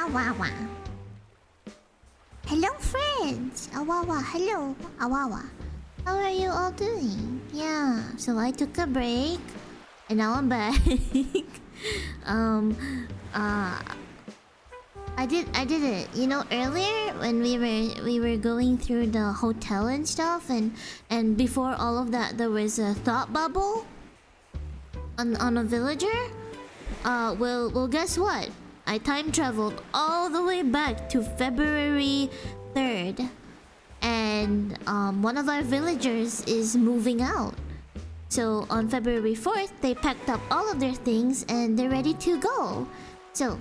Awawa. Hello, friends. Awawa, hello. Awawa. How are you all doing? Yeah, so I took a break, and now I'm back. I did it. You know, earlier when we were going through the hotel and stuff, and before all of that, there was a thought bubble on a villager. Well, guess what? I time traveled all the way back to February 3rd, and one of our villagers is moving out. So on February 4th, they packed up all of their things and they're ready to go. So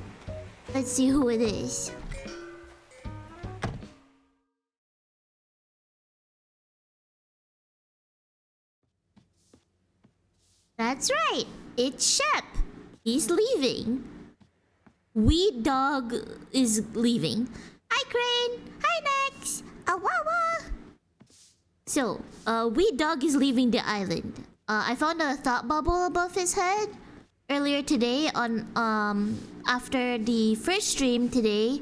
let's see who it is. That's right, it's Shep. He's leaving. Wee Dog is leaving. Hi, Crane. Hi, Nex. Awawa. So, Wee Dog is leaving the island. I found a thought bubble above his head earlier today on after the first stream today.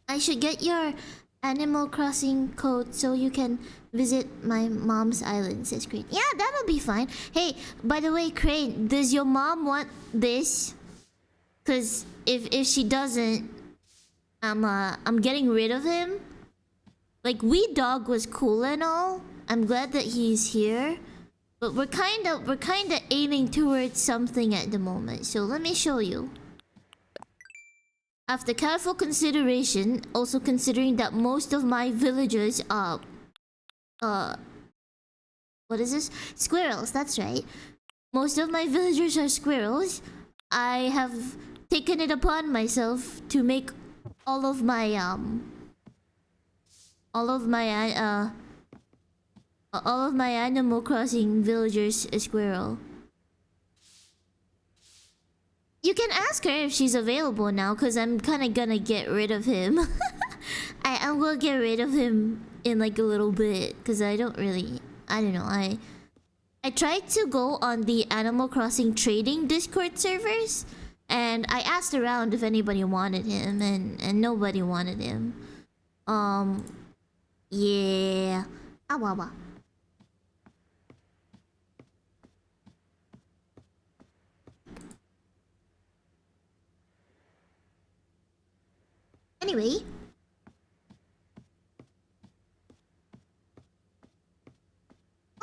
I should get your Animal Crossing code so you can visit my mom's island, says Crane. Yeah, that'll be fine. Hey, by the way, Crane, does your mom want this? Cause if she doesn't, I'm getting rid of him. Like, Wee Dog was cool and all. I'm glad that he's here. But we're kinda aiming towards something at the moment. So let me show you. After careful consideration, also considering that most of my villagers are what is this? Squirrels, that's right. Most of my villagers are squirrels. I have taken it upon myself to make all of my Animal Crossing villagers a squirrel. You can ask her if she's available now, cause I'm kinda gonna get rid of him. I'm gonna get rid of him in like a little bit, cause I don't know. I tried to go on the Animal Crossing trading Discord servers, and I asked around if anybody wanted him, and nobody wanted him. Yeah. Awawa. Anyway.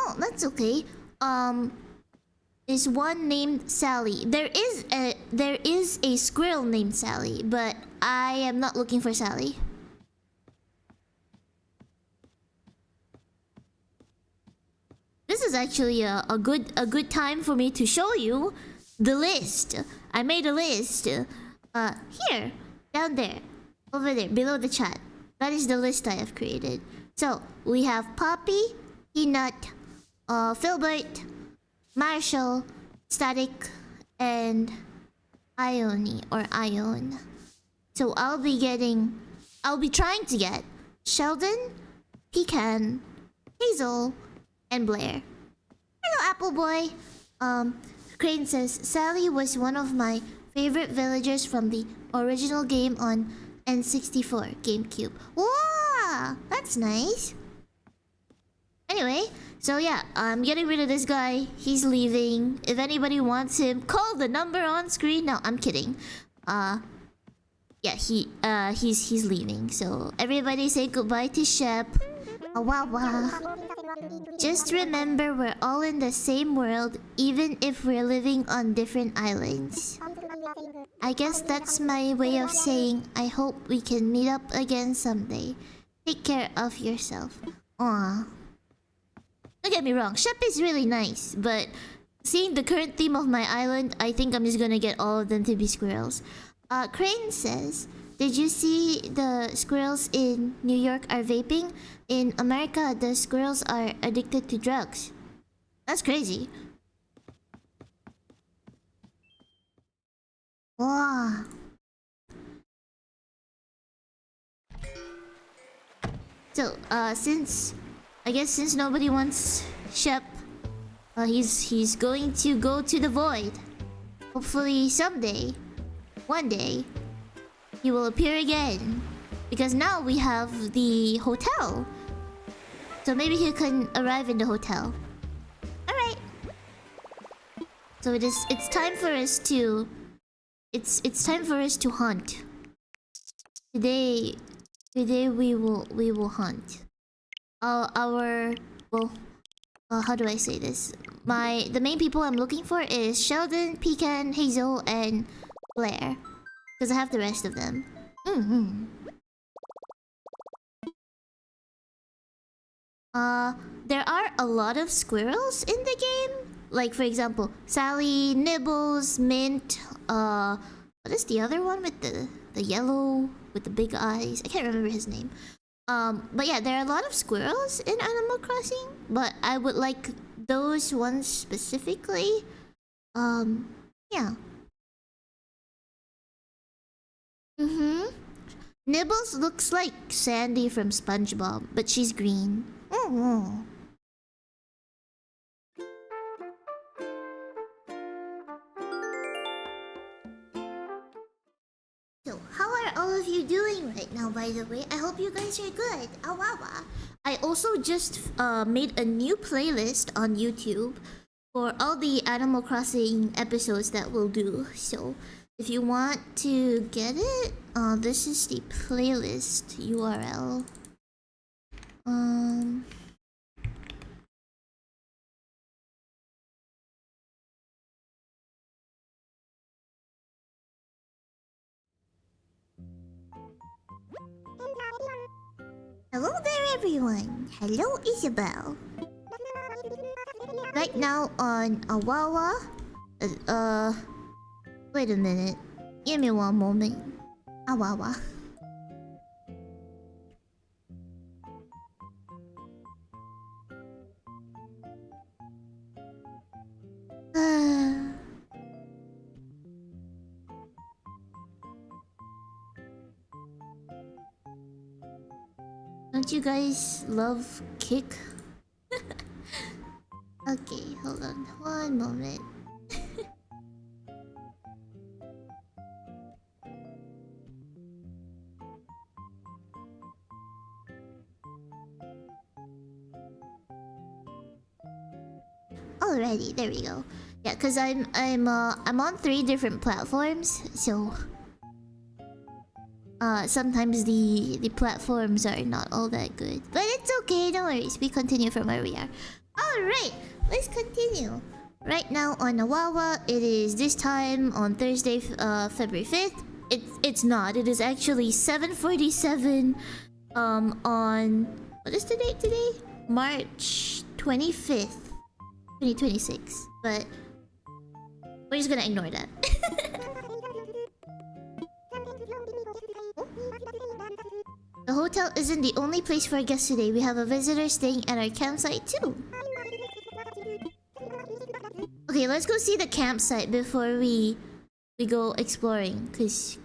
Oh, that's okay. Is one named Sally. There is a squirrel named Sally, but I am not looking for Sally. This is actually a good time for me to show you the list. I made a list. Here, down there, over there, below the chat. That is the list I have created. So we have Poppy, Peanut, Filbert, Marshall, Static, and Ione or Ion. So I'll be trying to get Sheldon, Pecan, Hazel, and Blair. Hello, Apple Boy. Crane says Sally was one of my favorite villagers from the original game on N64 GameCube. Wow, that's nice. Anyway, so yeah, I'm getting rid of this guy. He's leaving. If anybody wants him, call the number on screen. No, I'm kidding. Yeah, he's leaving. So everybody say goodbye to Shep. Awawa. Just remember, we're all in the same world, even if we're living on different islands. I guess that's my way of saying I hope we can meet up again someday. Take care of yourself. Aww. Don't get me wrong, Shep is really nice, but seeing the current theme of my island, I think I'm just gonna get all of them to be squirrels. Crane says, did you see the squirrels in New York are vaping? In America, the squirrels are addicted to drugs. That's crazy. Wow. So, since nobody wants Shep, he's going to go to the void. Hopefully someday. one day he will appear again. Because now we have the hotel. So maybe he can arrive in the hotel. Alright. So it's time for us to time for us to hunt. Today we will hunt. Well, how do I say this? The main people I'm looking for is Sheldon, Pecan, Hazel, and Blair. Because I have the rest of them. There are a lot of squirrels in the game. Like, for example, Sally, Nibbles, Mint, what is the other one with the yellow with the big eyes? I can't remember his name. But yeah, there are a lot of squirrels in Animal Crossing, but I would like those ones specifically. Yeah. Nibbles looks like Sandy from SpongeBob, but she's green. So, how are all of you doing right now, by the way? I hope you guys are good. Awawa. I also just made a new playlist on YouTube for all the Animal Crossing episodes that we'll do. So, if you want to get it, this is the playlist URL. Hello there, everyone. Hello, Isabel. Right now on Awawa. Wait a minute. Give me one moment. Awawa. Don't you guys love Kick? Okay, hold on. One moment. Alrighty, there we go. Yeah, cause I'm on 3 different platforms, so sometimes the platforms are not all that good. But it's okay, no worries. We continue from where we are. Alright, let's continue. Right now on Awawa, it is this time on Thursday, February 5th. It's not. It is actually 7:47 on what is the date today? March 25th, 2026. But we're just gonna ignore that. The hotel isn't the only place for guests today. We have a visitor staying at our campsite too. Okay, let's go see the campsite before we go exploring, cause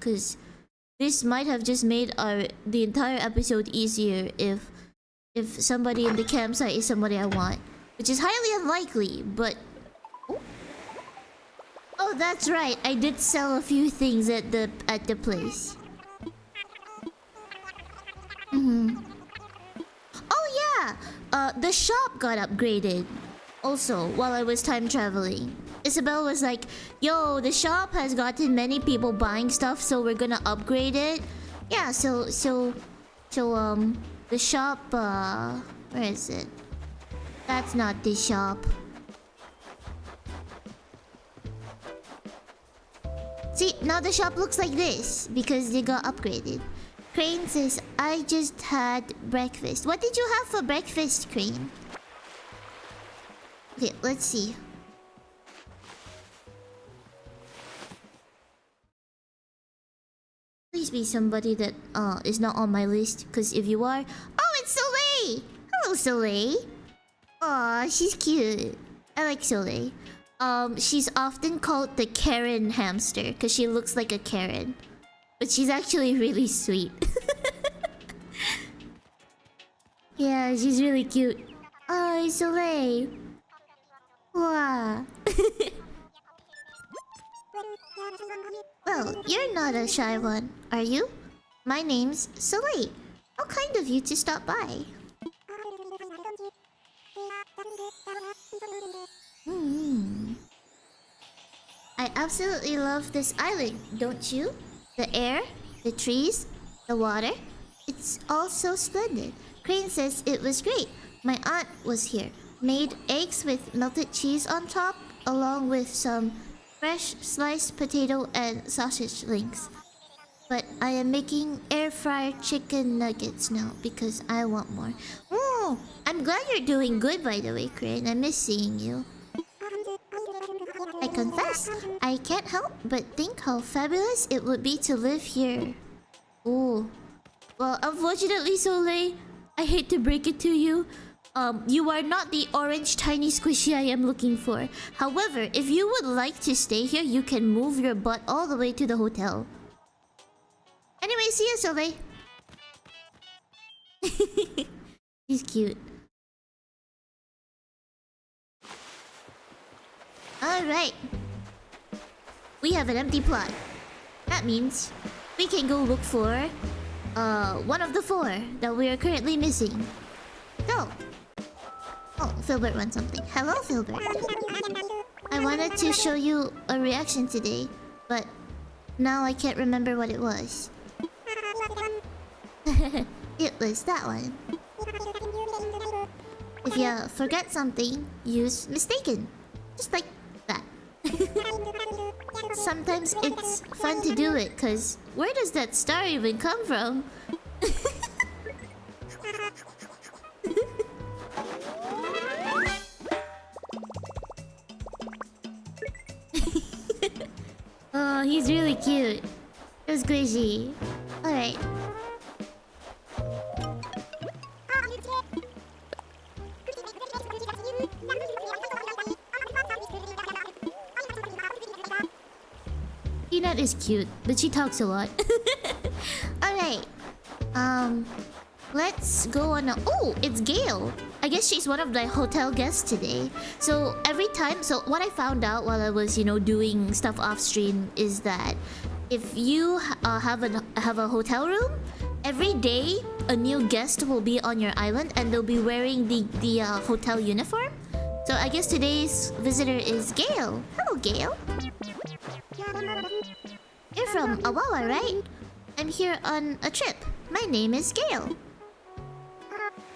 this might have just made the entire episode easier if somebody in the campsite is somebody I want, which is highly unlikely. But oh, that's right. I did sell a few things at the place. Oh yeah, the shop got upgraded. Also, while I was time traveling, Isabel was like, "Yo, the shop has gotten many people buying stuff, so we're gonna upgrade it." Yeah, so the shop. Where is it? That's not the shop. See, now the shop looks like this because they got upgraded. Crane says, "I just had breakfast." What did you have for breakfast, Crane? Okay, let's see. Please be somebody that is not on my list, because if you are... Oh, it's Soleil! Hello, Soleil. Aw, she's cute. I like Soleil. She's often called the Karen hamster, because she looks like a Karen. But she's actually really sweet. Yeah, she's really cute. Oh, Soleil. Wow. Well, you're not a shy one, are you? My name's Soleil. How kind of you to stop by. I absolutely love this island, don't you? The air, the trees, the water. It's all so splendid. Crane says it was great. My aunt was here. Made eggs with melted cheese on top, along with some fresh sliced potato and sausage links. But I am making air fried chicken nuggets now because I want more. Oh, I'm glad you're doing good, by the way, Crane. I miss seeing you. I confess, I can't help but think how fabulous it would be to live here. Oh, well, unfortunately, Soleil, I hate to break it to you. You are not the orange tiny squishy I am looking for. However, if you would like to stay here, you can move your butt all the way to the hotel. Anyway, see you, Soleil. He's cute. Alright. We have an empty plot. That means we can go look for one of the 4 that we are currently missing. So, oh, Filbert wants something. Hello, Filbert. I wanted to show you a reaction today, but now I can't remember what it was. It was that one. If you forget something, use mistaken. Just like that. Sometimes it's fun to do it, cause where does that star even come from? Oh, he's really cute. It was squishy. Alright. Peanut is cute, but she talks a lot. Alright. Let's go on a... Oh, it's Gail. I guess she's one of the hotel guests today. So every time... So what I found out while I was, doing stuff off stream is that if you have a hotel room, every day a new guest will be on your island and they'll be wearing the hotel uniform. So I guess today's visitor is Gail. Hello, Gail. You're from Awawa, right? I'm here on a trip. My name is Gail.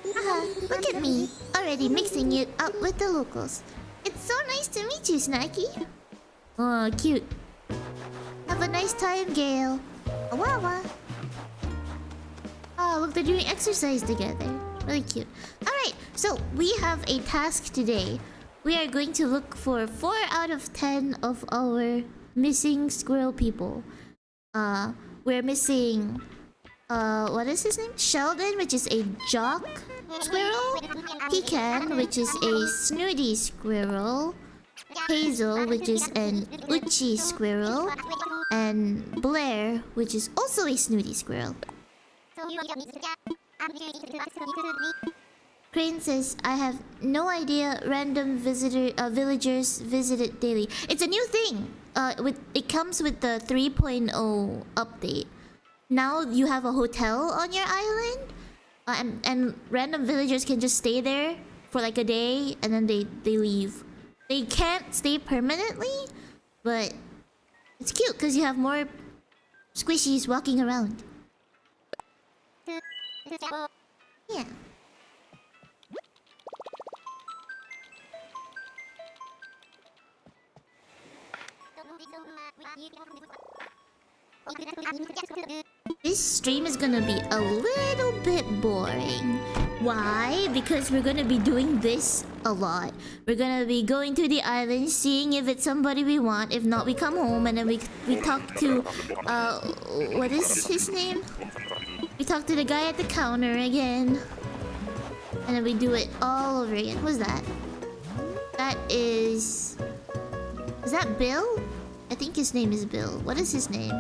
Haha, look at me. Already mixing it up with the locals. It's so nice to meet you, Snacky. Oh, cute. Have a nice time, Gail. Awawa. Oh, look, they're doing exercise together. Really cute. Alright, so we have a task today. We are going to look for 4 out of 10 of our missing squirrel people. We're missing... what is his name? Sheldon, which is a jock squirrel. Pecan, which is a snooty squirrel. Hazel, which is an Uchi squirrel. And Blair, which is also a snooty squirrel. Crane says, I have no idea random villagers visit it daily. It's a new thing. It comes with the 3.0 update. Now you have a hotel on your island, and random villagers can just stay there for like a day and then they leave. They can't stay permanently, but it's cute because you have more squishies walking around. Yeah. This stream is gonna be a little bit boring. Why? Because we're gonna be doing this a lot. We're gonna be going to the island, seeing if it's somebody we want. If not, we come home and then we talk to... what is his name? We talk to the guy at the counter again. And then we do it all over again. Who's that? That is... Is that Bill? I think his name is Bill. What is his name?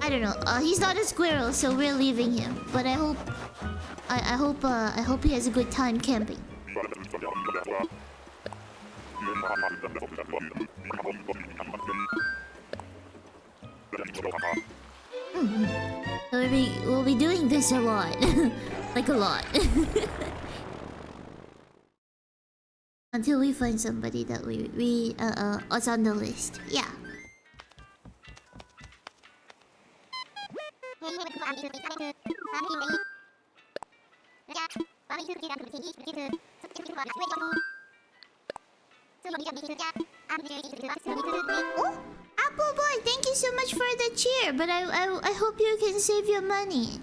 I don't know. He's not a squirrel, so we're leaving him. But I hope I hope he has a good time camping. So we'll be doing this a lot. Like a lot. Until we find somebody that we is on the list. Yeah. Oh, Apple Boy, thank you so much for the cheer. But I hope you can save your money.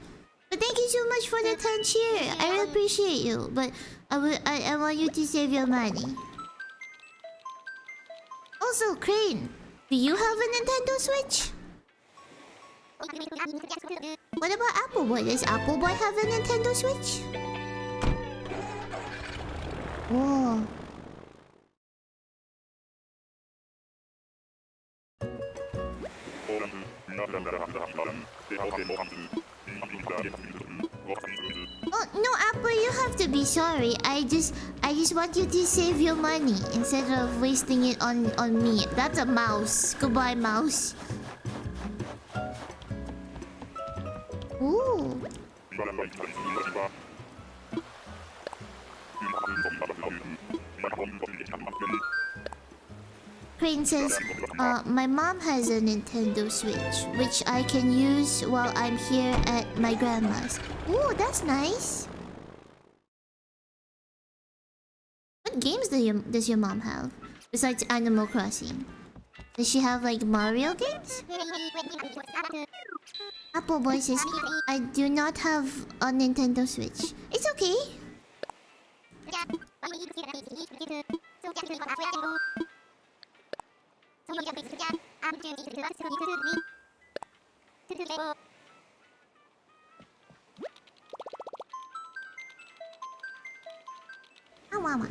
But thank you so much for the 10 cheer. I really appreciate you. But I want you to save your money. Also, Crane, do you have a Nintendo Switch? What about Apple Boy? Does Apple Boy have a Nintendo Switch? Whoa. Oh no, Apple, you have to be sorry. I just want you to save your money instead of wasting it on me. That's a mouse. Goodbye, mouse. Ooh. Crane says, my mom has a Nintendo Switch, which I can use while I'm here at my grandma's. Ooh, that's nice. What games does your mom have besides Animal Crossing? Does she have like Mario games? Apple Boy says, I do not have a Nintendo Switch. It's okay. Oh, mama.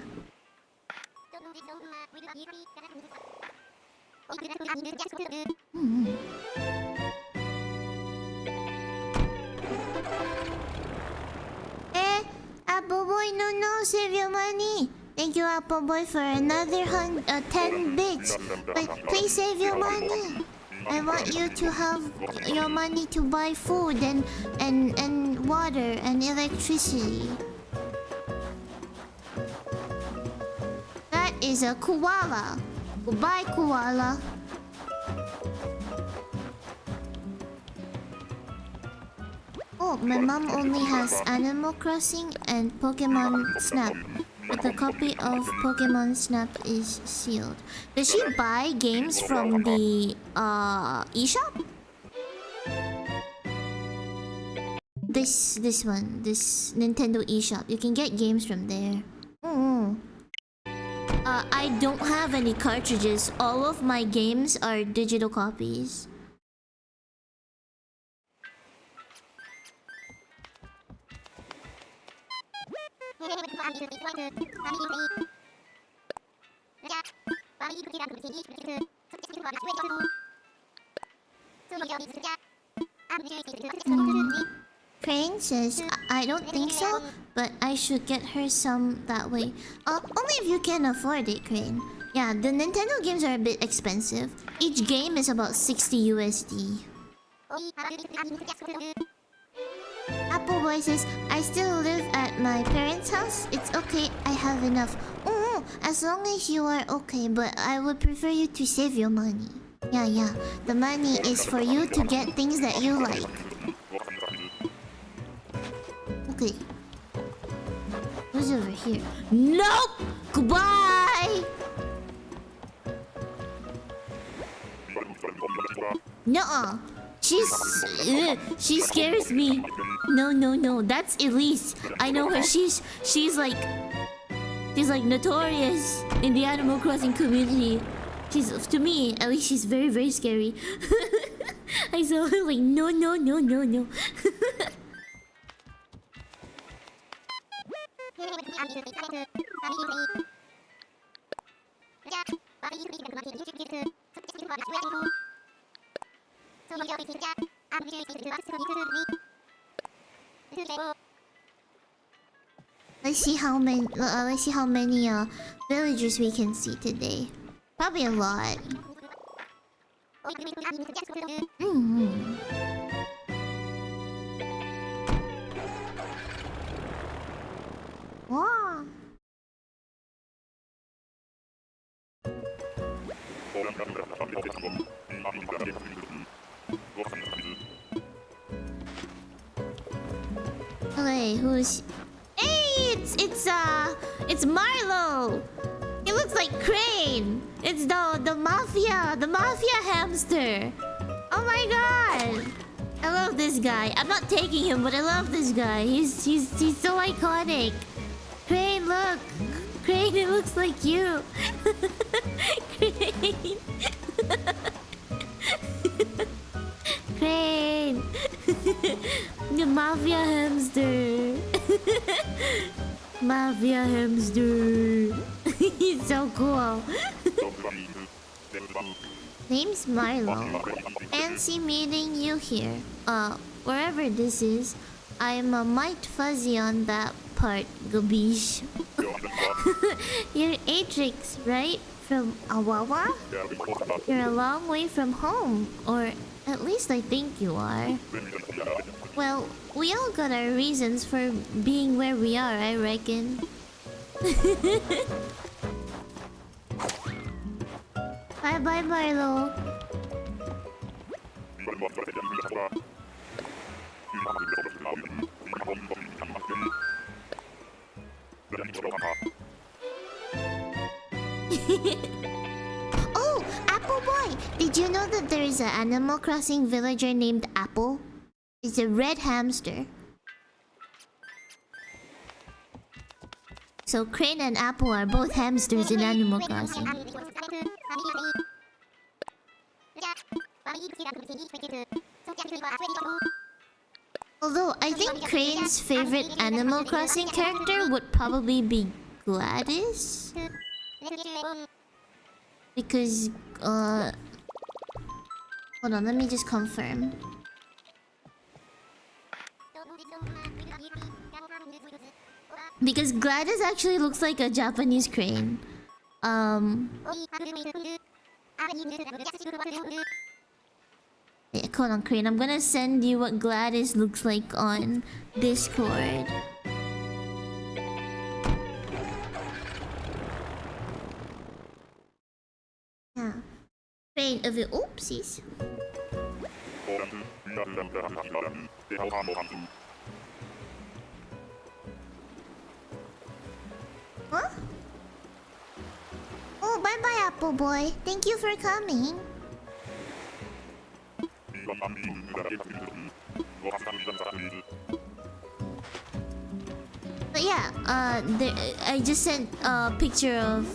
Apple Boy, no, save your money. Thank you, Apple Boy, for another 10 bits. But please save your money. I want you to have your money to buy food and water and electricity. That is a koala. Goodbye, koala. Oh, my mom only has Animal Crossing and Pokemon Snap. But the copy of Pokemon Snap is sealed. Does she buy games from the eShop? This Nintendo eShop. You can get games from there. I don't have any cartridges. All of my games are digital copies. Crane says, I don't think so, but I should get her some that way. Only if you can afford it, Crane. Yeah, the Nintendo games are a bit expensive. Each game is about 60 USD. Apple Boy says, I still live at my parents' house. It's okay, I have enough. As long as you are okay, but I would prefer you to save your money. Yeah. The money is for you to get things that you like. Okay. Who's over here? Nope! Goodbye! Nuh-uh. She scares me. No. That's Elise. I know her. She's like notorious in the Animal Crossing community. To me, at least she's very, very scary. I saw her like no. Let's see how many villagers we can see today. Probably a lot. Wow. Okay, who's... Hey, it's Marlo. He looks like Crane. It's the mafia hamster. Oh my god. I love this guy. I'm not taking him, but I love this guy. He's so iconic. Crane, look. Crane, it looks like you. Crane. Crane. The mafia hamster. Mafia hamster. He's so cool. Name's Milo. Fancy meeting you here. Wherever this is. I'm a mite fuzzy on that part, Gabish. You're AstrixZ, right? From Awawa? You're a long way from home. Or at least I think you are. Well, we all got our reasons for being where we are, I reckon. Bye-bye, Milo. Oh, Apple Boy! Did you know that there is an Animal Crossing villager named Apple? It's a red hamster. So Crane and Apple are both hamsters in Animal Crossing. Although I think Crane's favorite Animal Crossing character would probably be Gladys. Because, hold on, let me just confirm. Because Gladys actually looks like a Japanese crane. Yeah, hold on, Crane. I'm gonna send you what Gladys looks like on Discord. Yeah. Crane of it. Oopsies. Huh? Oh, bye-bye, Apple Boy. Thank you for coming. But yeah, I just sent a picture of...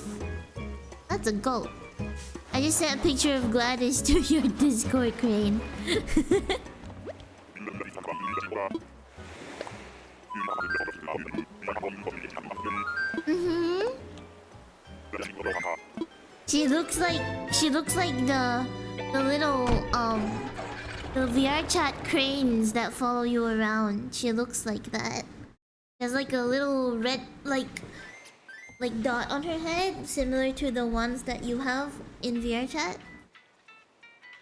That's a goat. I just sent a picture of Gladys to your Discord, Crane. She looks like the little the VRChat cranes that follow you around. She looks like that. There's like a little red like dot on her head, similar to the ones that you have in VRChat.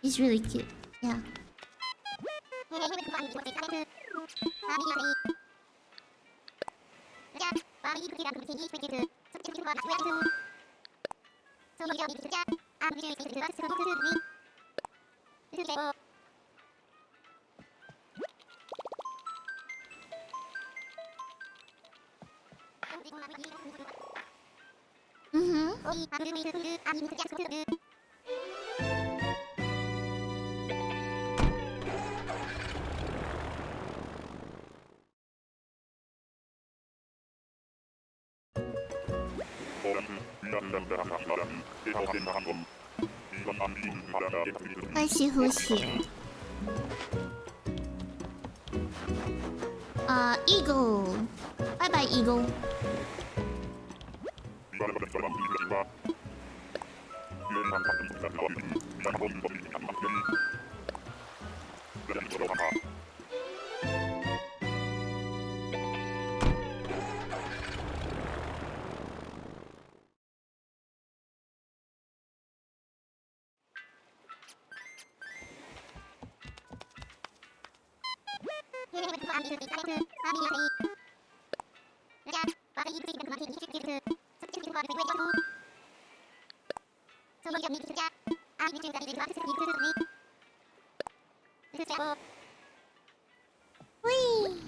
She's really cute. Yeah. Let's see who's here. Eagle. Bye bye, Eagle. Whee!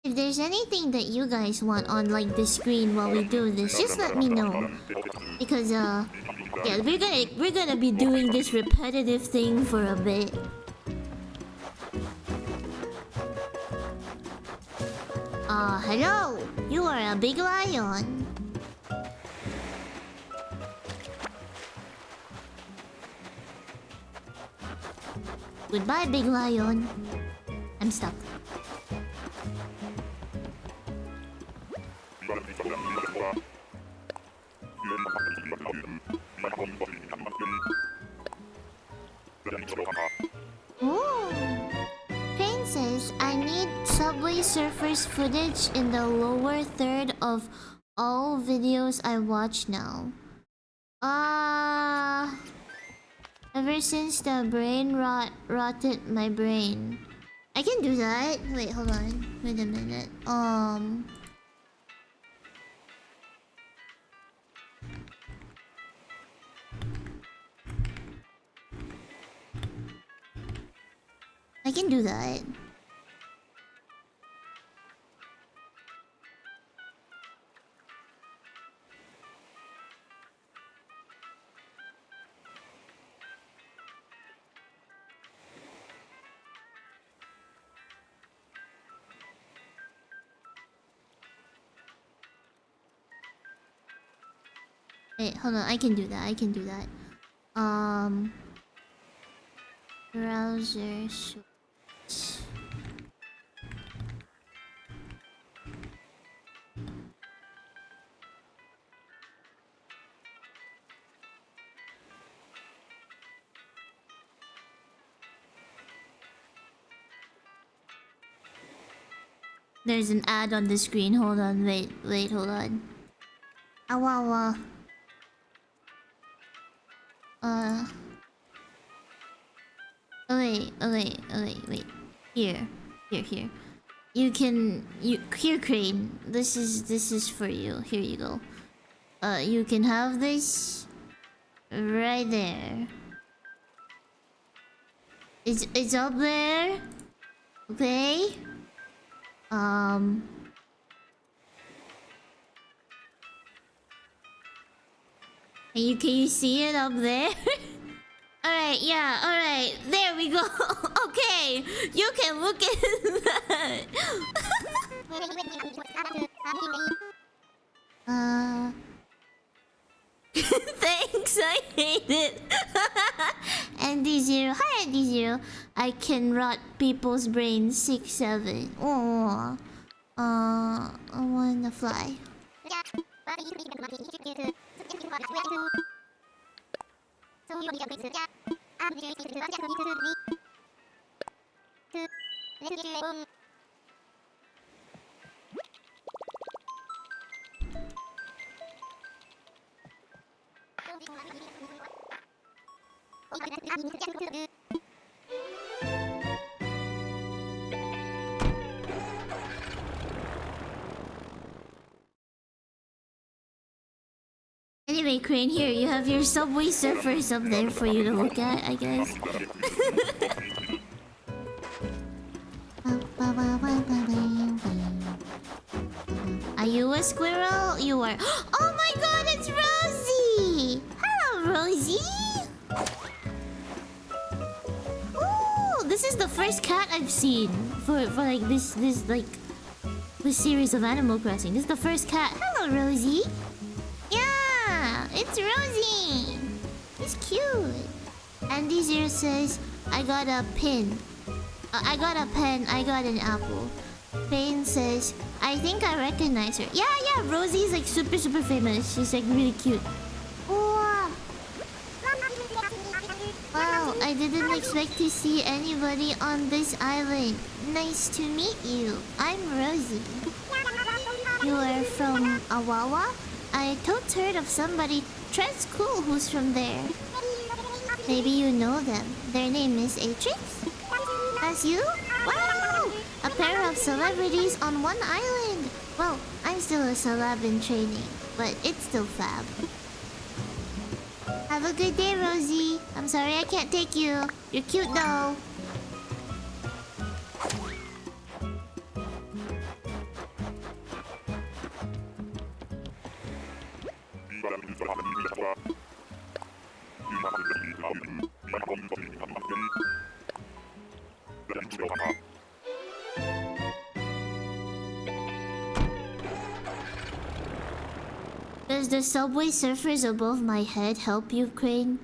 If there's anything that you guys want on like the screen while we do this, just let me know. Because yeah, we're gonna be doing this repetitive thing for a bit. Hello! You are a big lion. Goodbye, big lion. I'm stuck. Oh! Princess, I need Subway Surfers footage in the lower third of all videos I watch now. Ever since the brain rotted my brain. I can do that. Wait, hold on. Wait a minute. I can do that. Wait, hold on. I can do that. I can do that. Browser switch. There's an ad on the screen. Hold on. Wait, hold on. Awawa. Wait. Here. Here, Crane. This is for you. Here you go. You can have this right there. It's up there. Okay. Can you see it up there? Alright, yeah, alright. There we go. Okay, you can look at that. Thanks, I hate it. ND0. Hi, ND0. I can rot people's brains 6-7. Oh, I wanna fly. Anyway, Crane, here, you have your Subway Surfers up there for you to look at, I guess. Are you a squirrel? You are. Oh my god, it's Rosie! Hello, Rosie! Ooh, this is the first cat I've seen for like this series of Animal Crossing. This is the first cat. Hello, Rosie! Yeah, it's Rosie! He's cute. Andy Zero says, I got a pin. I got a pen, I got an apple. Payne says, I think I recognize her. Yeah, Rosie's like super famous. She's like really cute. Wow, I I didn't expect to see anybody on this island. Nice to meet you. I'm Rosie. You are from Awawa? I totes heard of somebody Trent's cool who's from there. Maybe you know them. Their name is AstrixZ. That's you? Wow! A pair of celebrities on one island. Well, I'm still a celeb in training, but it's still fab. Have a good day, Rosie. I'm sorry I can't take you. You're cute though. Does the subway surfers above my head help you, Crane?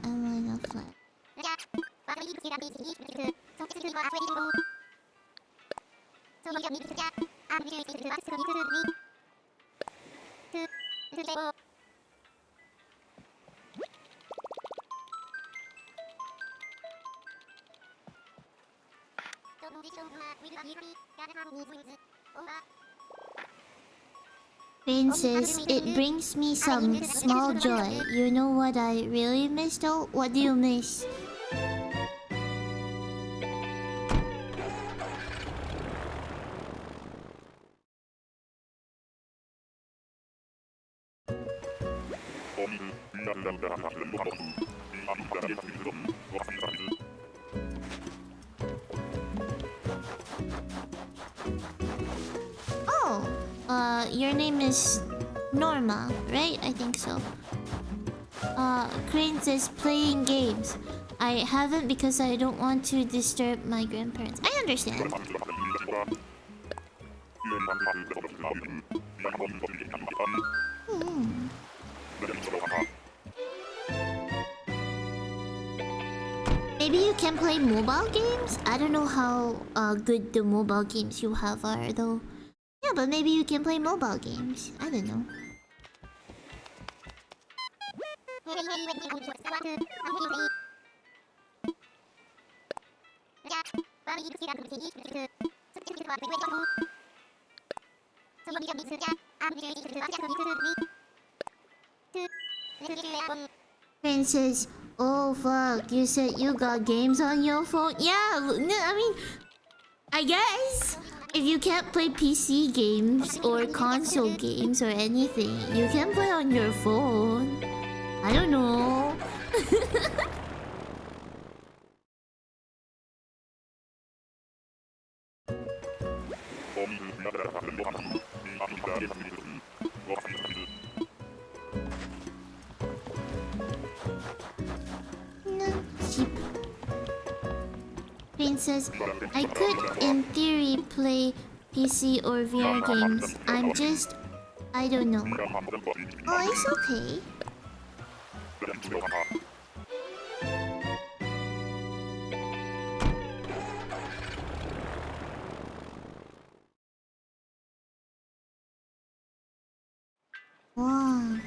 I'm on a flight. Princess, it brings me some small joy. You know what I really miss though? What do you miss? Oh, your name is Norma, right? I think so. Crane says playing games. I haven't because I don't want to disturb my grandparents. I understand. Maybe you can play mobile games? I don't know how good the mobile games you have are though. Yeah, but maybe you can play mobile games. I don't know. Princess, oh fuck, you said you got games on your phone? Yeah, I mean, I guess if you can't play PC games or console games or anything, you can play on your phone. I don't know. No, sheep. Princess, I could in theory play PC or VR games. I don't know. Oh, it's okay. Wow.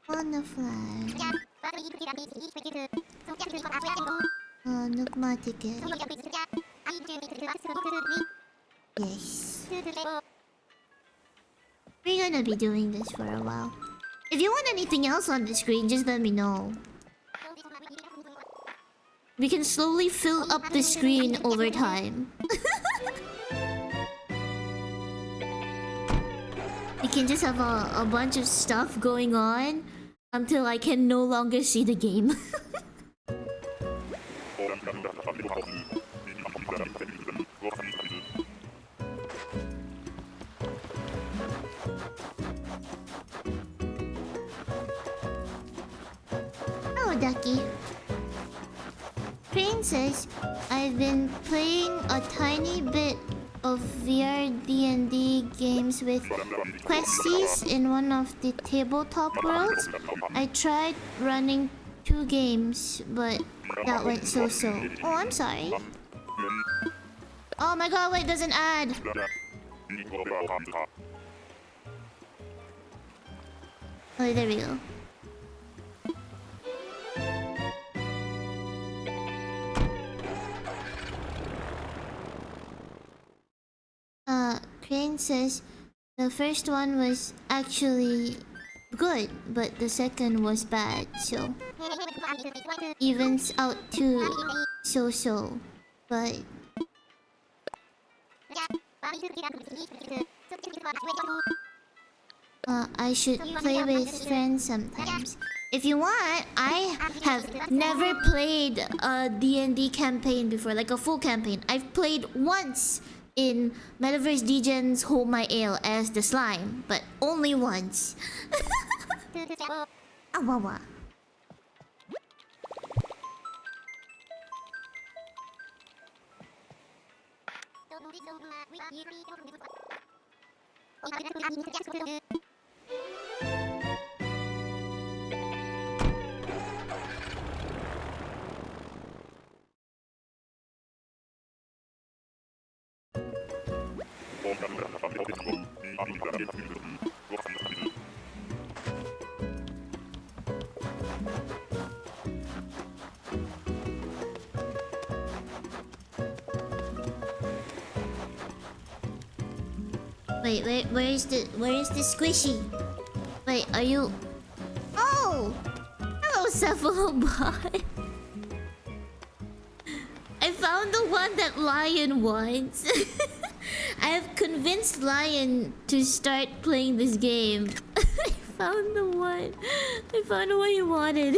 On the fly. Nukma ticket. Yes. We're gonna be doing this for a while. If you want anything else on the screen, just let me know. We can slowly fill up the screen over time. We can just have a bunch of stuff going on until I can no longer see the game. Oh, Ducky. Princess, I've been playing a tiny bit of VR D&D games with questies in one of the tabletop worlds. I tried running 2 games, but That went so. Oh, I'm sorry. Oh my god, wait, there's an ad. Oh, there we go. Crane says the first one was actually good, but the second was bad, so evens out to so. But I should play with friends sometimes. If you want, I have never played a D&D campaign before, like a full campaign. I've played once in Metaverse Degen's Hold My Ale as the slime, but only once. Awawa. Wait, where is the squishy? Wait, are you... Oh! Hello, Cephalobot. I found the one that Lion wants. I have convinced Lion to start playing this game. I found the one he wanted.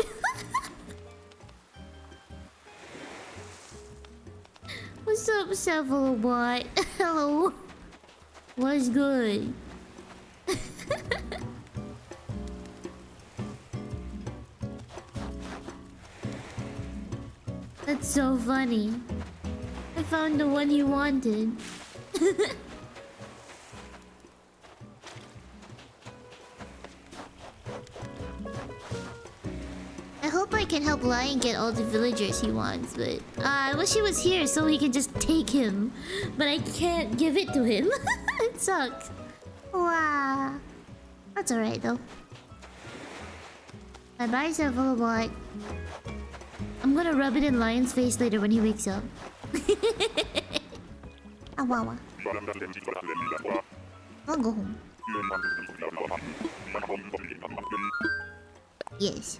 What's up, Cephalobot? Hello. What's good? That's so funny. I found the one you wanted. I hope I can help Lion get all the villagers he wants, but I wish he was here so he could just take him. But I can't give it to him. It sucks. Wow. That's alright though. Bye-bye, Cephalobot. I'm gonna rub it in Lion's face later when he wakes up. Awawa. I'll go home. Yes.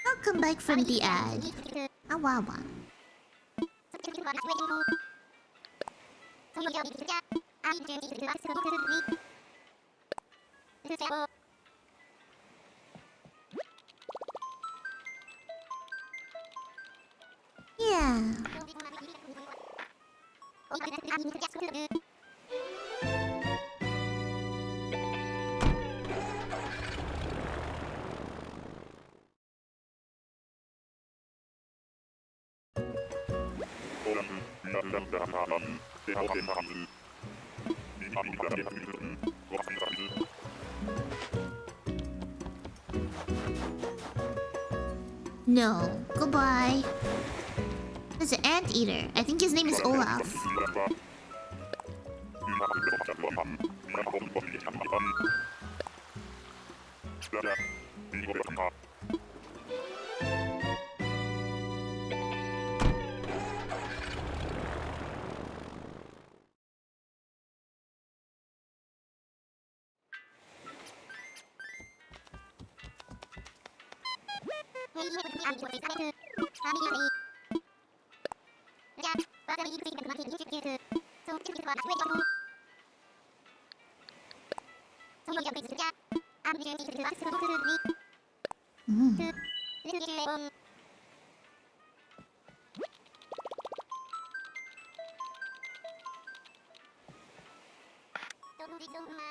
Welcome back from the ad. Awawa. Yeah. No. Goodbye. There's an anteater. I think his name is Olaf.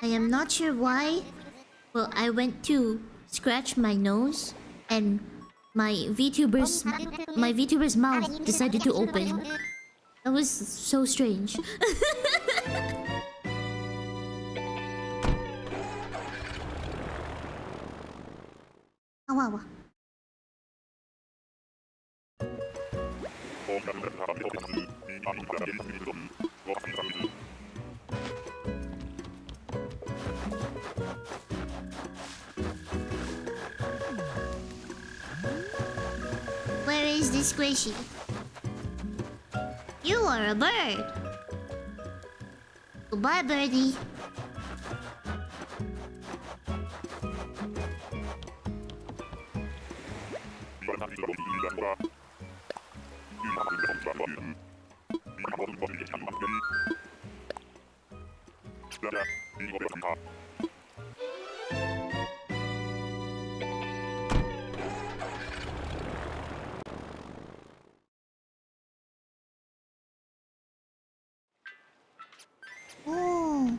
I am not sure why Well, I went to scratch my nose, and my VTuber's mouth decided to open. That was so strange. Wow. Where is this squishy? You are a bird. Goodbye, birdie. Oh.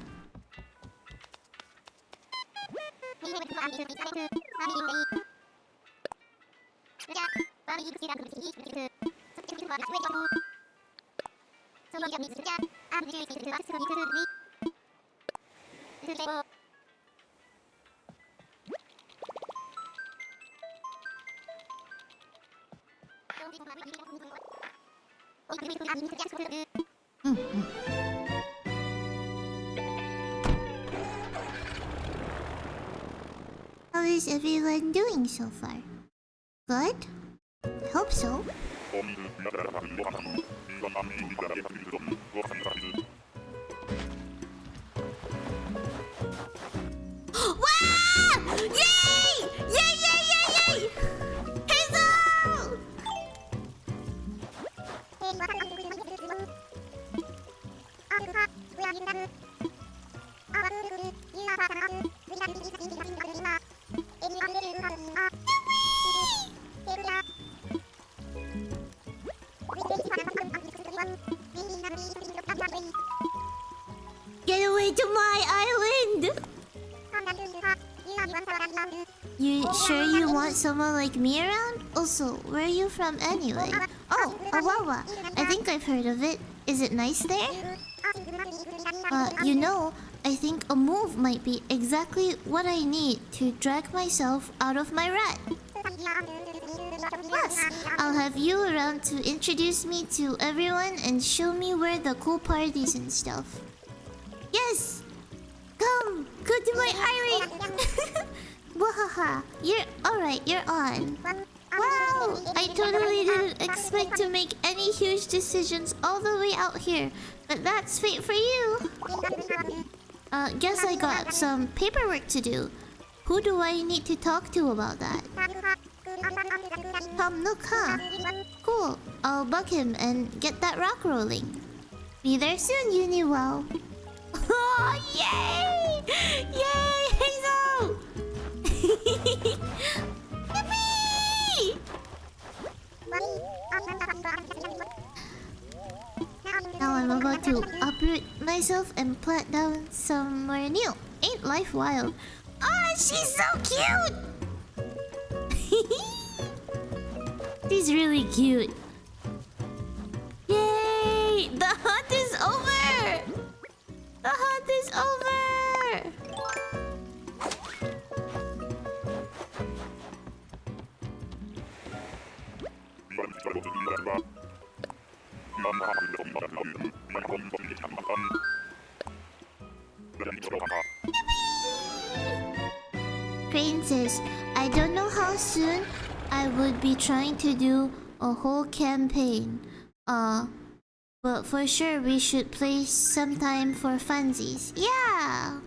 How is everyone doing so far? Good? I hope so. Wow! Yay! Yay, yay, yay, yay! Hazel! Get away to my island! You sure you want someone like me around? Also, where are you from anyway? Oh, Awawa. I think I've heard of it. Is it nice there? You know, I think a move might be exactly what I need to drag myself out of my rut. Plus, I'll have you around to introduce me to everyone and show me where the cool parties and stuff. Yes! Come! Go to my island! Wahaha! You're alright, you're on. Wow! I totally didn't expect to make any huge decisions all the way out here. But that's fate for you! Guess I got some paperwork to do. Who do I need to talk to about that? Tom Nook, huh? Cool. I'll bug him and get that rock rolling. Be there soon, Uniwow. Oh, yay! Yay, Hazel! Yippee! Now I'm about to uproot myself and plant down somewhere new. Ain't life wild? Oh, she's so cute! She's really cute. Yay! The hunt is over! The hunt is over! Crane says, I don't know how soon I would be trying to do a whole campaign. But for sure we should play sometime for funsies. Yeah!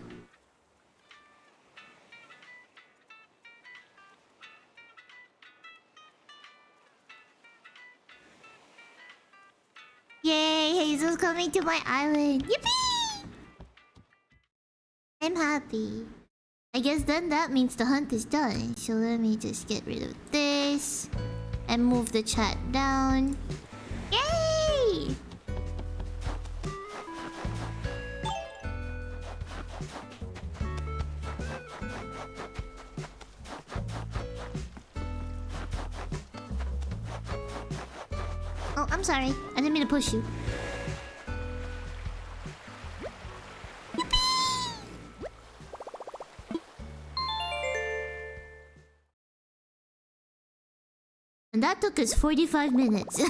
Yay! Hazel's coming to my island. Yippee! I'm happy. I guess then that means the hunt is done. So let me just get rid of this and move the chat down. Yay! Oh, I'm sorry. I didn't mean to push you. And that took us 45 minutes.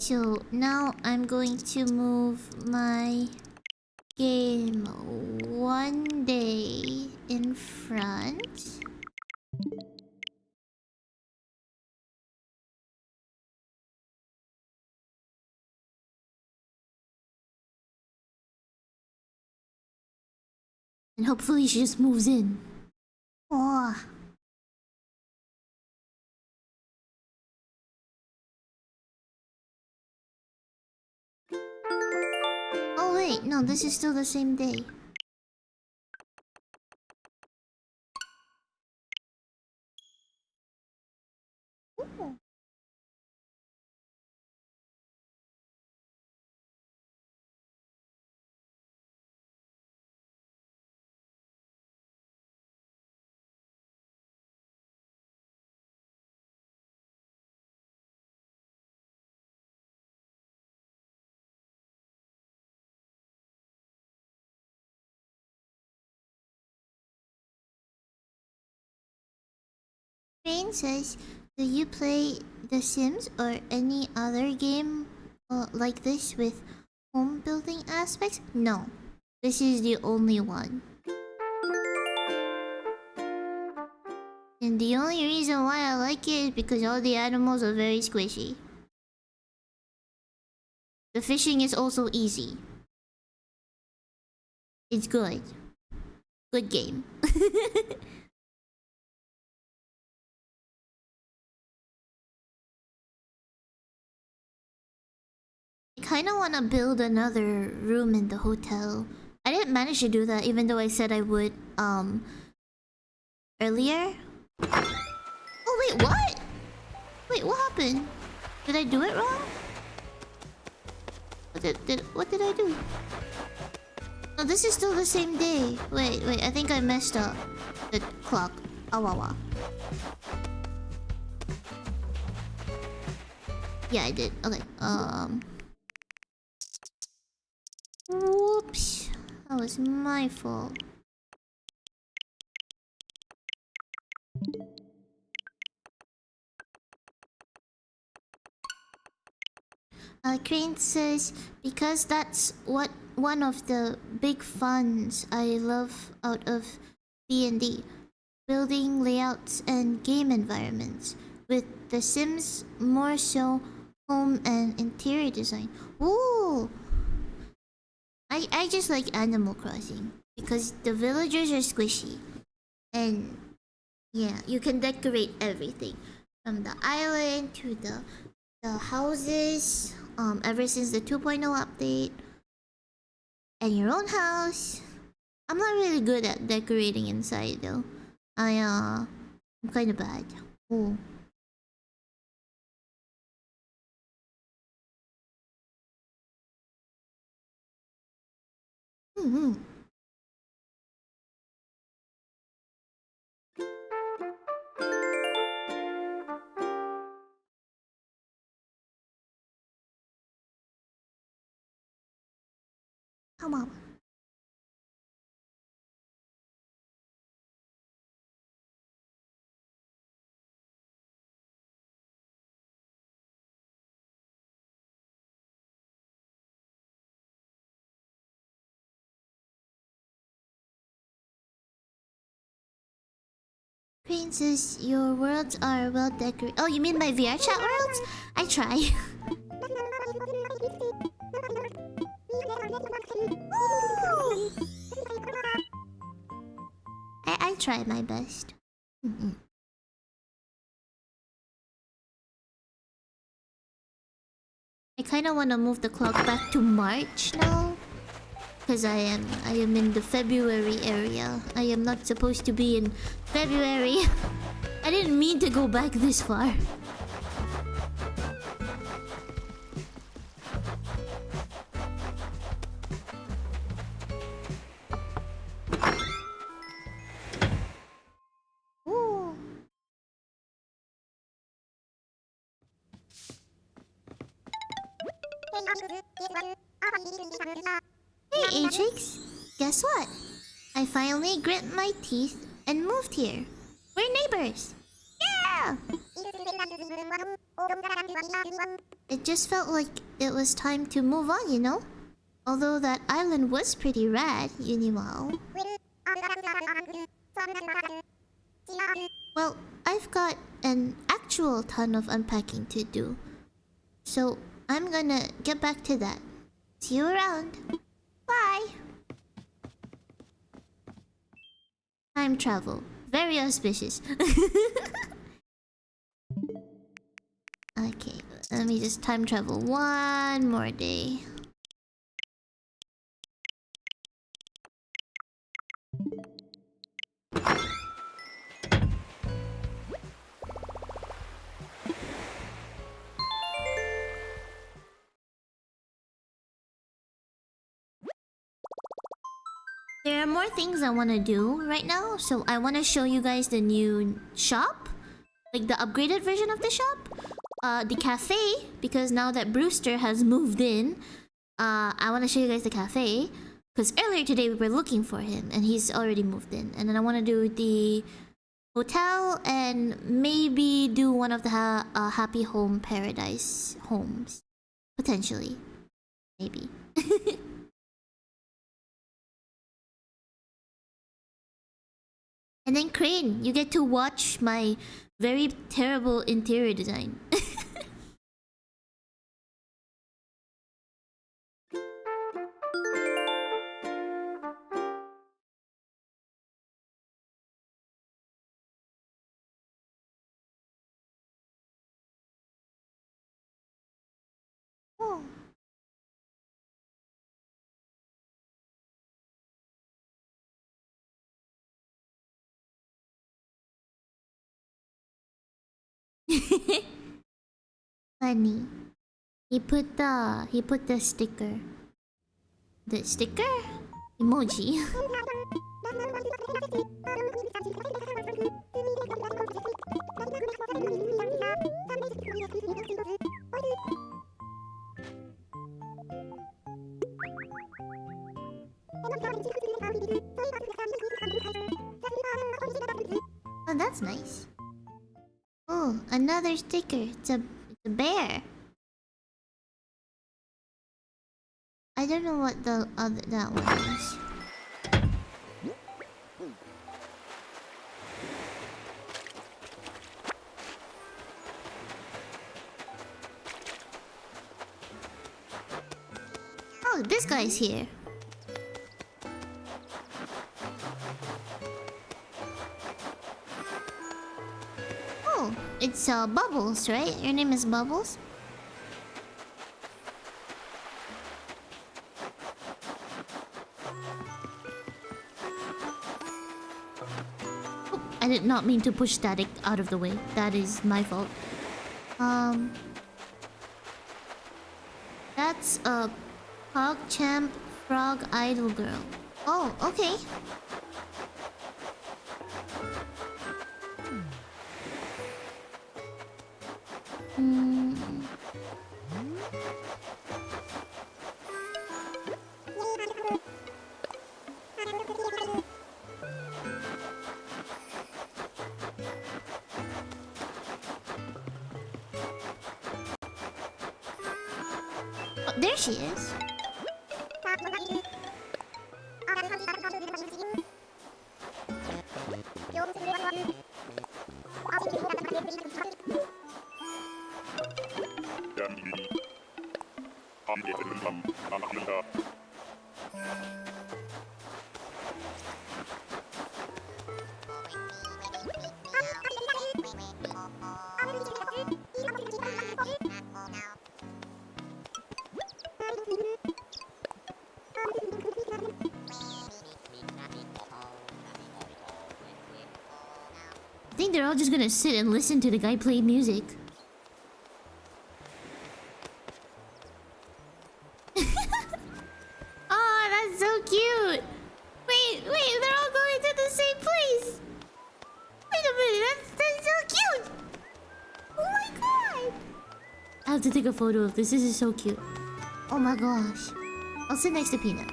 So now I'm going to move my game one day in front. And hopefully she just moves in. Oh. Oh wait, no, this is still the same day. Ooh. Rain says, do you play The Sims or any other game like this with home building aspects? No. This is the only one. And the only reason why I like it is because all the animals are very squishy. The fishing is also easy. It's good. Good game. I kinda wanna build another room in the hotel. I didn't manage to do that even though I said I would earlier. Oh wait, what? Wait, what happened? Did I do it wrong? What did I do? No, this is still the same day. Wait, I think I messed up the clock. Awawa. Yeah, I did. Okay. Whoops. That was my fault. Crane says, because that's what one of the big funs I love out of D&D. Building layouts and game environments. With The Sims, more so home and interior design. Ooh! I just like Animal Crossing because the villagers are squishy. And yeah, you can decorate everything. From the island to the houses. Ever since the 2.0 update. And your own house. I'm not really good at decorating inside though. I'm kinda bad. Ooh. Mm-hmm. Come on. Princess, your worlds are well decorated. Oh, you mean my VRChat worlds? I try. I try my best. I kinda wanna move the clock back to March now. Because I am in the February area. I am not supposed to be in February. I didn't mean to go back this far. Hey, AstrixZ. Guess what? I finally grit my teeth and moved here. We're neighbors. Yeah! It just felt like it was time to move on, you know? Although that island was pretty rad, Uniwao. Well, I've got an actual ton of unpacking to do. So, I'm gonna get back to that. See you around. Bye! Time travel. Very auspicious. Okay, let me just time travel one more day. There are more things I want to do right now, so I want to show you guys the new shop, like the upgraded version of the shop, the cafe, because now that Brewster has moved in, I want to show you guys the cafe, because earlier today we were looking for him and he's already moved in, and then I want to do the hotel and maybe do one of the Happy Home Paradise homes, potentially, maybe. And then Crane, you get to watch my very terrible interior design. Oh. Funny. He put the sticker. The sticker? Emoji. Oh, that's nice. Oh, another sticker. It's a bear. I don't know what the other that one is. Oh, this guy's here. Oh, it's Bubbles, right? Your name is Bubbles? Oh, I did not mean to push Static out of the way. That is my fault. That's a PogChamp Frog Idol Girl. Oh, okay. Oh, there she is. I think they're all just gonna sit and listen to the guy play music. Oh, that's so cute! Wait, they're all going to the same place! Wait a minute, that's so cute! Oh my god! I have to take a photo of this, this is so cute. Oh my gosh. I'll sit next to Peanut.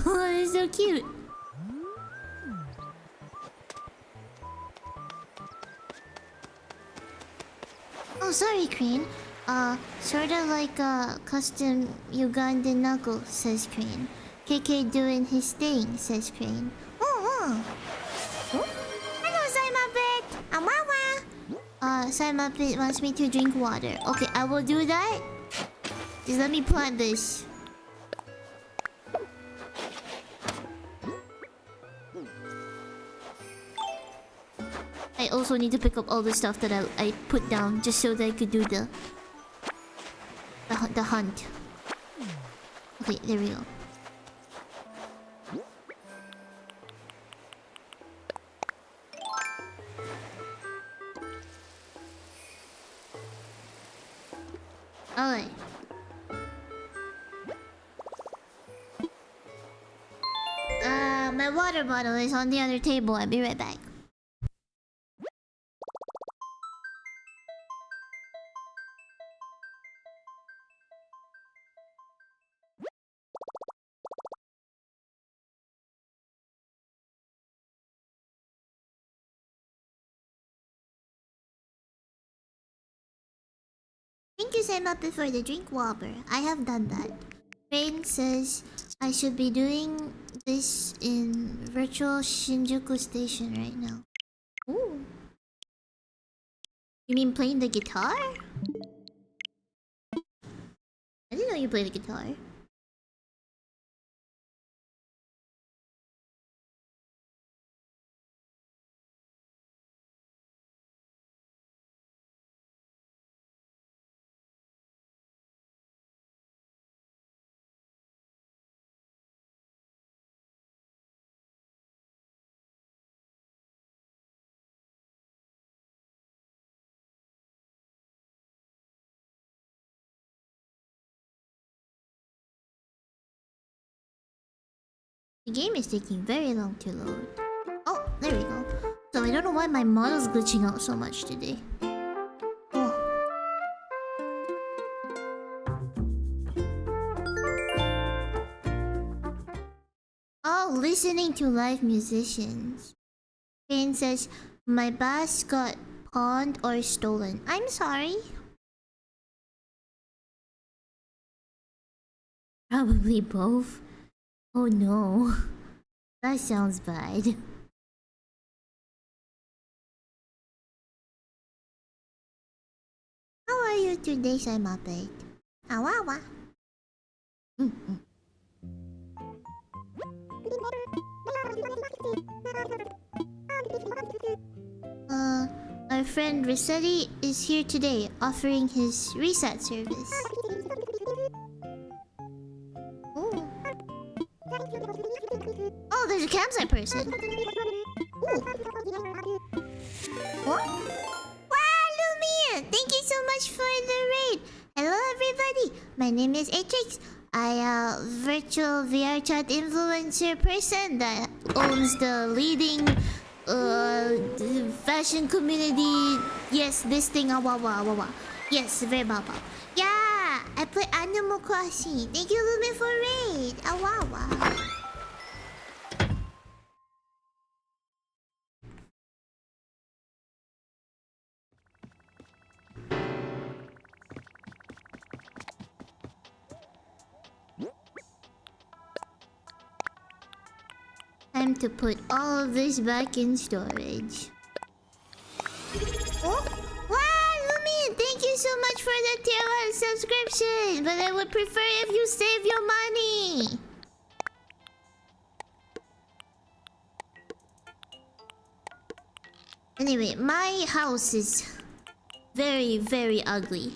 Oh, it's so cute. Oh, sorry, Crane. Sort of like a custom Ugandan knuckle, says Crane. KK doing his thing, says Crane. Oh. Hello, Simapit. Awawa. Simapit wants me to drink water. Okay, I will do that. Just let me plant this. I also need to pick up all the stuff that I put down just so that I could do the hunt. Okay, there we go. Alright. My water bottle is on the other table. I'll be right back. Thank you, Semapi, for the drink water. I have done that. Rain says I should be doing this in virtual Shinjuku Station right now. Ooh. You mean playing the guitar? I didn't know you played the guitar. The game is taking very long to load. Oh, there we go. So I don't know why my model's glitching out so much today. Oh. Oh, listening to live musicians. Kane says, my bass got pawned or stolen. I'm sorry. Probably both. Oh no. That sounds bad. How are you today, Simapate? Awawa. Our friend Rossetti is here today, offering his reset service. Oh. Oh, there's a campsite person. Ooh. What? Wow, Lumia! Thank you so much for the raid. Hello, everybody. My name is AstrixZ. I virtual VRChat influencer person that owns the leading fashion community. Yes, this thing. Yes, very baba. Yeah, I play Animal Crossing. Thank you, Lumin, for raid. Awawa. Time to put all of this back in storage. Oh, wow, Lumin! Thank you so much for the tier 1 subscription. But I would prefer if you save your money. Anyway, my house is very, very ugly.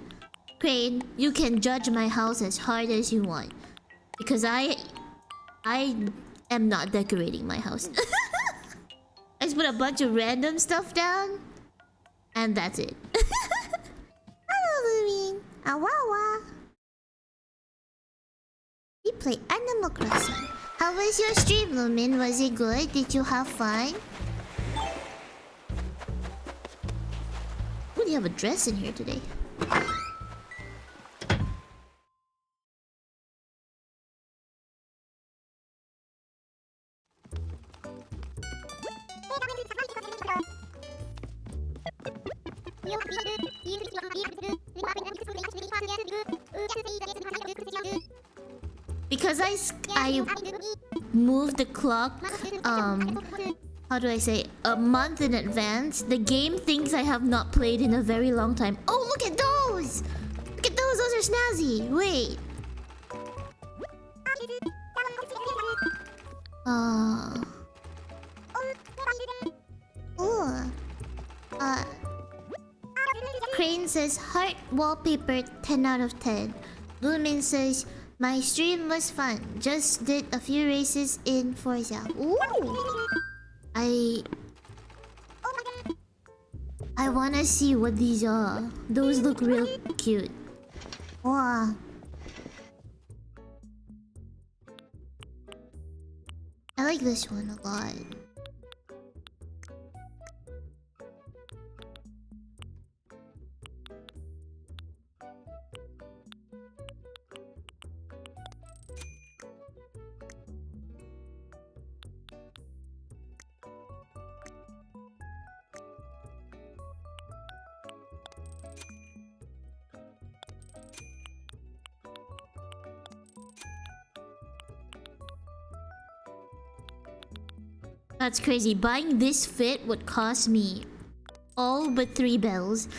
Crane, you can judge my house as hard as you want, because I am not decorating my house. I just put a bunch of random stuff down, and that's it. Hello, Lumin. Awawa. We play Animal Crossing. How was your stream, Lumin? Was it good? Did you have fun? Oh, do you have a dress in here today? Because I moved the clock, how do I say, a month in advance, the game thinks I have not played in a very long time. Oh, look at those! Look at those are snazzy! Wait. Ooh. Crane says, heart wallpaper 10 out of 10. Lumin says, my stream was fun. Just did a few races in Forza. Ooh. I wanna see what these are. Those look real cute. Wow. I like this one a lot. That's crazy. Buying this fit would cost me all but 3 bells.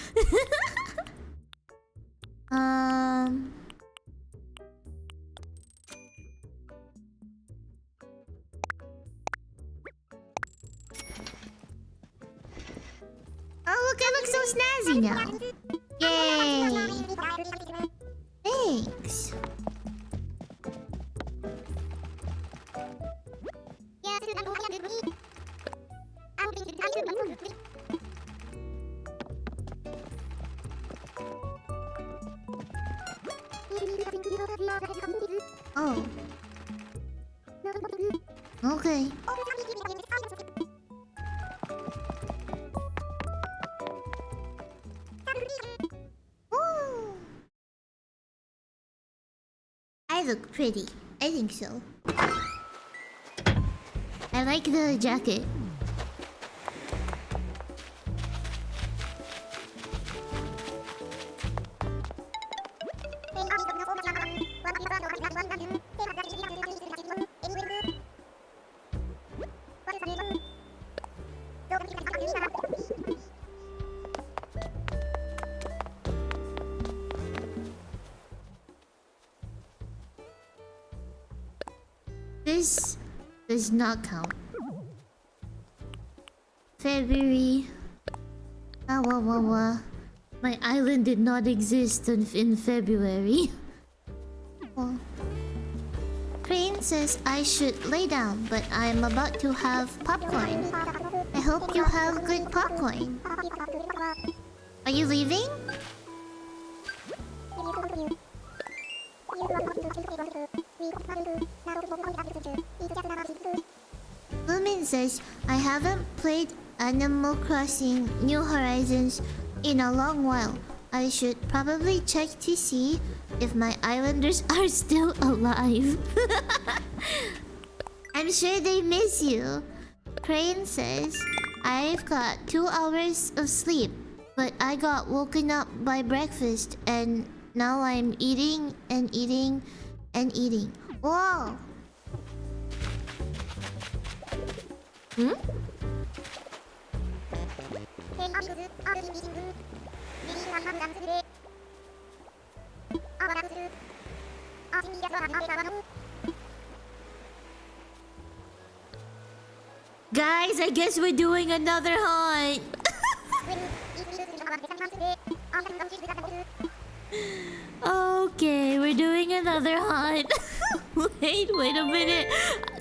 Oh, look, I look so snazzy now. Yay! Thanks. Oh. Okay. Ooh. I look pretty. I think so. I like the jacket. This does not count. February. My island did not exist in February. Oh. Crane says I should lay down, but I'm about to have popcorn. I hope you have good popcorn. Are you leaving? Lumin says, I haven't played Animal Crossing New Horizons in a long while. I should probably check to see if my islanders are still alive. I'm sure they miss you. Crane says, I've got 2 hours of sleep, but I got woken up by breakfast and now I'm eating and eating and eating. Whoa! Hmm? Guys, I guess we're doing another hunt. Okay, we're doing another hunt. Wait a minute.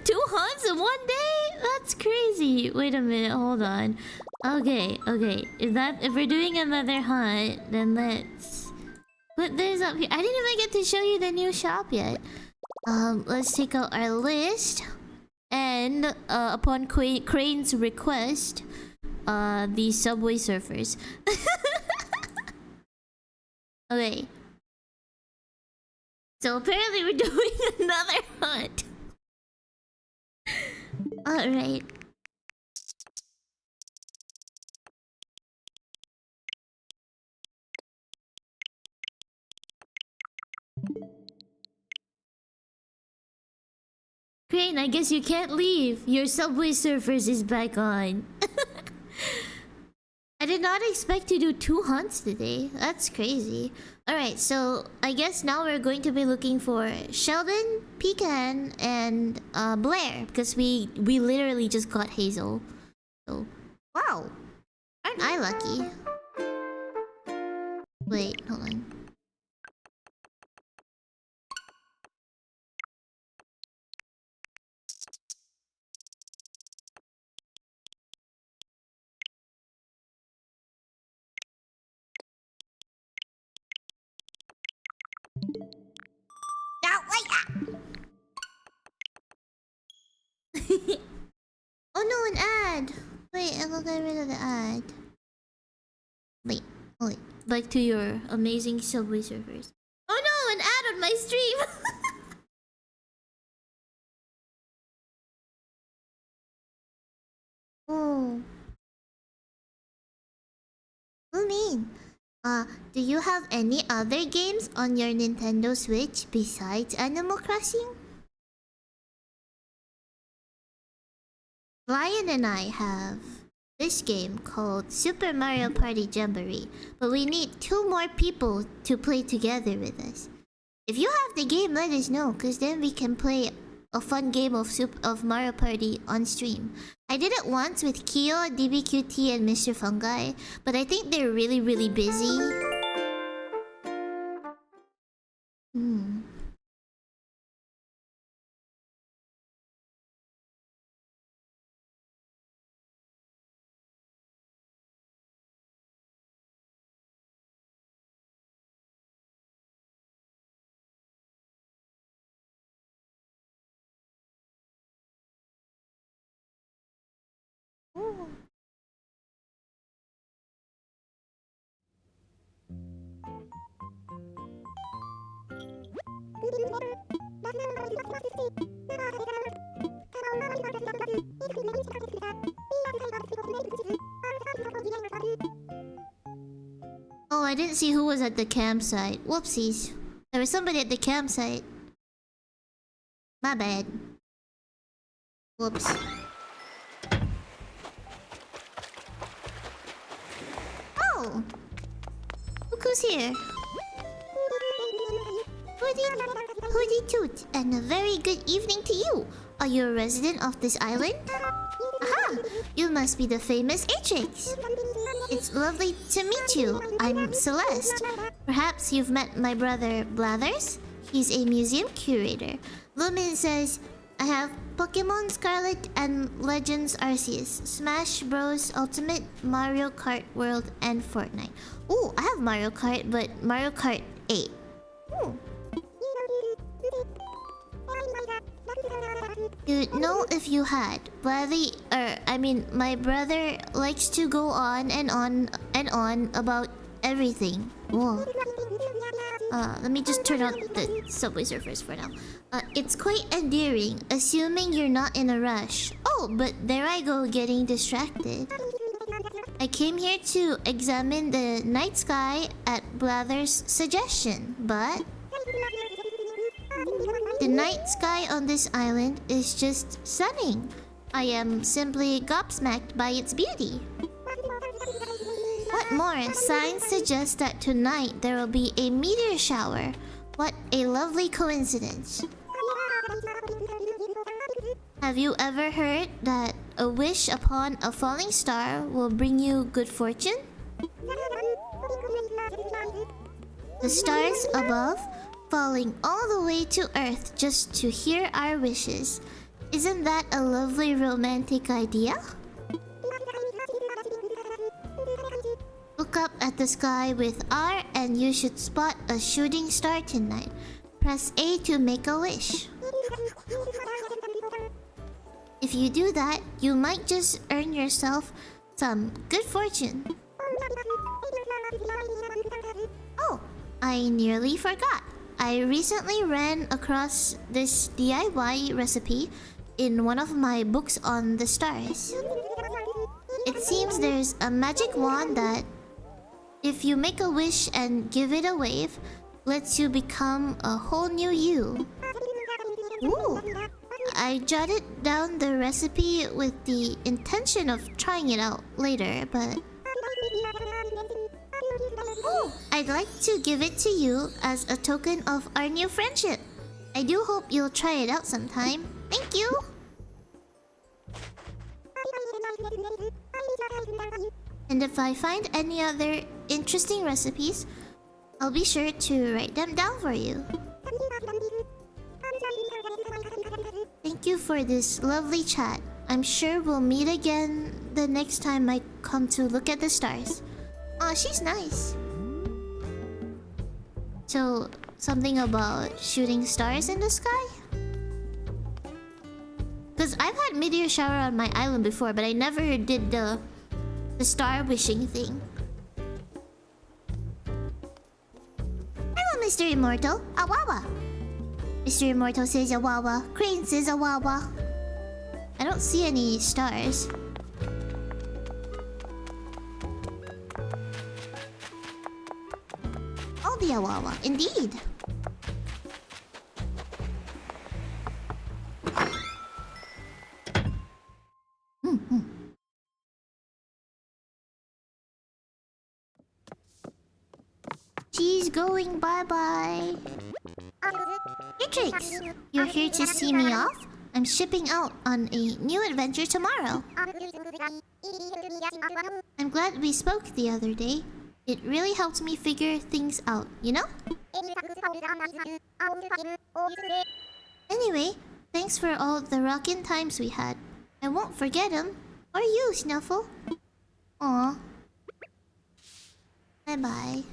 2 hunts in one day? That's crazy. Wait a minute, hold on. Okay. If we're doing another hunt, then let's put this up here. I didn't even get to show you the new shop yet. Let's take out our list. And upon Crane's request, the Subway Surfers. Okay. So apparently we're doing another hunt. Alright. Crane, I guess you can't leave. Your Subway Surfers is back on. I did not expect to do 2 hunts today. That's crazy. Alright, so I guess now we're going to be looking for Sheldon, Pecan, and Blair. Because we literally just got Hazel. So, wow. Aren't I lucky? Wait, hold on. Now, wait! Oh no, an ad! Wait, I will get rid of the ad. Wait, wait. Back to your amazing Subway Surfers. Oh no, an ad on my stream! Oh. What do you mean? Do you have any other games on your Nintendo Switch besides Animal Crossing? Lion and I have this game called Super Mario Party Jamboree, but we need 2 more people to play together with us. If you have the game, let us know, cause then we can play a fun game of Mario Party on stream. I did it once with Kyo, DBQT, and Mr. Fungi, but I think they're really busy. Ooh. Oh, I didn't see who was at the campsite. Whoopsies. There was somebody at the campsite. My bad. Whoops. Oh! Look who's here. Hooty toot, and a very good evening to you. Are you a resident of this island? Aha! You must be the famous AstrixZ. It's lovely to meet you. I'm Celeste. Perhaps you've met my brother Blathers? He's a museum curator. Lumin says, I have Pokemon Scarlet and Legends Arceus, Smash Bros. Ultimate, Mario Kart World, and Fortnite. Ooh, I have Mario Kart, but Mario Kart 8. Ooh. You'd know if you had. My brother likes to go on and on about everything. Whoa. Let me just turn on the Subway Surfers for now. It's quite endearing, assuming you're not in a rush. Oh, but there I go getting distracted. I came here to examine the night sky at Blather's suggestion, but the night sky on this island is just stunning. I am simply gobsmacked by its beauty. What more? Signs suggest that tonight there will be a meteor shower. What a lovely coincidence. Have you ever heard that a wish upon a falling star will bring you good fortune? The stars above falling all the way to Earth just to hear our wishes. Isn't that a lovely romantic idea? Look up at the sky with R and you should spot a shooting star tonight. Press A to make a wish. If you do that, you might just earn yourself some good fortune. Oh, I nearly forgot. I recently ran across this DIY recipe in one of my books on the stars. It seems there's a magic wand that, if you make a wish and give it a wave, lets you become a whole new you. Ooh. I jotted down the recipe with the intention of trying it out later, but... I'd like to give it to you as a token of our new friendship. I do hope you'll try it out sometime. Thank you! And if I find any other interesting recipes, I'll be sure to write them down for you. Thank you for this lovely chat. I'm sure we'll meet again the next time I come to look at the stars. Aw, she's nice. So, something about shooting stars in the sky? Because I've had meteor shower on my island before, but I never did the star wishing thing. Hello, Mr. Immortal. Awawa. Mr. Immortal says awawa. Crane says awawa. I don't see any stars. Oh, the awawa. Indeed. She's going bye-bye. Astrix, you're here to see me off? I'm shipping out on a new adventure tomorrow. I'm glad we spoke the other day. It really helped me figure things out, you know? Anyway, thanks for all the rockin' times we had. I won't forget them. Or you, Snuffle. Aw. Bye-bye.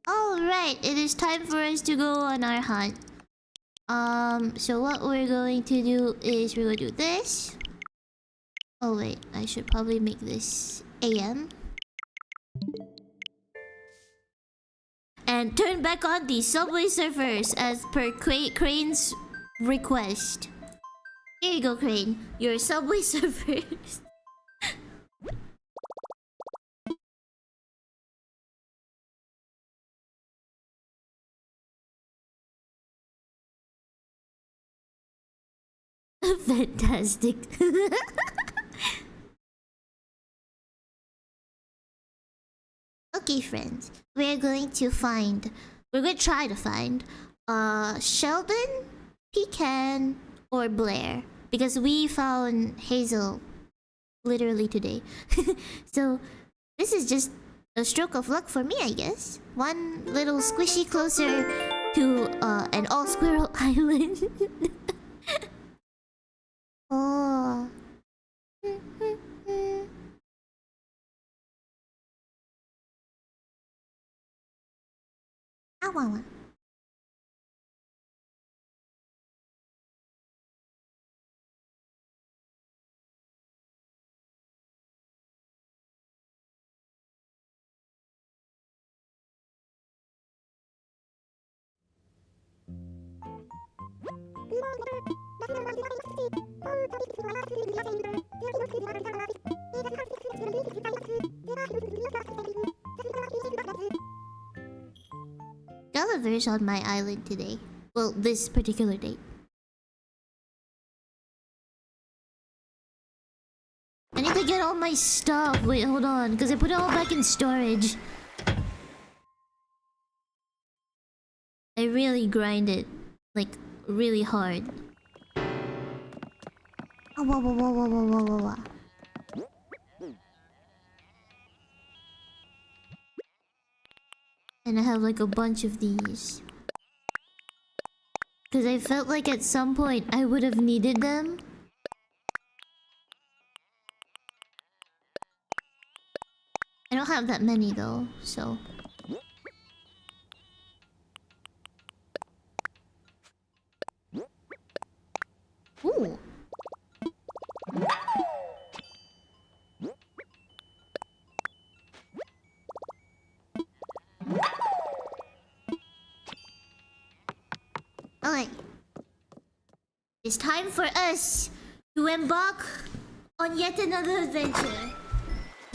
Alright, it is time for us to go on our hunt. So what we're going to do is we're going to do this. Oh wait, I should probably make this AM. And turn back on the Subway Surfers as per Crane's request. Here you go, Crane. Your Subway Surfers. Fantastic. Okay, friends. We're going to try to find Sheldon, Pecan, or Blair. Because we found Hazel literally today. So this is just a stroke of luck for me, I guess. One little squishy closer to an all-squirrel island. Oh. Awawa. Gulliver's on my island today. Well, this particular date. I need to get all my stuff. Wait, hold on, because I put it all back in storage. I really grind it, like, really hard. Oh, whoa, whoa, whoa, whoa, whoa, whoa, whoa, whoa. And I have like a bunch of these. Because I felt like at some point I would have needed them. I don't have that many though, so... is time for us to embark on yet another adventure.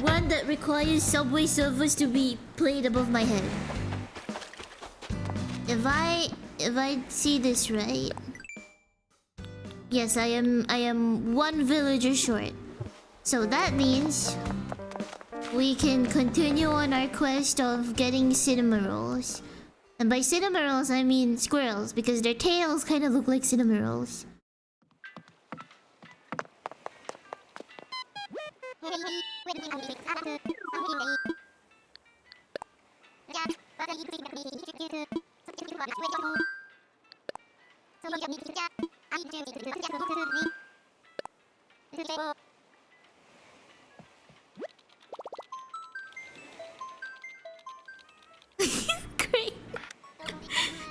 One that requires Subway servers to be played above my head. If I see this right, yes, I am one villager short. So that means we can continue on our quest of getting cinema rolls. And by cinema rolls, I mean squirrels, because their tails kind of look like cinema rolls.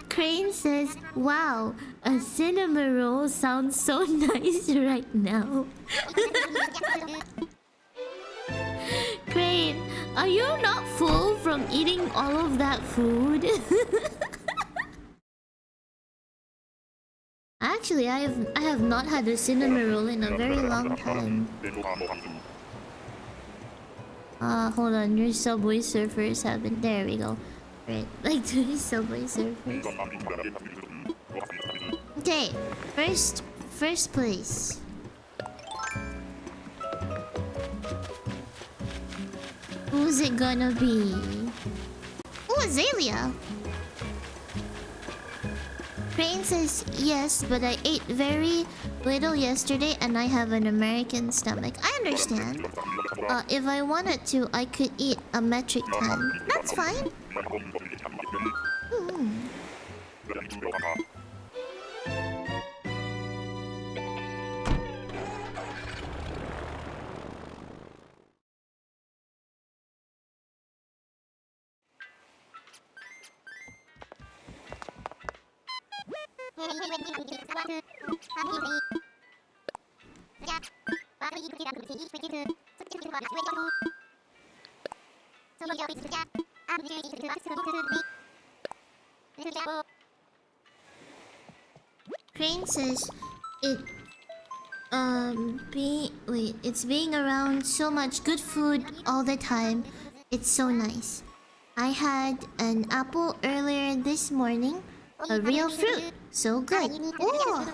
Crane says, "Wow, a cinema roll sounds so nice right now." Crane, are you not full from eating all of that food? Actually, I have not had a cinema roll in a very long time. Hold on, your Subway surfers have been. There we go. Right, like the Subway surfers. Okay, first place. Who's it gonna be? Oh, Azalea. Crane says yes, but I ate very little yesterday and I have an American stomach. I understand. If I wanted to, I could eat a metric ton. That's fine. Crane says it's being around so much good food all the time. It's so nice. I had an apple earlier this morning. A real fruit. So good. Oh.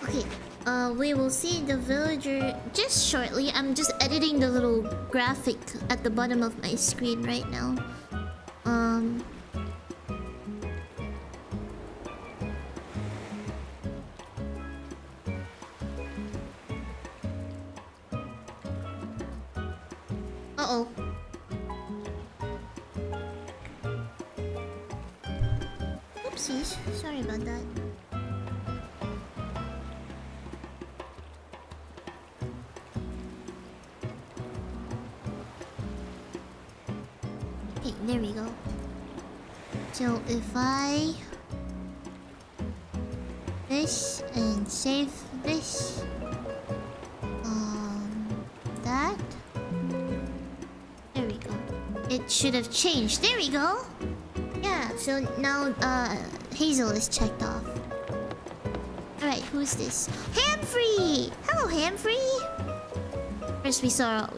Okay, we will see the villager just shortly. I'm just editing the little graphic at the bottom of my screen right now. Uh-oh. Oopsies. Sorry about that. Okay, there we go. So if I... this and save this... that... there we go. It should have changed. There we go! Yeah, so now Hazel is checked off. Alright, who's this? Hamfrey! Hello, Hamfrey! First we saw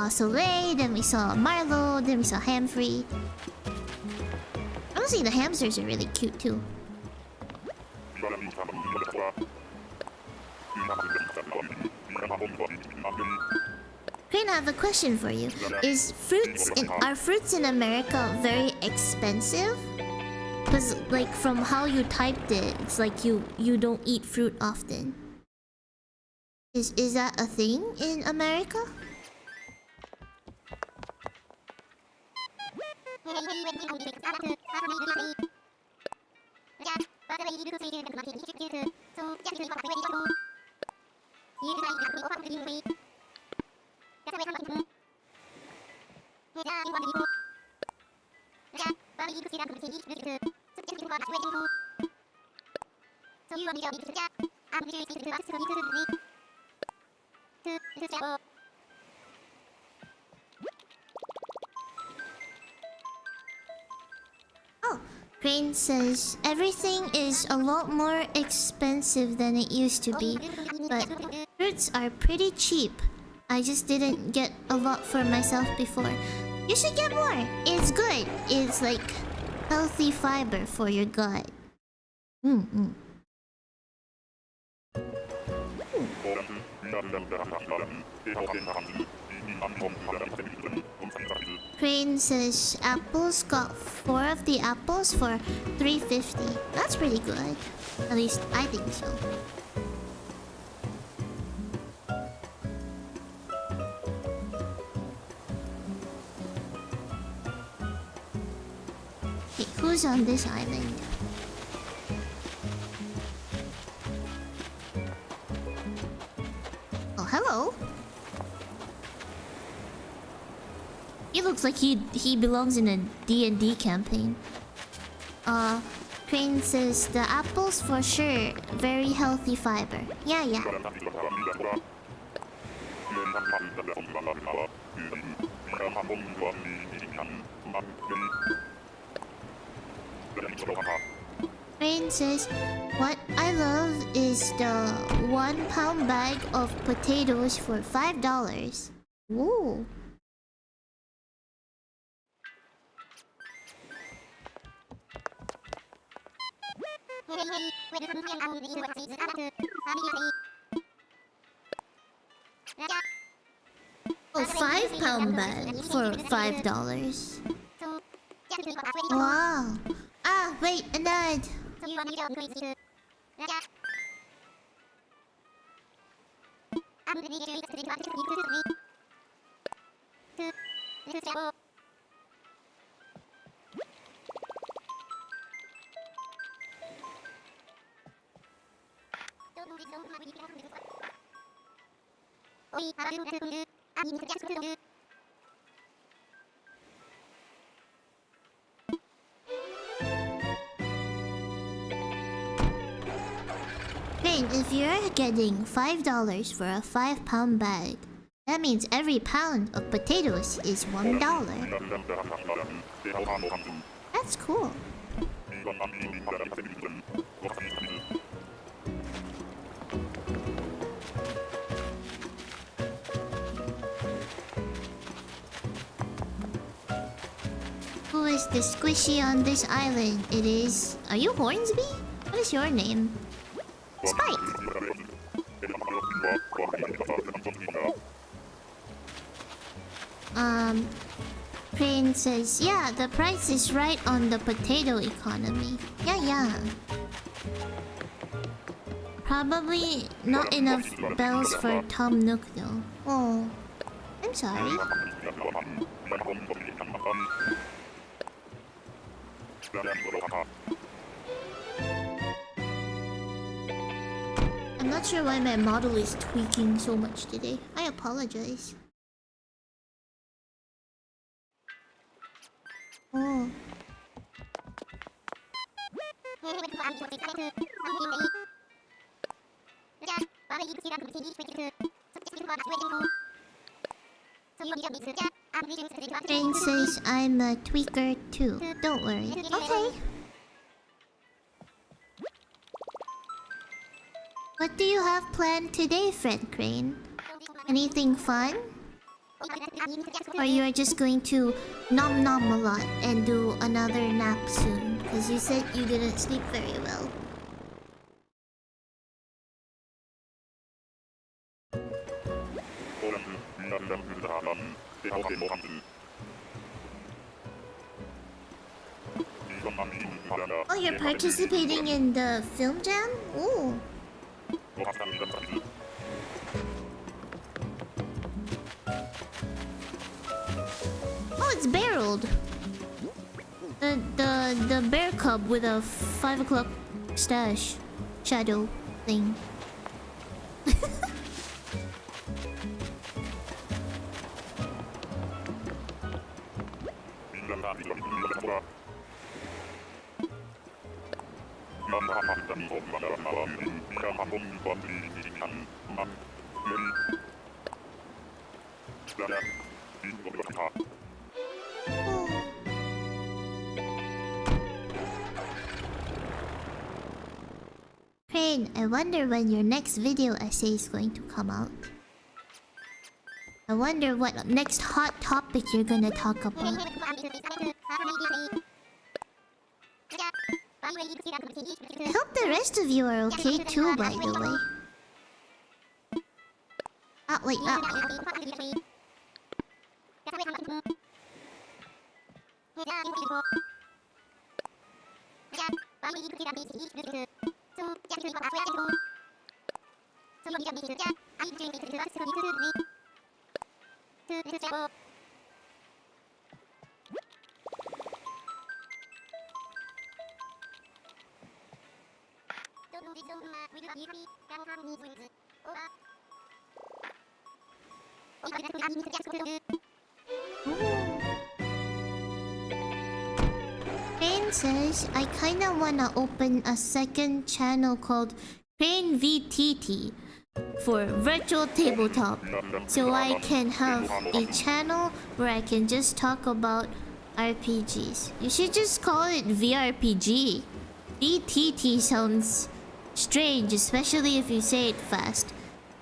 Soleil, then we saw Marlo, then we saw Hamfrey. Honestly, the hamsters are really cute too. Crane, I have a question for you. Are fruits in America very expensive? Because like from how you typed it, it's like you don't eat fruit often. Is that a thing in America? Oh, Crane says everything is a lot more expensive than it used to be, but fruits are pretty cheap. I just didn't get a lot for myself before. You should get more. It's good. It's like healthy fiber for your gut. Crane says apples got 4 of the apples for $3.50. That's pretty good. At least I think so. Hey, who's on this island? Oh, hello. He looks like he belongs in a D&D campaign. Crane says the apples for sure, very healthy fiber. Yeah. Crane says, what I love is the 1 pound bag of potatoes for $5. Whoa. Oh, 5 pound bag for $5. Wow. Ah, wait, an ad. Crane, if you're getting $5 for a 5 pound bag, that means every pound of potatoes is $1. That's cool. Who is the squishy on this island? It is... Are you Hornsby? What is your name? Spike! Crane says, yeah, the price is right on the potato economy. Yeah. Probably not enough bells for Tom Nook though. Oh, I'm sorry. I'm not sure why my model is tweaking so much today. I apologize. Oh. Crane says I'm a tweaker too. Don't worry. Okay. What do you have planned today, friend Crane? Anything fun? Or you're just going to nom a lot and do another nap soon? Because you said you didn't sleep very well. Oh, you're participating in the film jam? Ooh. Oh, it's barreled. The bear cub with a 5 o'clock stash shadow thing. Crane, I wonder when your next video essay is going to come out. I wonder what next hot topic you're gonna talk about. I hope the rest of you are okay too, by the way. Ah, wait, Crane says, I kinda wanna open a second channel called Crane VTT for virtual tabletop, so I can have a channel where I can just talk about RPGs. You should just call it VRPG. VTT sounds strange, especially if you say it fast.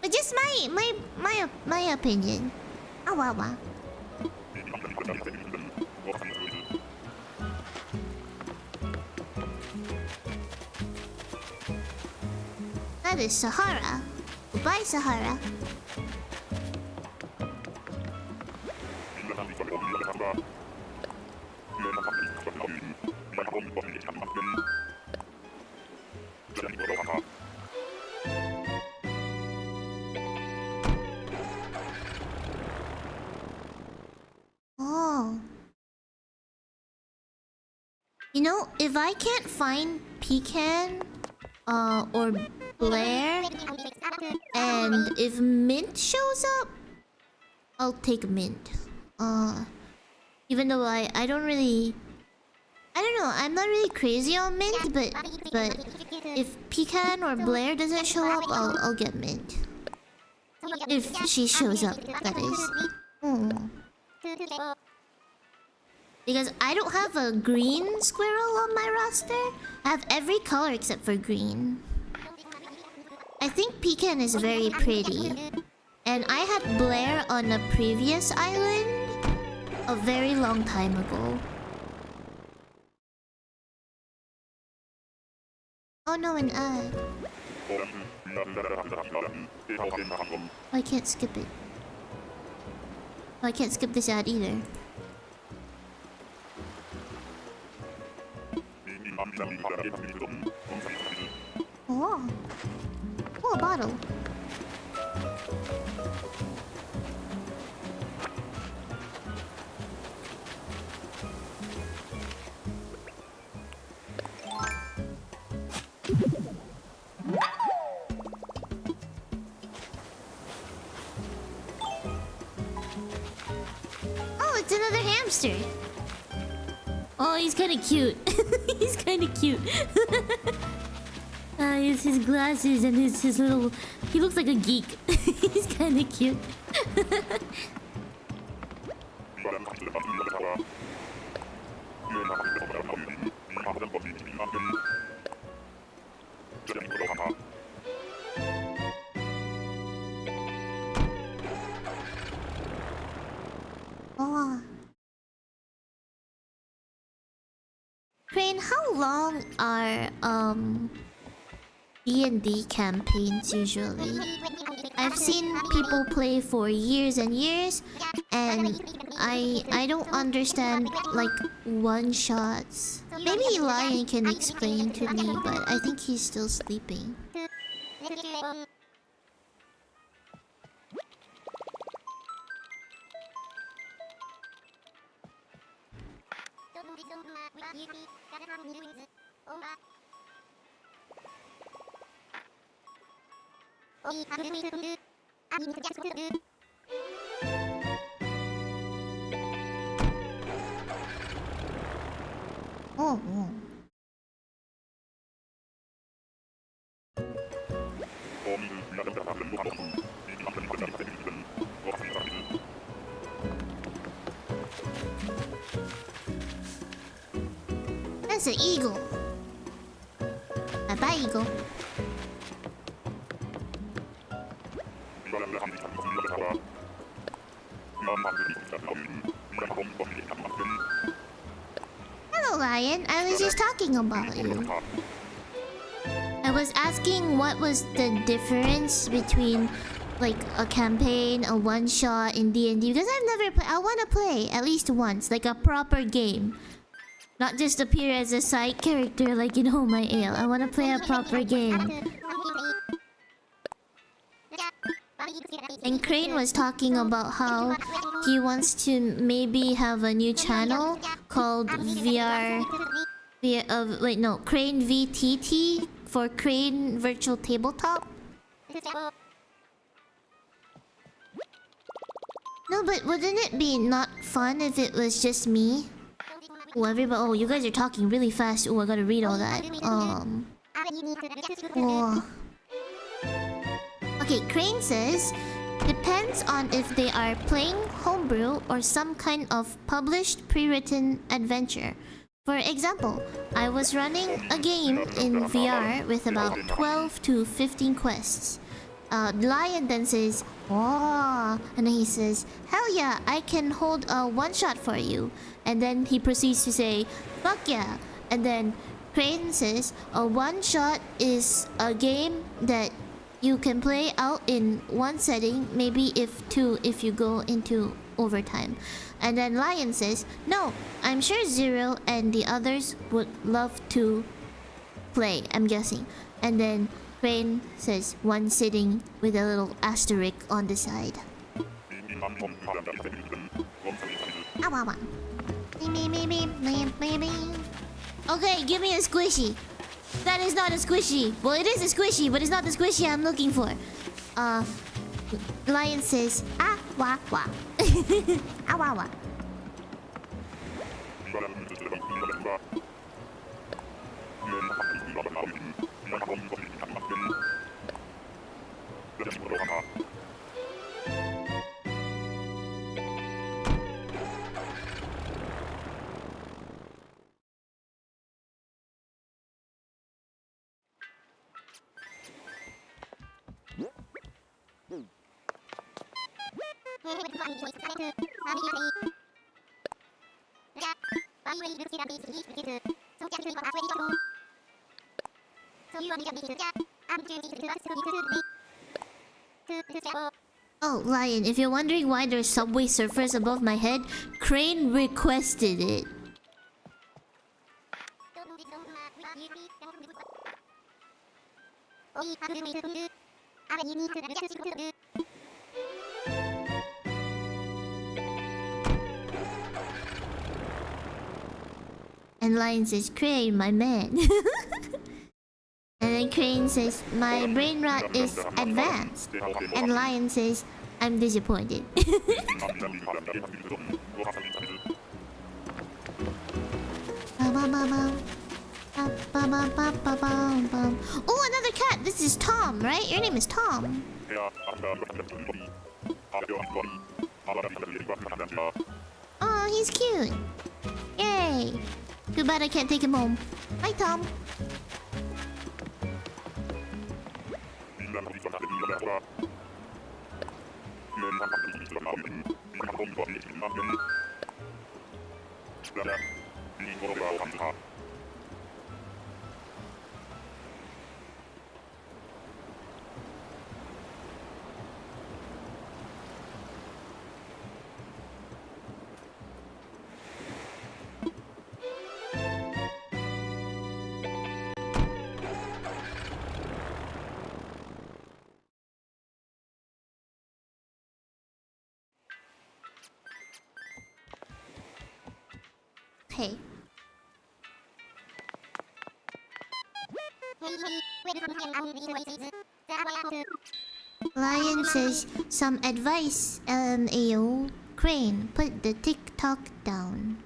But just my opinion. Ah, wow, wow. That is Sahara. Goodbye, Sahara. Oh. You know, if I can't find Pecan, or Blair, and if Mint shows up, I'll take Mint. Even though I don't really... I don't know, I'm not really crazy on Mint, but if Pecan or Blair doesn't show up, I'll get Mint. If she shows up, that is. Because I don't have a green squirrel on my roster. I have every color except for green. I think Pecan is very pretty. And I had Blair on a previous island a very long time ago. Oh no, an ad. Oh, I can't skip it. Oh, I can't skip this ad either. Oh. Oh, a bottle. Oh, it's another hamster. Oh, he's kind of cute. He's kind of cute. His glasses and his little... He looks like a geek. He's kind of cute. Oh. Crane, how long are D&D campaigns usually? I've seen people play for years and years, and I don't understand like one-shots. Maybe Lion can explain to me, but I think he's still sleeping. Oh, oh. That's an eagle. Bye, eagle. Hello, Lion. I was just talking about you. I was asking what was the difference between like a campaign, a one-shot in D&D, because I've never played. I want to play at least once, like a proper game. Not just appear as a side character like in Oh My Ale. I want to play a proper game. And Crane was talking about how he wants to maybe have a new channel called Crane VTT for Crane Virtual Tabletop. No, but wouldn't it be not fun if it was just me? Oh, everybody! Oh, you guys are talking really fast. Oh, I gotta read all that. Oh. Okay, Crane says, depends on if they are playing homebrew or some kind of published pre-written adventure. For example, I was running a game in VR with about 12 to 15 quests. Lion then says, oh, and then he says, hell yeah, I can hold a one-shot for you. And then he proceeds to say, fuck yeah. And then Crane says, a one-shot is a game that you can play out in one setting, maybe if you go into overtime. And then Lion says, no, I'm sure Zero and the others would love to play, I'm guessing. And then Crane says, one sitting with a little asterisk on the side. Okay, give me a squishy. That is not a squishy. Well, it is a squishy, but it's not the squishy I'm looking for. Lion says, ah, wah, wah. Ah, wah, wah. Oh, Lion, if you're wondering why there's Subway Surfers above my head, Crane requested it. And Lion says, Crane, my man. And then Crane says, my brain rot is advanced. And Lion says, I'm disappointed. Oh, another cat! This is Tom, right? Your name is Tom. Oh, he's cute. Yay! Too bad I can't take him home. Bye, Tom. Hey. Lion says, some advice, Crane, put the TikTok down.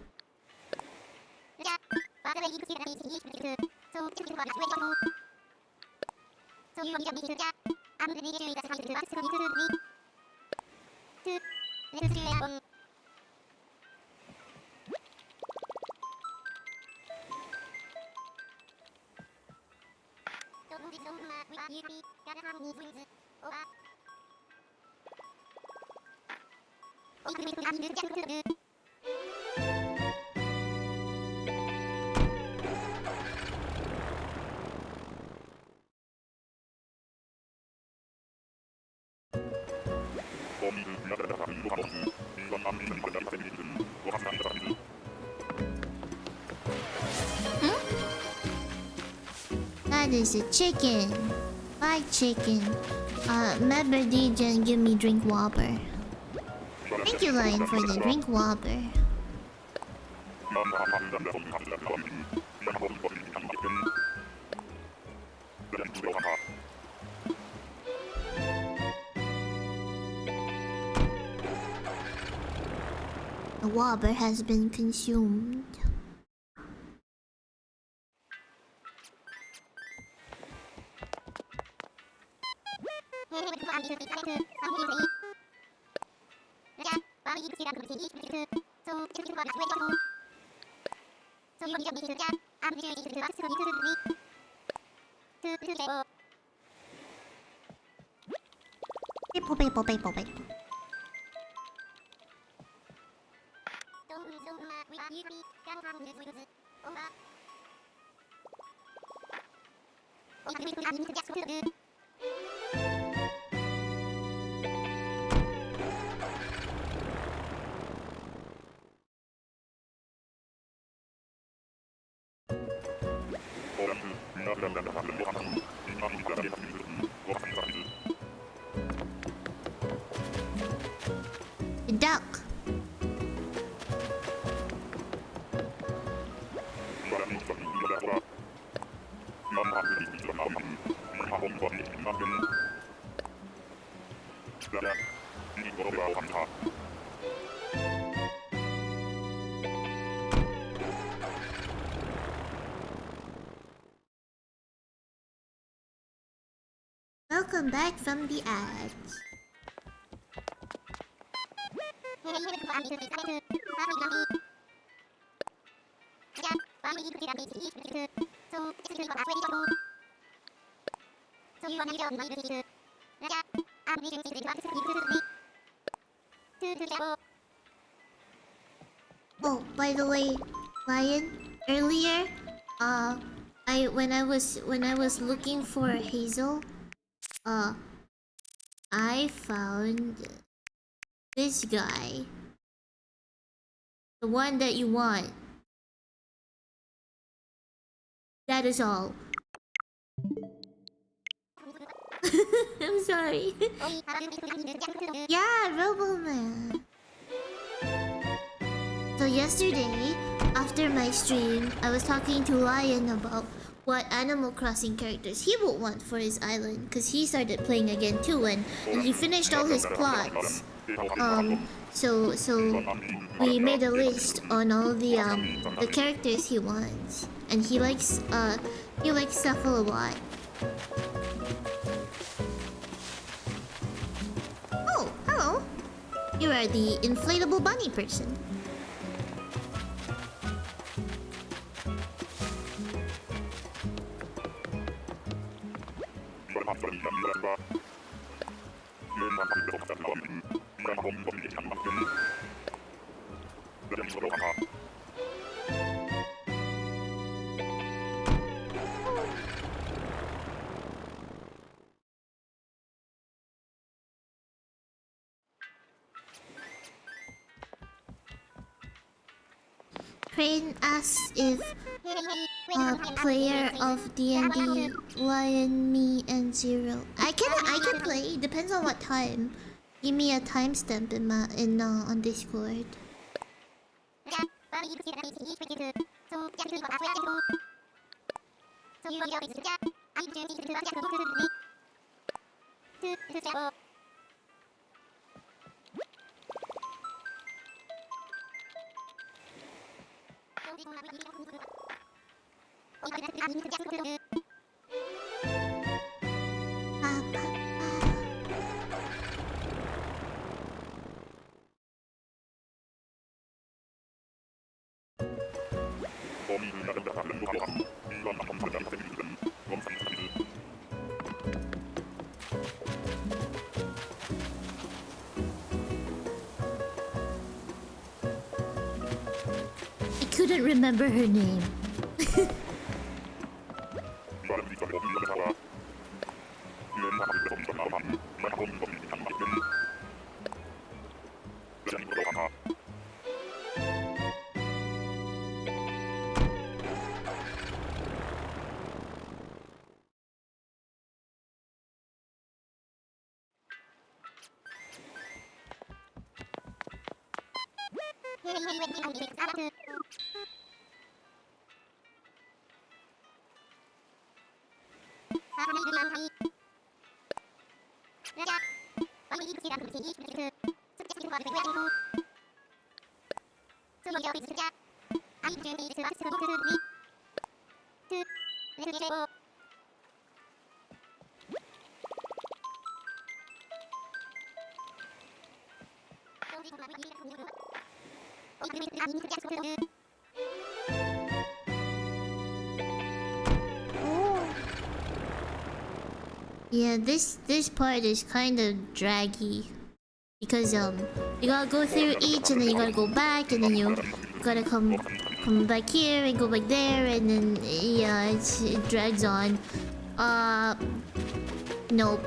That is a chicken. Fried chicken. Member DJ give me drink whopper. Thank you, Lion, for the drink whopper. The whopper has been consumed. Duck. Welcome back from the ads. Oh, by the way, Lion, earlier, when I was looking for Hazel, I found this guy. The one that you want. That is all. I'm sorry. Yeah, Roboman. So yesterday, after my stream, I was talking to Lion about what Animal Crossing characters he would want for his island, because he started playing again too, and he finished all his plots. So we made a list on all the characters he wants, and he likes Shuffle a lot. Oh, hello. You are the inflatable bunny person. Crane asks if player of D&D, Lion, me, and Zero. I can play. Depends on what time. Give me a timestamp on Discord. I couldn't remember her name. Yeah, this part is kind of draggy because you gotta go through each and then you gotta go back and then you gotta come back here and go back there and then yeah, it drags on. Nope.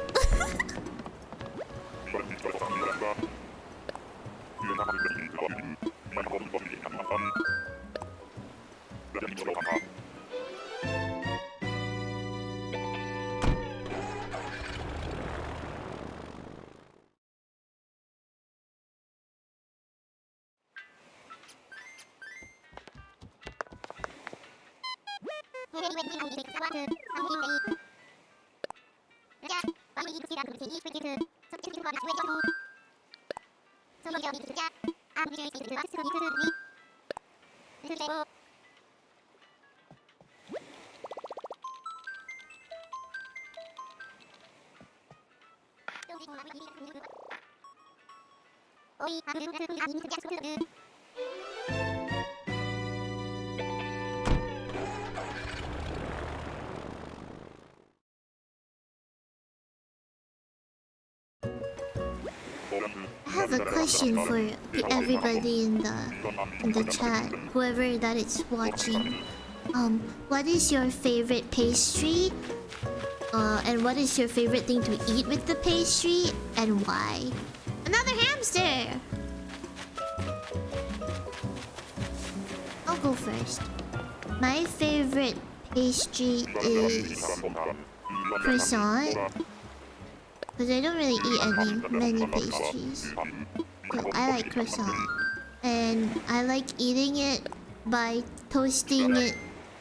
I have a question for everybody in the chat, whoever that is watching. What is your favorite pastry? And what is your favorite thing to eat with the pastry, and why? Another hamster! I'll go first. My favorite pastry is croissant. Because I don't really eat many pastries. So I like croissant. And I like eating it by toasting it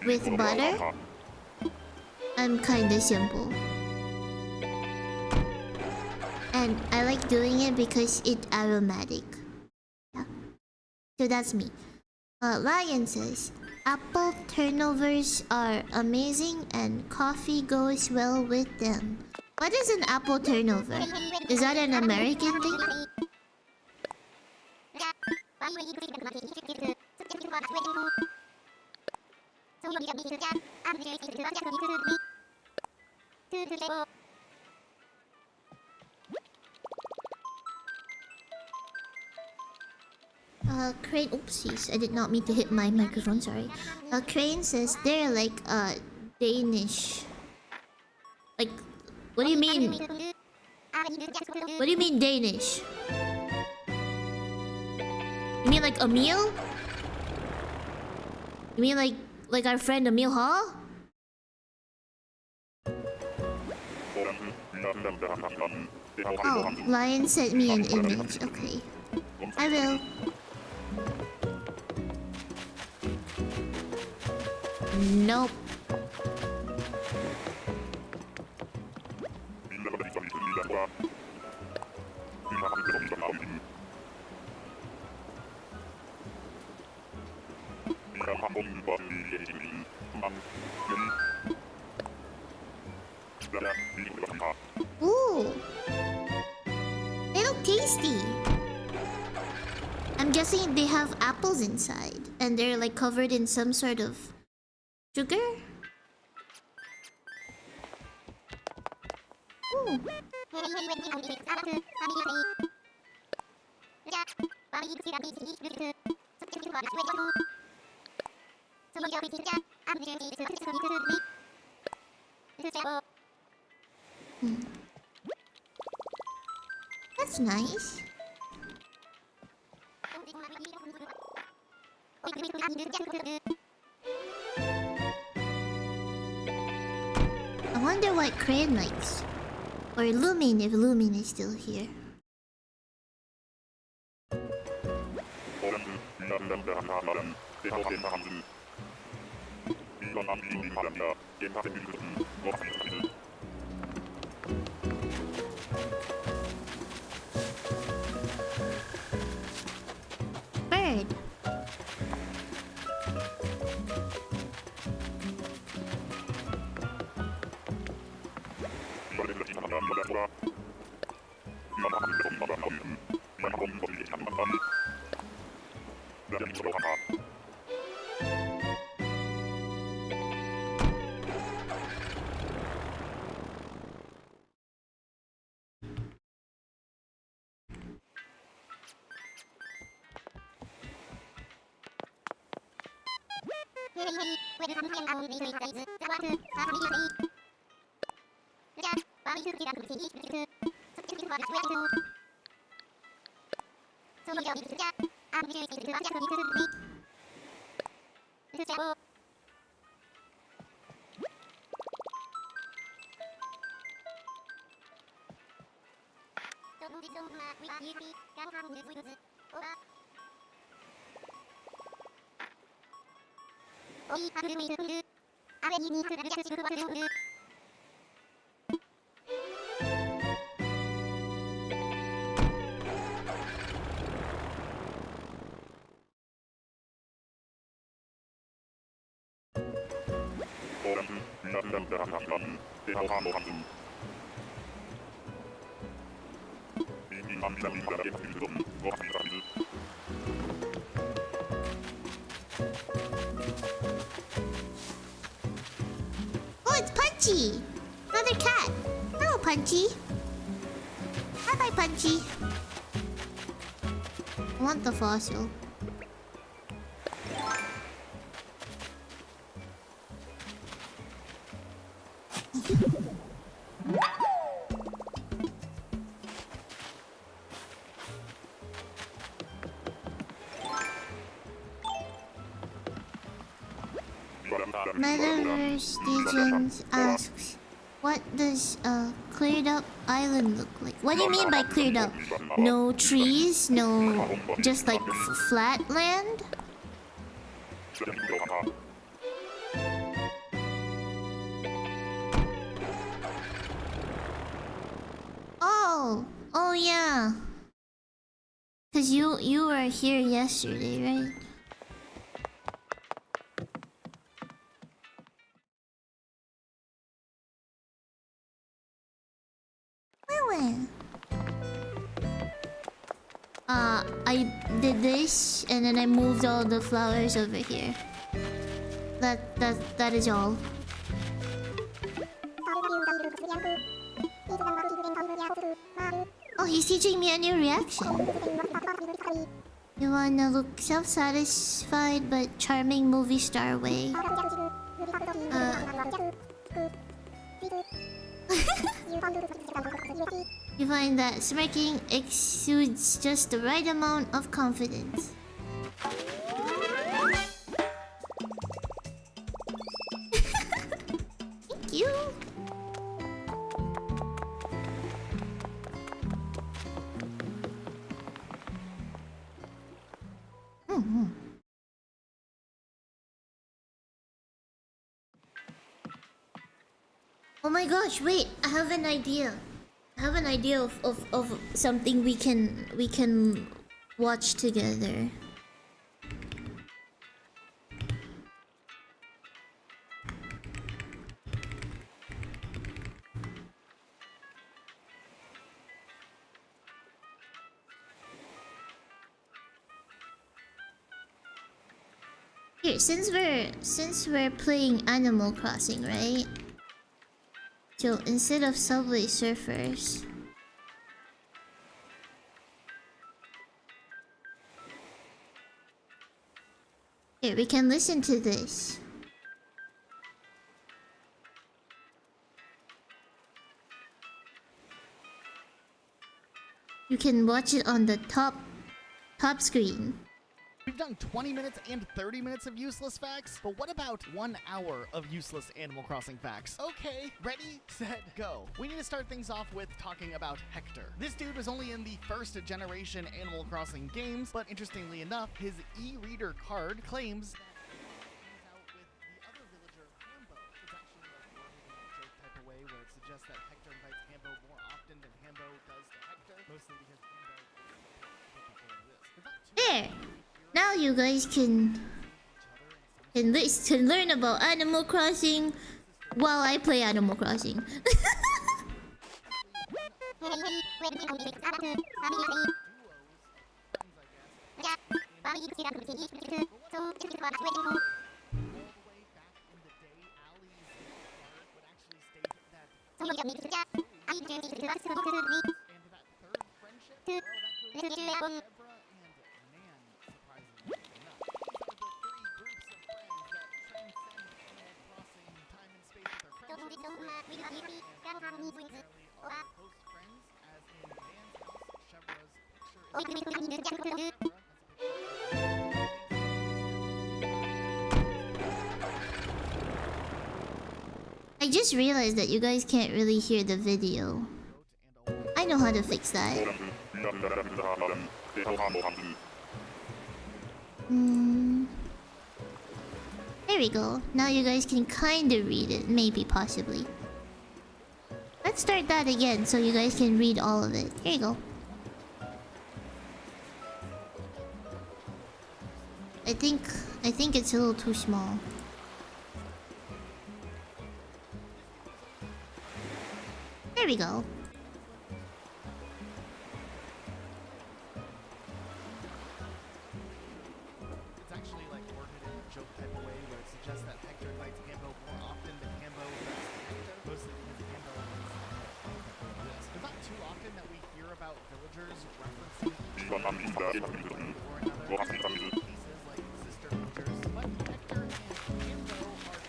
with butter. I'm kinda simple. And I like doing it because it's aromatic. Yeah. So that's me. Lion says, apple turnovers are amazing and coffee goes well with them. What is an apple turnover? Is that an American thing? Crane, oopsies, I did not mean to hit my microphone, sorry. Crane says they're like, Danish. Like, what do you mean? What do you mean Danish? You mean like Emil? You mean like our friend Emil Hall? Oh, Lion sent me an image. Okay. I will. Nope. Ooh, they look tasty. I'm guessing they have apples inside, and they're like covered in some sort of sugar. Ooh. That's nice. I wonder what Crane likes. Or Lumin, if Lumin is still here. Bird. Oh, it's Punchy! Another cat! Hello, Punchy! Hi, Punchy! I want the fossil. Metaverse Legends asks, what does a cleared up island look like? What do you mean by cleared up? No trees? No... just like flat land? Oh! Oh yeah! Cause you were here yesterday, right? I did this and then I moved all the flowers over here. That is all. Oh, he's teaching me a new reaction. You wanna look self-satisfied but charming movie star way. You find that smirking exudes just the right amount of confidence. Thank you. Oh my gosh, wait, I have an idea. I have an idea of something we can watch together. Here, since we're playing Animal Crossing, right? So instead of Subway Surfers, here we can listen to this. You can watch it on the top screen. We've done 20 minutes and 30 minutes of useless facts, but what about 1 hour of useless Animal Crossing facts? Okay, ready, set, go. We need to start things off with talking about Hector. This dude was only in the first generation Animal Crossing games, but interestingly enough, his e-reader card claims that hangs out with the other villager, Hambo. It's actually like worded in a joke type of way where it suggests that Hector invites Hambo more often than Hambo does to Hector, mostly because Hambo is There! Now you guys can learn about Animal Crossing while I play Animal Crossing. I just realized that you guys can't really hear the video. I know how to fix that. There we go. Now you guys can kinda read it, maybe, possibly. Let's start that again so you guys can read all of it. Here you go. I think it's a little too small. There we go. It's actually like worded in a joke type of way where it suggests that Hector invites Hambo more often than Hambo does to Hector, mostly because Hambo is it's not too often that we hear about villagers referencing each other or another pieces like sister villagers, but Hector and Hambo are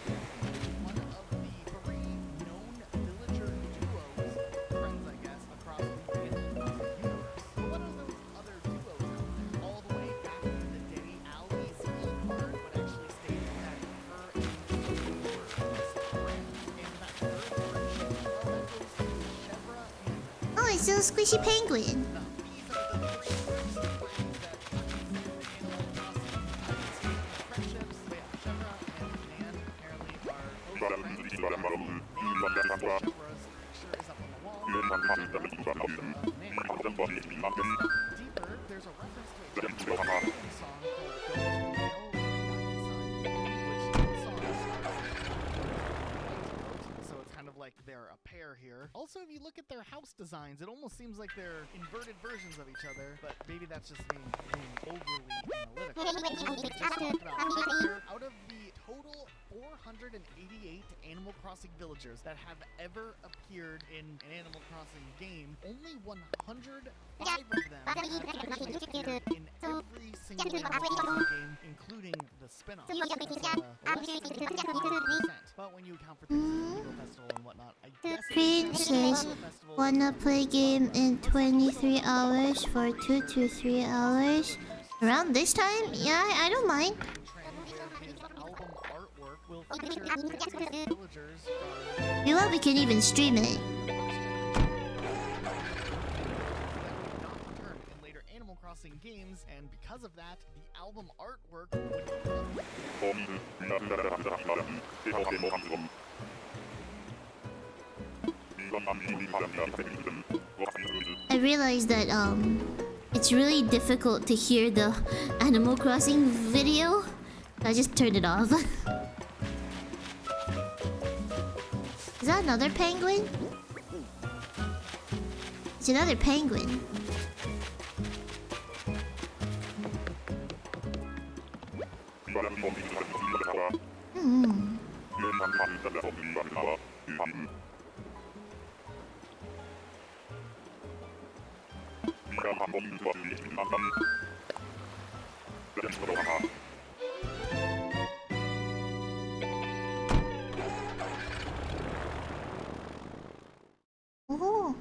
one of the 3 known villager duos, friends I guess, across the Animal Crossing universe. But what are those other duos out there? All the way back in the day, Ali's e-card would actually state that her and Vket were best friends, and that third friendship, that goes to Chevra and Oh, it's a little squishy penguin. these are the 3 groups of friends that Animal Crossing friendships. So yeah, Chevra and Nan apparently are both friends. Chevra's picture is up on the wall. Deeper, there's a reference to a Japanese song called Go to so it's kind of like they're a pair here. Also, if you look at their house designs, it almost seems like they're inverted versions of each other, but maybe that's just me being overly analytical. Also, we just talked about Hector, out of the total 488 Animal Crossing villagers that have ever appeared in an Animal Crossing game, only 105 of them have actually appeared in every single Animal Crossing game, including the spin-off. Less than 5%. But when you account for things like the Eagle Festival and whatnot, I guess Creed says, wanna play game in 23 hours for 2 to 3 hours? Around this time? Yeah, I don't mind. If you want, we can even stream it. In later Animal Crossing games, and because of that, the album artwork I realized that it's really difficult to hear the Animal Crossing video. I just turned it off. Is that another penguin? It's another penguin. Hmm. Oh.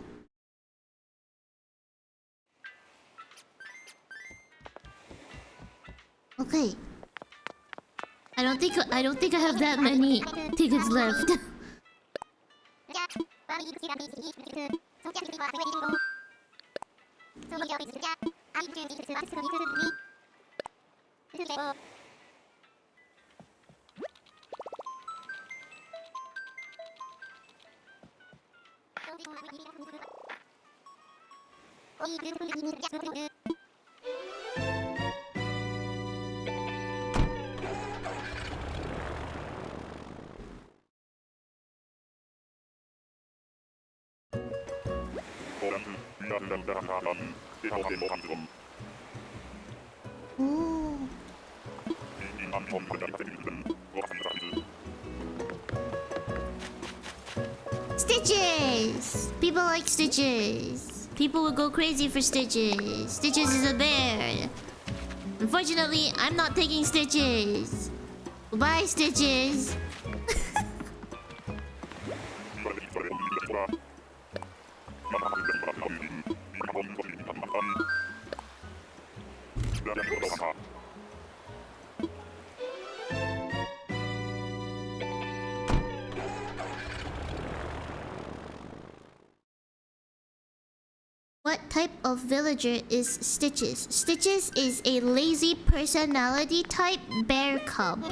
Okay. I don't think I have that many tickets left. Ooh. Stitches! People like Stitches. People will go crazy for Stitches. Stitches is a bear. Unfortunately, I'm not taking Stitches. Bye, Stitches. What type of villager is Stitches? Stitches is a lazy personality type bear cub.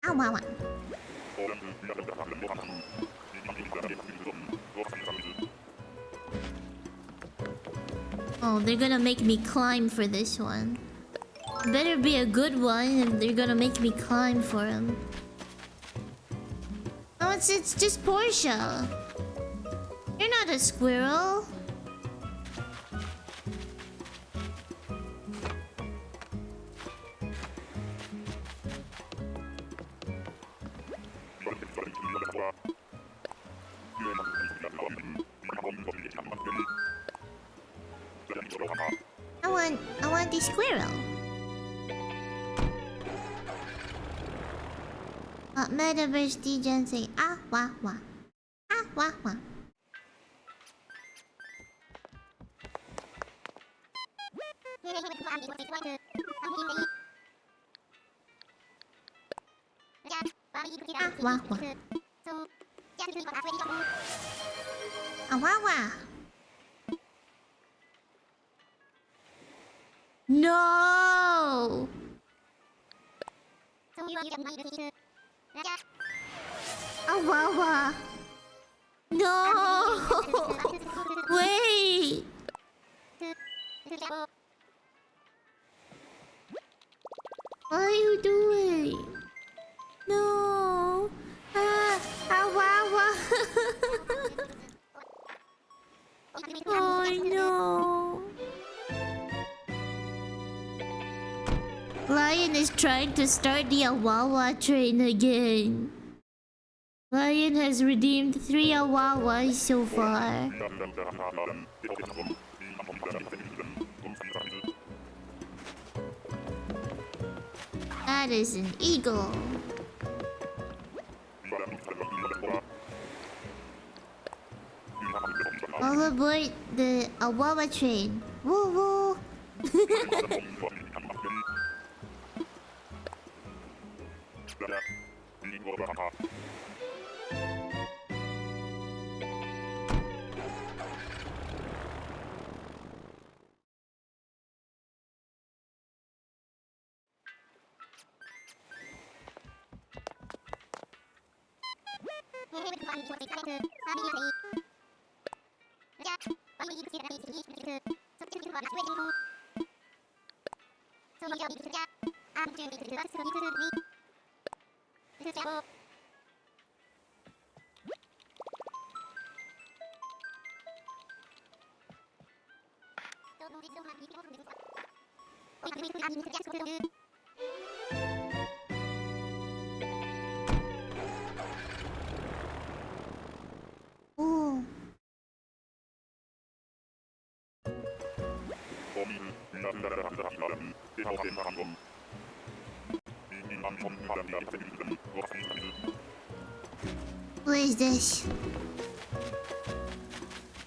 Ow, wow, wow. Oh, they're gonna make me climb for this one. Better be a good one if they're gonna make me climb for him. Oh, it's just Portia. You're not a squirrel. I want the squirrel. Metaverse DJ say ah wah wah. Ah wah wah. Ah wah wah. Ah wah wah. No! Oh, Wawa! No! Wait! What are you doing? No! Wawa! Oh no! Lion is trying to start the Awawa train again. Lion has redeemed 3 Awawas so far. That is an eagle. All aboard the Awawa train. Woo woo! Oh. Who is this?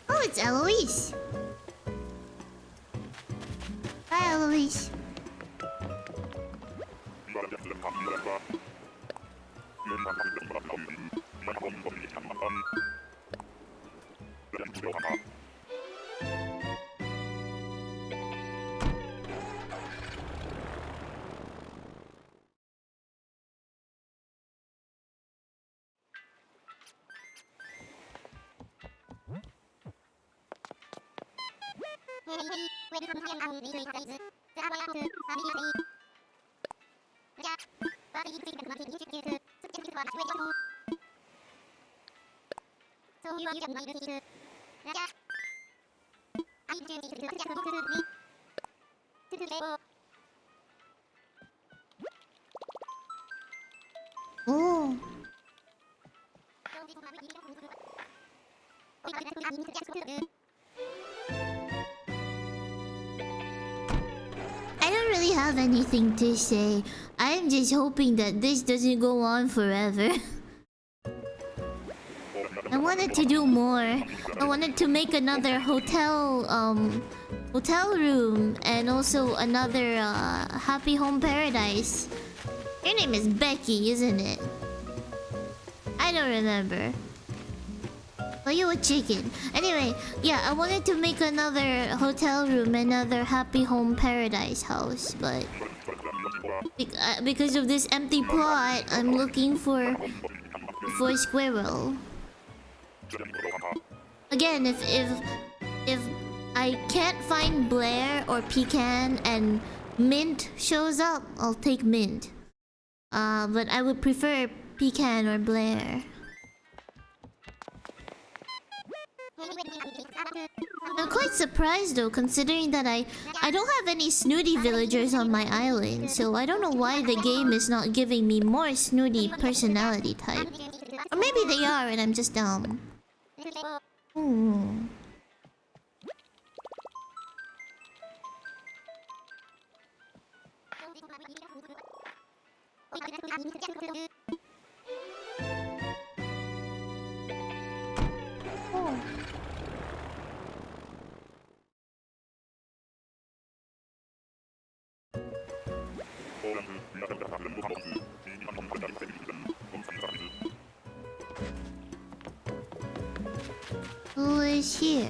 Oh, it's Eloise. Hi, Eloise. Oh. I don't really have anything to say. I'm just hoping that this doesn't go on forever. I wanted to do more. I wanted to make another hotel room and also another happy home paradise. Your name is Becky, isn't it? I don't remember. Are you a chicken? Anyway, yeah, I wanted to make another hotel room, another happy home paradise house, but because of this empty plot, I'm looking for a squirrel. Again, if I can't find Blair or Pecan and Mint shows up, I'll take Mint. But I would prefer Pecan or Blair. I'm quite surprised though, considering that I don't have any snooty villagers on my island, so I don't know why the game is not giving me more snooty personality type. Or maybe they are and I'm just dumb. Hmm. Oh. Who is here?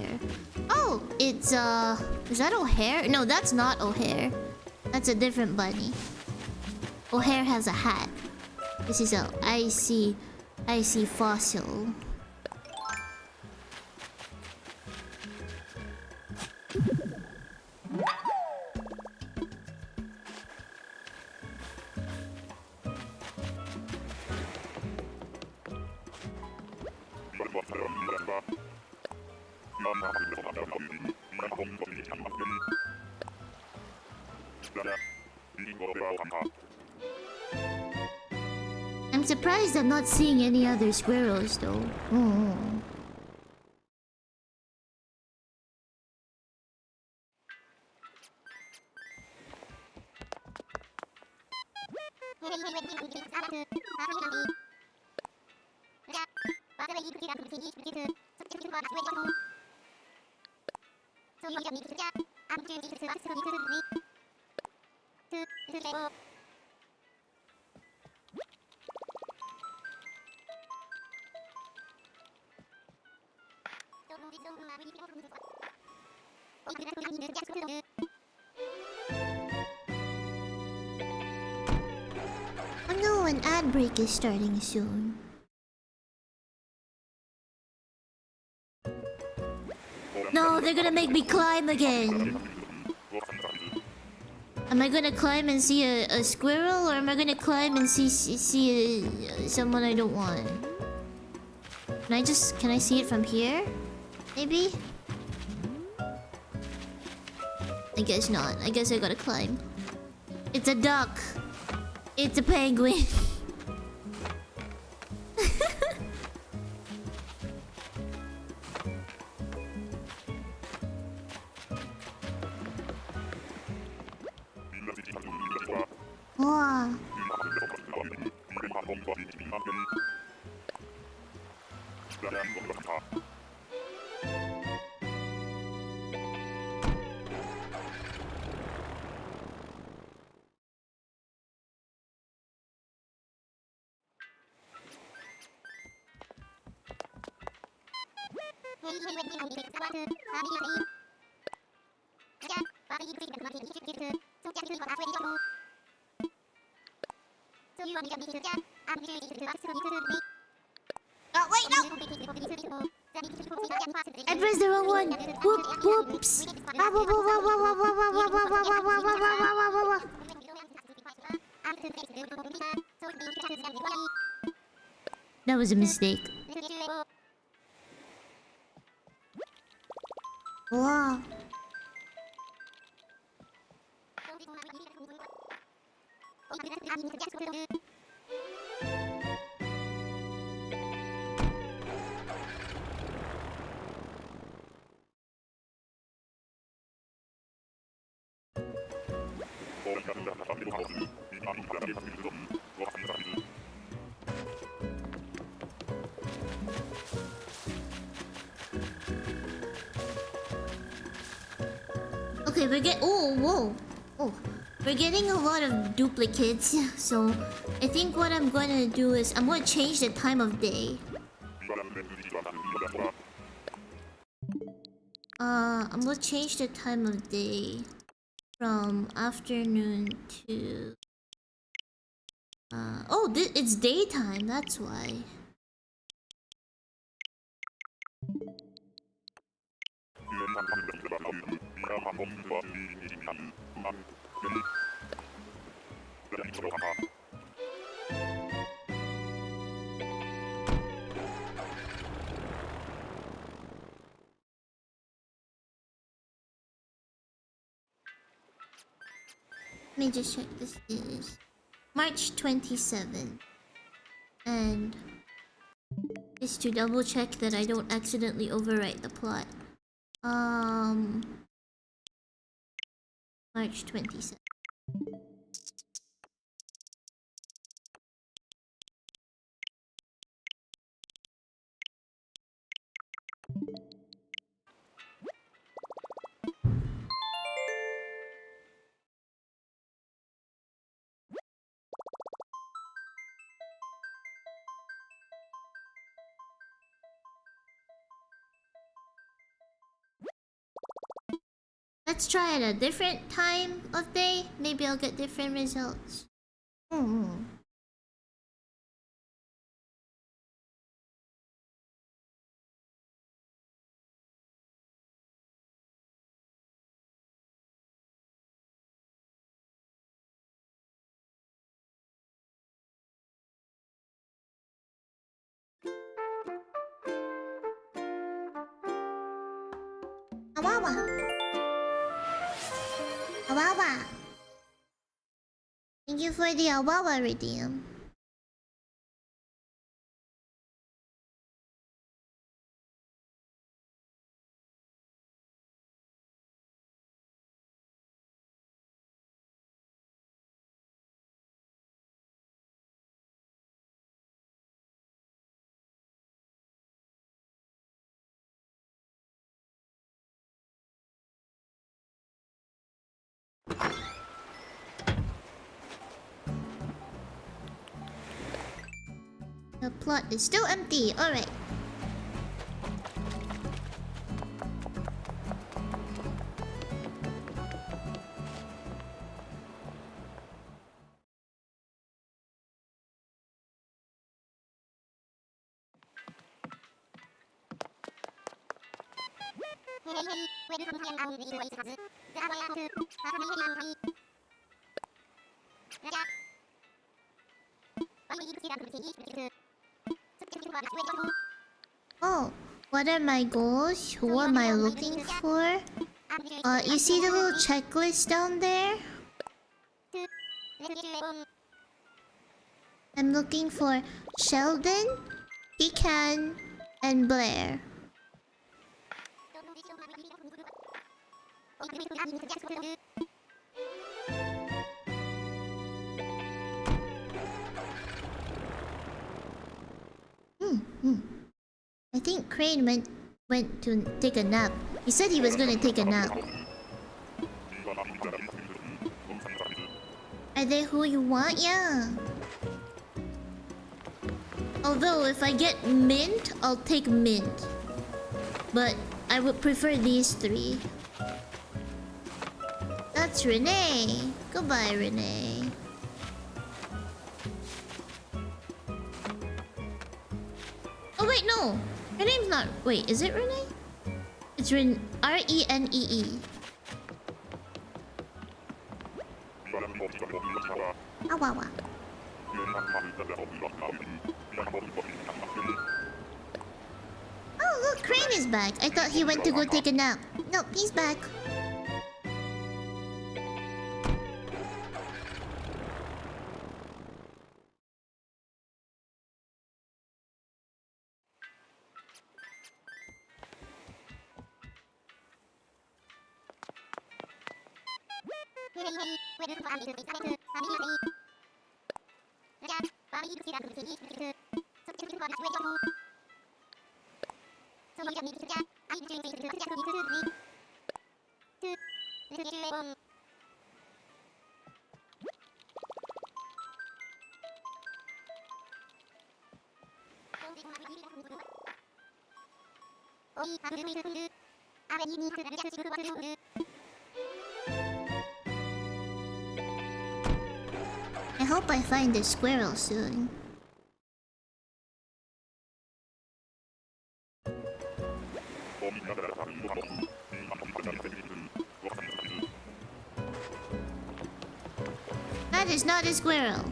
Oh, it's is that O'Hare? No, that's not O'Hare. That's a different bunny. O'Hare has a hat. This is a icy fossil. I'm surprised I'm not seeing any other squirrels though. Oh. Oh no, an ad break is starting soon. No, they're gonna make me climb again. Am I gonna climb and see a squirrel, or am I gonna climb and see someone I don't want? Can I see it from here? Maybe? I guess not. I guess I gotta climb. It's a duck. It's a penguin. Wow. Oh, wait, no! I pressed the wrong one. Whoops. That was a mistake. Wow. Okay, we're getting a lot of duplicates, so I think what I'm gonna do is I'm gonna change the time of day. I'm gonna change the time of day from afternoon to it's daytime, that's why. Let me just check. This is March 27th. And just to double check that I don't accidentally overwrite the plot. March 27th. Let's try at a different time of day. Maybe I'll get different results. Awawa. Awawa. Thank you for the Awawa redeem. The plot is still empty. Alright. Oh, what are my goals? Who am I looking for? You see the little checklist down there? I'm looking for Sheldon, Pecan, and Blair. I think Crane went to take a nap. He said he was gonna take a nap. Are they who you want? Yeah. Although if I get mint, I'll take mint. But I would prefer these three. That's Renee. Goodbye, Renee. Oh wait, no. Her name's not. Wait, is it Renee? It's Renee. Awawa. Oh look, Crane is back. I thought he went to go take a nap. Nope, he's back. I hope I find a squirrel soon. That is not a squirrel.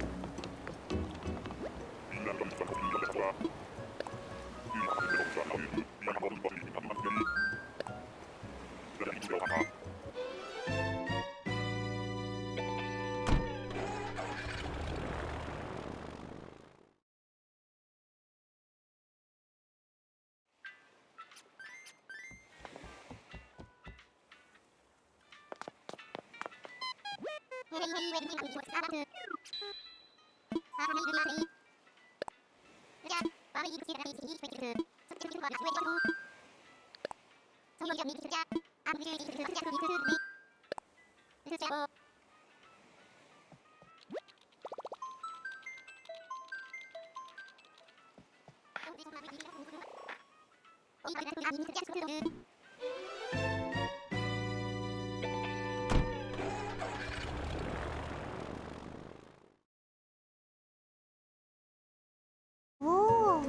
Oh.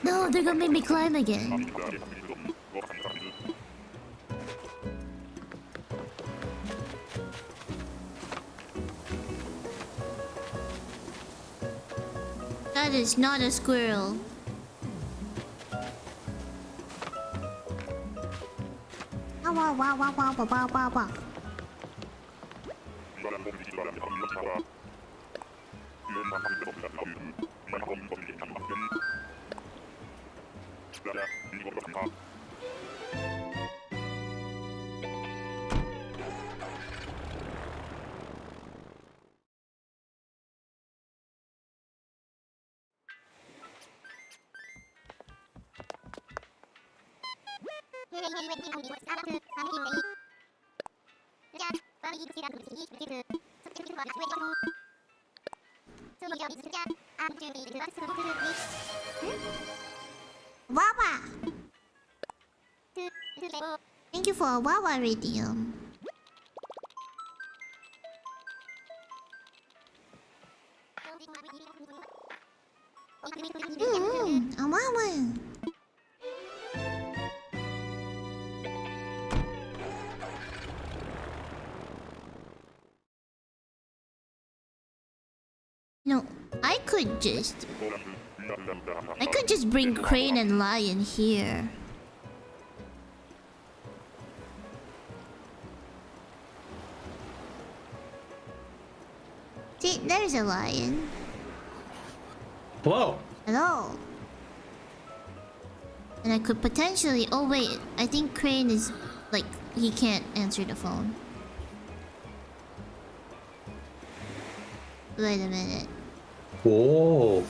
No, they're gonna make me climb again. That is not a squirrel. Wow, wow, wow, wow, wow, wow, wow, wow. Wawa! Thank you for a Wawa radium. A Wawa! could just bring Crane and Lion here. See, there's a lion. Hello. Hello. And I could potentially... Oh wait, I think Crane is... Like, he can't answer the phone. Wait a minute. Whoa.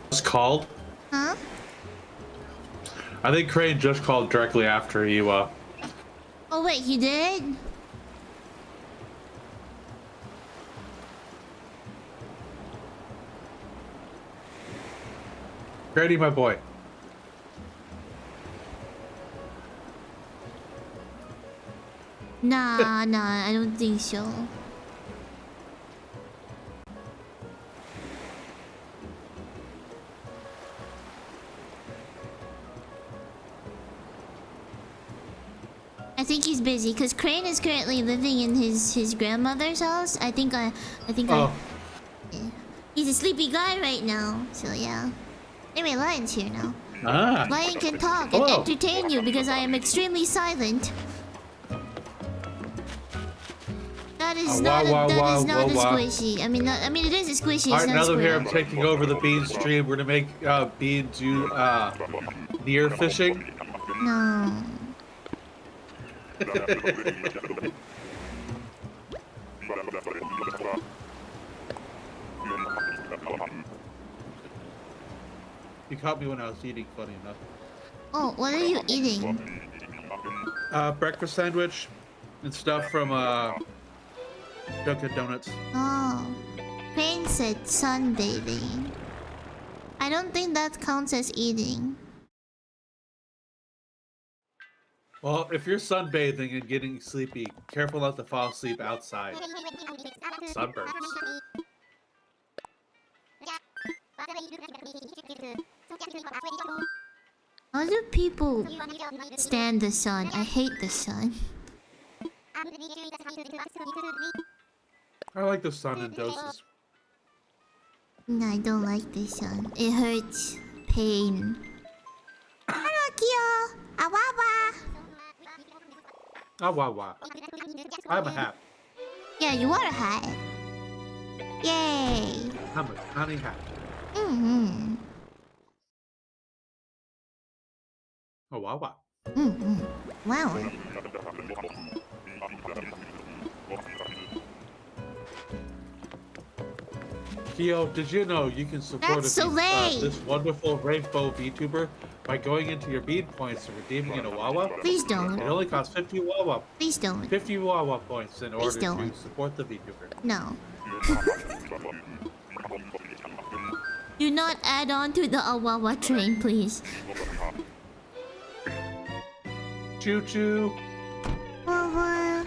Just called. Huh? I think Crane just called directly after you. Oh wait, he did? Grady, my boy. Nah, I don't think so. I think he's busy because Crane is currently living in his grandmother's house. I think Oh. yeah. He's a sleepy guy right now, so yeah. Anyway, Lion's here now. Ah. Lion can talk and Hello. entertain you because I am extremely silent. That is not a squishy. I mean, it is a squishy. Alright, It's now not that we're here, square. I'm taking over the bean stream. We're gonna make Bean do near fishing. No. You caught me when I was eating, funny enough. Oh, what are you eating? Breakfast sandwich and stuff from Dunkin' Donuts. Oh. Crane said sunbathing. I don't think that counts as eating. Well, if you're sunbathing and getting sleepy, careful not to fall asleep outside. Sunburns. How do people stand the sun? I hate the sun. I like the sun in doses. No, I don't like the sun. It hurts. Pain. Hello, Kyo. Awawa. Ah, wah, wah. I'm a hat. Yeah, you are a hat. Yay. I'm a tiny hat. Mm-hmm. Oh, wah, wah. Mm-hmm. Wow. Kyo, did you know you can support That's Soleil. this wonderful rainbow VTuber by going into your bead points and redeeming an Awawa? Please It don't. only costs 50 Wawa. Please don't. 50 Wawa points in order don't. to support the VTuber. No. Do not add on to the Awawa train, please. Choo choo. Wawa.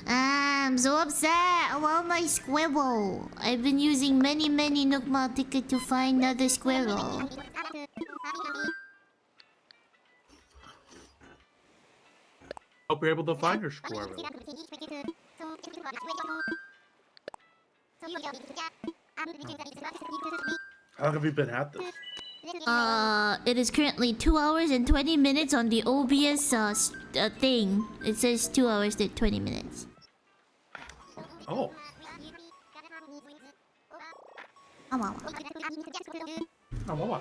I'm so upset about my squirrel. I've been using many Nookma tickets to find another squirrel. Hope you're able to find your squirrel. How long have you been at this? It is currently 2 hours and 20 minutes on the OBS thing. It says 2 hours and 20 minutes. Oh. Awawa. Awawa.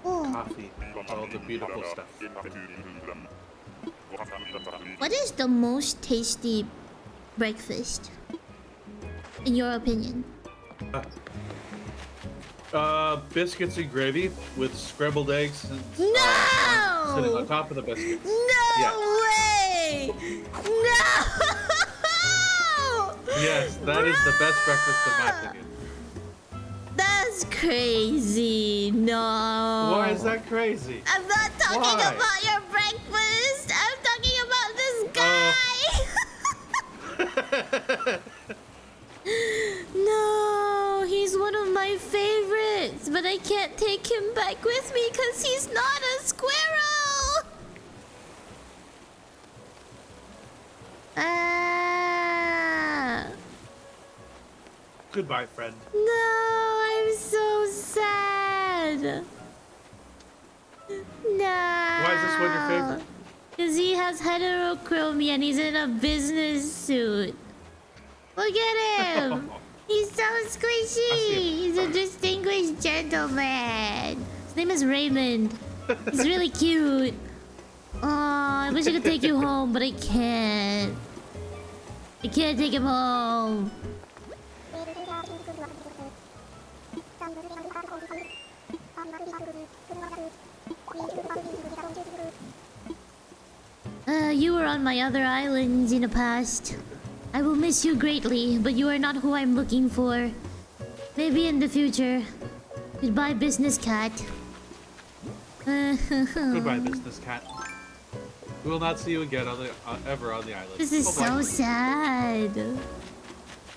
Oh, Coffee. All the beautiful stuff. what is the most tasty breakfast? In your opinion? Biscuits and gravy with scrambled eggs and No! sitting on top of the biscuits. No Yeah. way! way! No! Yes, that is the best breakfast in my opinion. That's crazy. No. Why is that crazy? I'm not talking Why? about your breakfast. I'm talking about this guy. No, he's one of my favorites, but I can't take him back with me because he's not a squirrel. Ah. Goodbye, friend. No, I'm so sad. No. Why is this one your favorite? Because he has heterochromia and he's in a business suit. Look at him. He's so squishy. He's a distinguished gentleman. His name is Raymond. He's really cute. Oh, I wish I could take you home, but I can't. I can't take him home. You were on my other islands in the past. I will miss you greatly, but you are not who I'm looking for. Maybe in the future. Goodbye, business cat. Goodbye, business cat. We will not see you again ever on the island. This is so sad.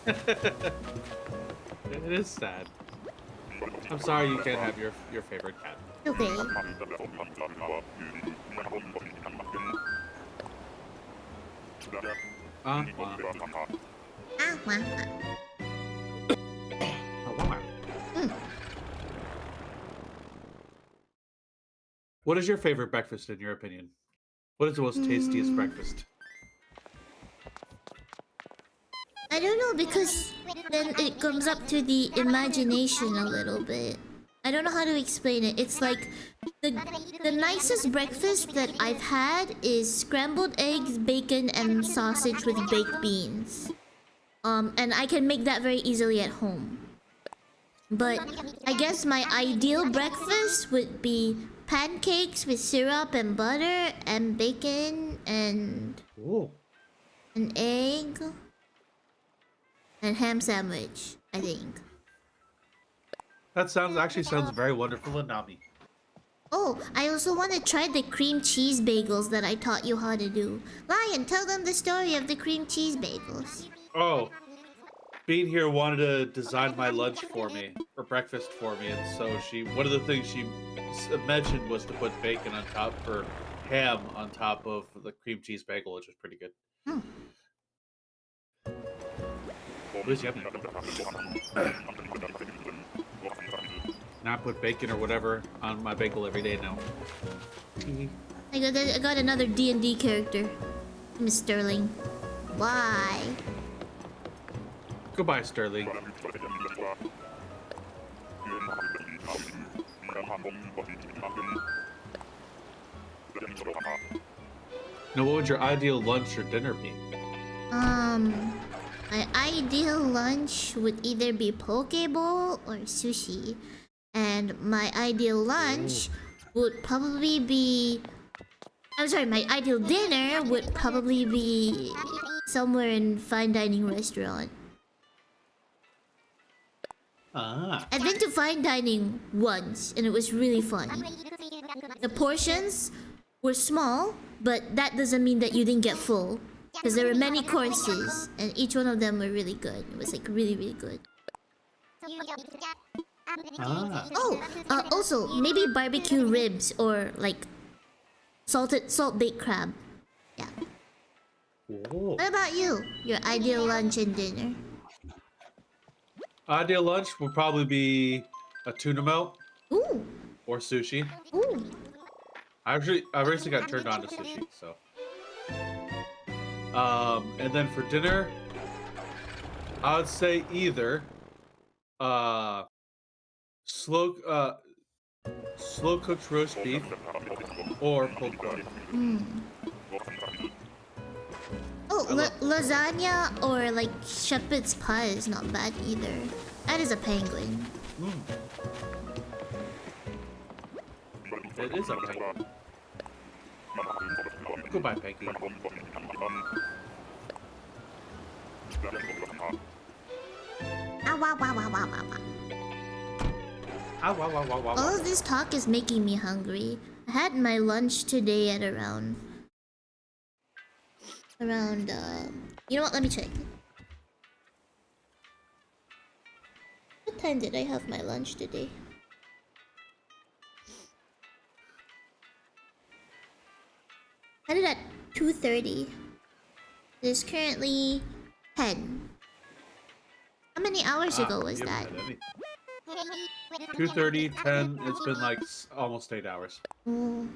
It is sad. I'm sorry you can't have your favorite cat. Okay. Wow. What is your favorite breakfast in your opinion? What is the most tastiest breakfast? I don't know, because then it comes up to the imagination a little bit. I don't know how to explain it. It's like the nicest breakfast that I've had is scrambled eggs, bacon, and sausage with baked beans. And I can make that very easily at home. But I guess my ideal breakfast would be pancakes with syrup and butter and bacon and an egg and ham sandwich, I think. That actually sounds very wonderful and Nami. Oh, I also want to try the cream cheese bagels that I taught you how to do. Lion, tell them the story of the cream cheese bagels. Oh, Bean here wanted to design my lunch for me, or breakfast for me, and so one of the things she mentioned was to put bacon on top, or ham on top of the cream cheese bagel, which was pretty good. It was yummy. Now I put bacon or whatever on my bagel every day now. I got another D&D character. Miss Sterling. Why? Goodbye, Sterling. Now, what would your ideal lunch or dinner be? My ideal lunch would either be poke bowl or sushi. And my ideal lunch would probably be... I'm sorry, my ideal dinner would probably be somewhere in fine dining restaurant. I've been to fine dining once, and it was really fun. The portions were small, but that doesn't mean that you didn't get full. Because there were many courses, and each one of them were really good. It was like really, really good. Also, maybe barbecue ribs or like salt baked crab. Yeah. What about you? Your ideal lunch and dinner? Ideal lunch would probably be a tuna melt. Ooh. Or sushi. Ooh. I recently got turned on to sushi, so. And then for dinner, I would say either slow cooked roast beef or pulled pork. Oh, lasagna or like shepherd's pie is not bad either. That is a penguin. It is a penguin. Goodbye, Peggy. Ow, wow, wow, wow, wow, wow, wow. Ow, wow, wow, wow, wow, All wow. of this talk is making me hungry. I had my lunch today at around, you know what, let me check. What time did I have my lunch today? I had it at 2:30. It's currently 10. How many hours ago was you that? haven't had any. 2:30, 10. It's been like almost 8 hours. Oh.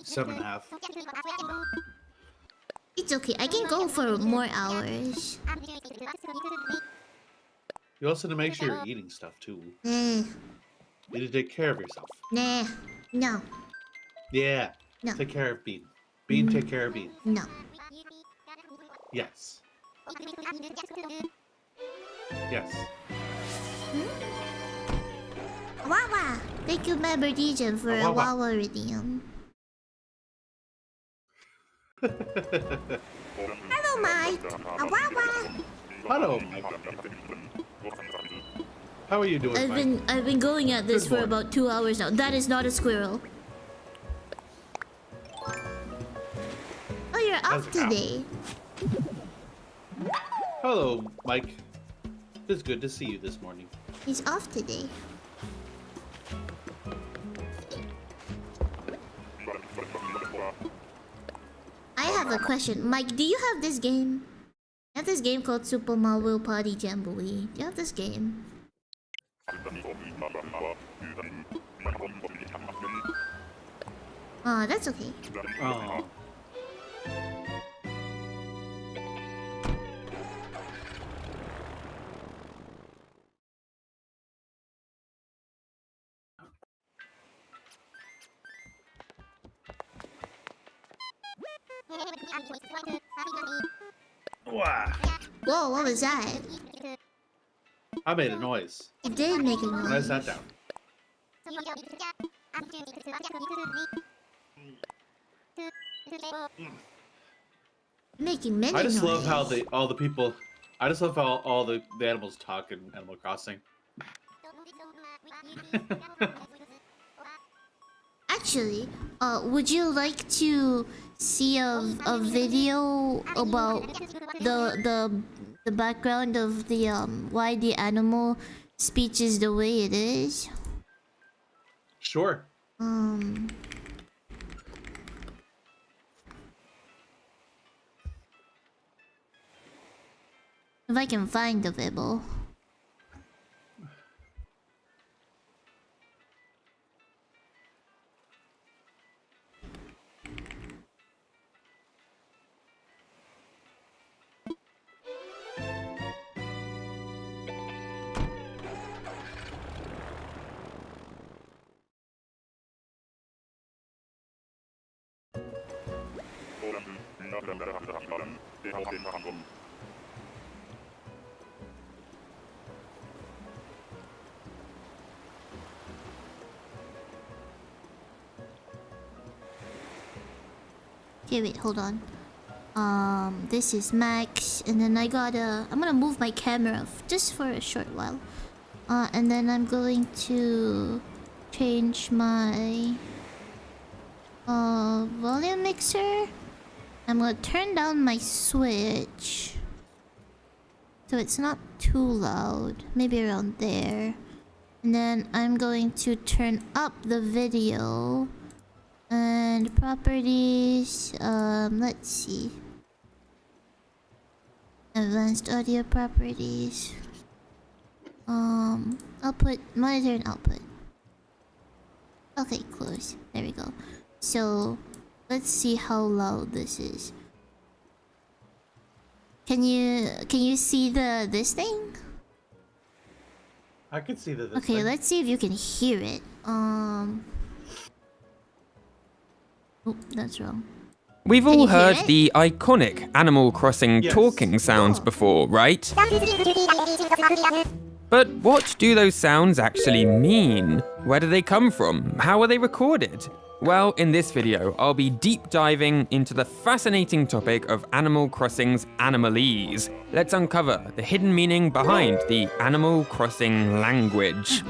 7.5. It's okay, I can go for more hours. You also need to make sure you're eating stuff too. Nah, You need to take care of yourself. nah, no, Yeah. no, Take care of Bean. Bean, take care of Bean. no. Yes. Yes. Wawa! Thank you, Member DJ, for a Wawa. Wawa redeem. Hello, Mike! Wawa! Hello, Mike. How are you doing, Mike? I've been going at this Good for morning. about 2 hours now. That is not a squirrel. Oh, you're off How's it going? today. Hello, Mike. It's good to see you this morning. He's off today. I have a question. Mike, do you have this game? I have this game called Super Mario Party Jamboree. Do you have this game? Ah, that's okay. Oh. Wow. Whoa, what was that? I made a noise It did make a when I noise. sat down. Making many I just love how noise. all the people. I just love how all the animals talk in Animal Crossing. Actually, would you like to see a video about the background of the why the animal speech is the way it is? Sure. If I can find the video. Okay, wait, hold on. This is Max, and then I'm gonna move my camera just for a short while. And then I'm going to change my volume mixer. I'm gonna turn down my switch so it's not too loud, maybe around there. And then I'm going to turn up the video and properties. Let's see. Advanced audio properties. Output, monitor and output. Okay, close. There we go. So, let's see how loud this is. Can you see this thing? I can see that. Okay, let's see if you can hear it. Oh, that's wrong. We've Can all you hear heard it? the iconic Animal Crossing Yes. talking sounds Oh. before, right? But what do those sounds actually mean? Where do they come from? How are they recorded? Well, in this video, I'll be deep diving into the fascinating topic of Animal Crossing's Animalese. Let's uncover the hidden meaning behind the Animal Crossing language.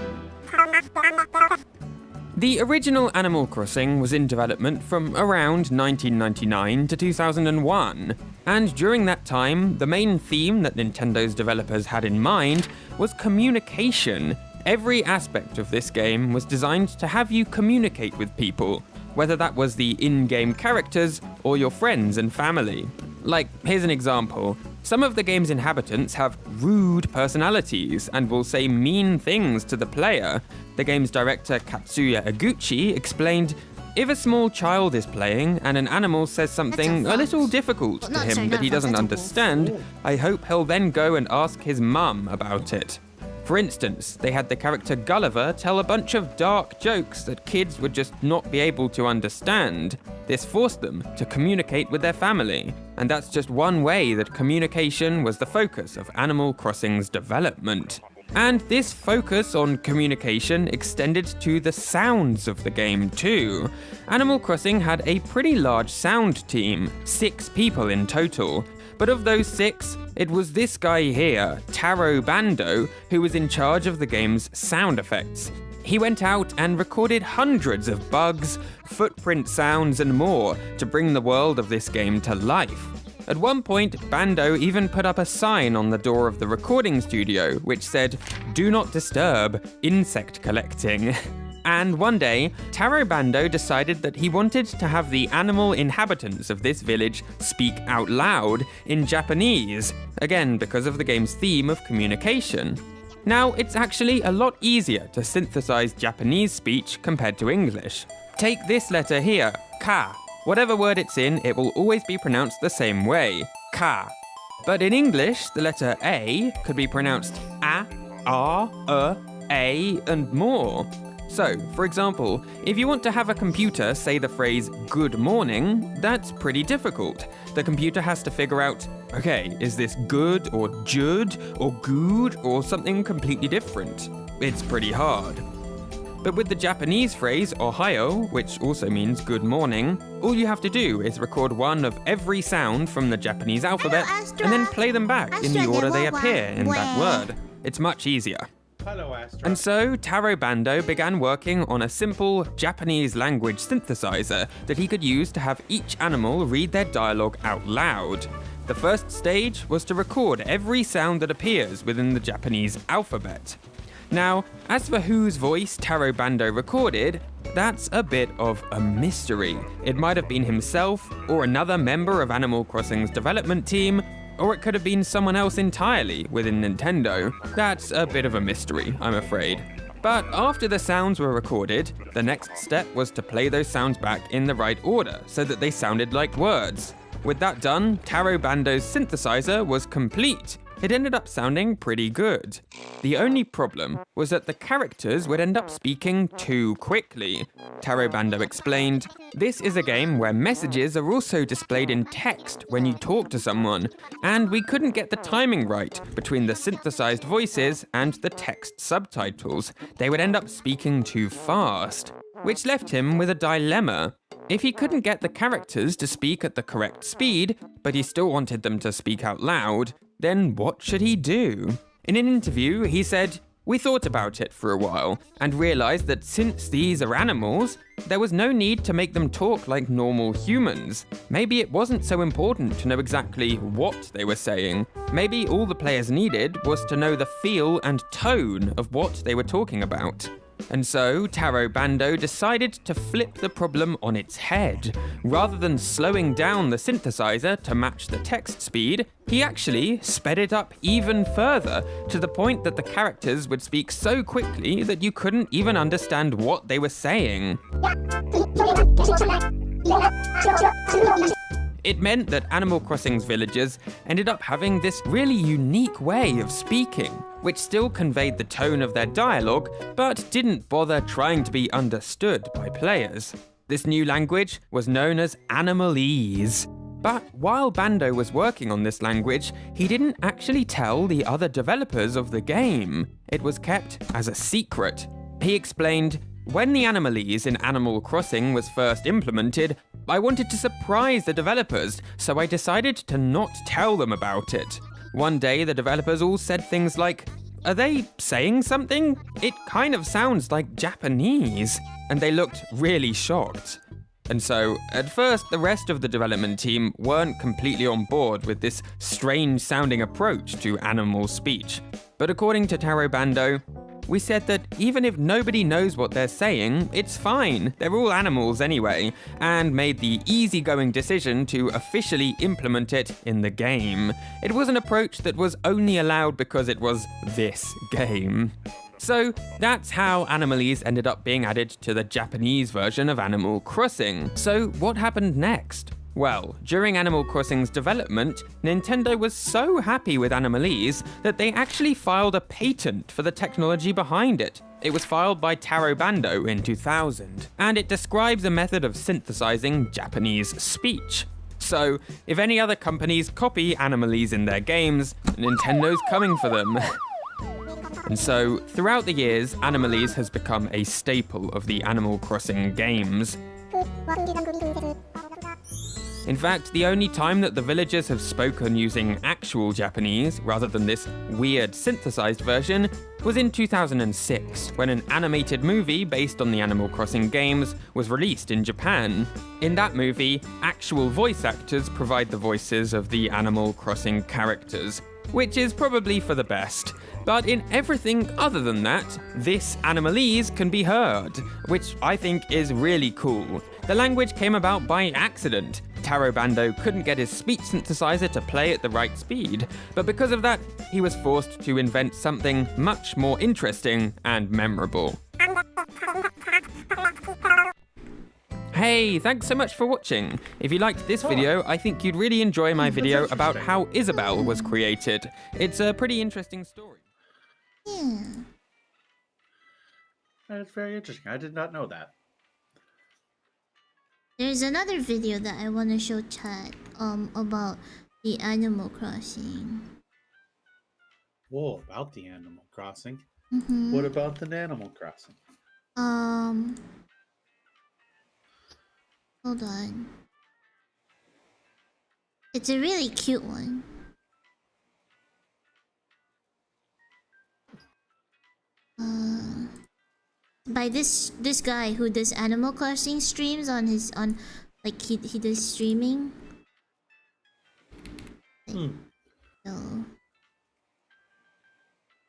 The original Animal Crossing was in development from around 1999 to 2001, and during that time, the main theme that Nintendo's developers had in mind was communication. Every aspect of this game was designed to have you communicate with people, whether that was the in-game characters or your friends and family. Like, here's an example. Some of the game's inhabitants have rude personalities and will say mean things to the player. The game's director Katsuya Eguchi explained, "If a small child is playing and an animal says something a little difficult to him that he doesn't understand, I hope he'll then go and ask his mum about it." For instance, they had the character Gulliver tell a bunch of dark jokes that kids would just not be able to understand. This forced them to communicate with their family, and that's just one way that communication was the focus of Animal Crossing's development. And this focus on communication extended to the sounds of the game too. Animal Crossing had a pretty large sound team, 6 people in total. But of those 6, it was this guy here, Taro Bando, who was in charge of the game's sound effects. He went out and recorded hundreds of bugs, footprint sounds, and more to bring the world of this game to life. At one point, Bando even put up a sign on the door of the recording studio which said, "Do not disturb insect collecting." And one day, Taro Bando decided that he wanted to have the animal inhabitants of this village speak out loud in Japanese, again because of the game's theme of communication. Now, it's actually a lot easier to synthesize Japanese speech compared to English. Take this letter here, ka. Whatever word it's in, it will always be pronounced the same way, ka. But in English, the letter A could be pronounced a, a, and more. So, for example, if you want to have a computer say the phrase "good morning," that's pretty difficult. The computer has to figure out, okay, is this good or jud or good or something completely different? It's pretty hard. But with the Japanese phrase "Ohio," which also means good morning, all you have to do is record one of every sound from the Japanese alphabet and then play them back in the order they appear in that word. It's much easier. Hello, Astra. And so, Taro Bando began working on a simple Japanese language synthesizer that he could use to have each animal read their dialogue out loud. The first stage was to record every sound that appears within the Japanese alphabet. Now, as for whose voice Taro Bando recorded, that's a bit of a mystery. It might have been himself, or another member of Animal Crossing's development team, or it could have been someone else entirely within Nintendo. That's a bit of a mystery, I'm afraid. But after the sounds were recorded, the next step was to play those sounds back in the right order so that they sounded like words. With that done, Taro Bando's synthesizer was complete. It ended up sounding pretty good. The only problem was that the characters would end up speaking too quickly. Taro Bando explained, "This is a game where messages are also displayed in text when you talk to someone, and we couldn't get the timing right between the synthesized voices and the text subtitles. They would end up speaking too fast," which left him with a dilemma. If he couldn't get the characters to speak at the correct speed, but he still wanted them to speak out loud, then what should he do? In an interview, he said, "We thought about it for a while and realized that since these are animals, there was no need to make them talk like normal humans. Maybe it wasn't so important to know exactly what they were saying. Maybe all the players needed was to know the feel and tone of what they were talking about." And so, Taro Bando decided to flip the problem on its head. Rather than slowing down the synthesizer to match the text speed, he actually sped it up even further, to the point that the characters would speak so quickly that you couldn't even understand what they were saying. It meant that Animal Crossing's villagers ended up having this really unique way of speaking, which still conveyed the tone of their dialogue, but didn't bother trying to be understood by players. This new language was known as Animalese. But while Bando was working on this language, he didn't actually tell the other developers of the game. It was kept as a secret. He explained, when the Animalese in Animal Crossing was first implemented, I wanted to surprise the developers, so I decided to not tell them about it. One day, the developers all said things like, "Are they saying something? It kind of sounds like Japanese." And they looked really shocked. And so, at first, the rest of the development team weren't completely on board with this strange-sounding approach to animal speech. But according to Taro Bando, we said that even if nobody knows what they're saying, it's fine, they're all animals anyway, and made the easygoing decision to officially implement it in the game. It was an approach that was only allowed because it was this game. So that's how Animalese ended up being added to the Japanese version of Animal Crossing. So what happened next? Well, during Animal Crossing's development, Nintendo was so happy with Animalese that they actually filed a patent for the technology behind it. It was filed by Taro Bando in 2000, and it describes a method of synthesizing Japanese speech. So, if any other companies copy Animalese in their games, Nintendo's coming for them. And so, throughout the years, Animalese has become a staple of the Animal Crossing games. In fact, the only time that the villagers have spoken using actual Japanese, rather than this weird synthesized version, was in 2006, when an animated movie based on the Animal Crossing games was released in Japan. In that movie, actual voice actors provide the voices of the Animal Crossing characters, which is probably for the best. But in everything other than that, this Animalese can be heard, which I think is really cool. The language came about by accident. Taro Bando couldn't get his speech synthesizer to play at the right speed, but because of that, he was forced to invent something much more interesting and memorable. Hey, thanks so much for watching. If you liked this video, I think you'd really enjoy my video about how Isabelle was created. It's a pretty interesting story. Yeah. That's very interesting. I did not know that. There's another video that I want to show chat about the Animal Crossing. Whoa, about the Animal Crossing. Mm-hmm. What about the Animal Crossing? Hold on. It's a really cute one. By this guy who does Animal Crossing streams on his like he does streaming. So I'm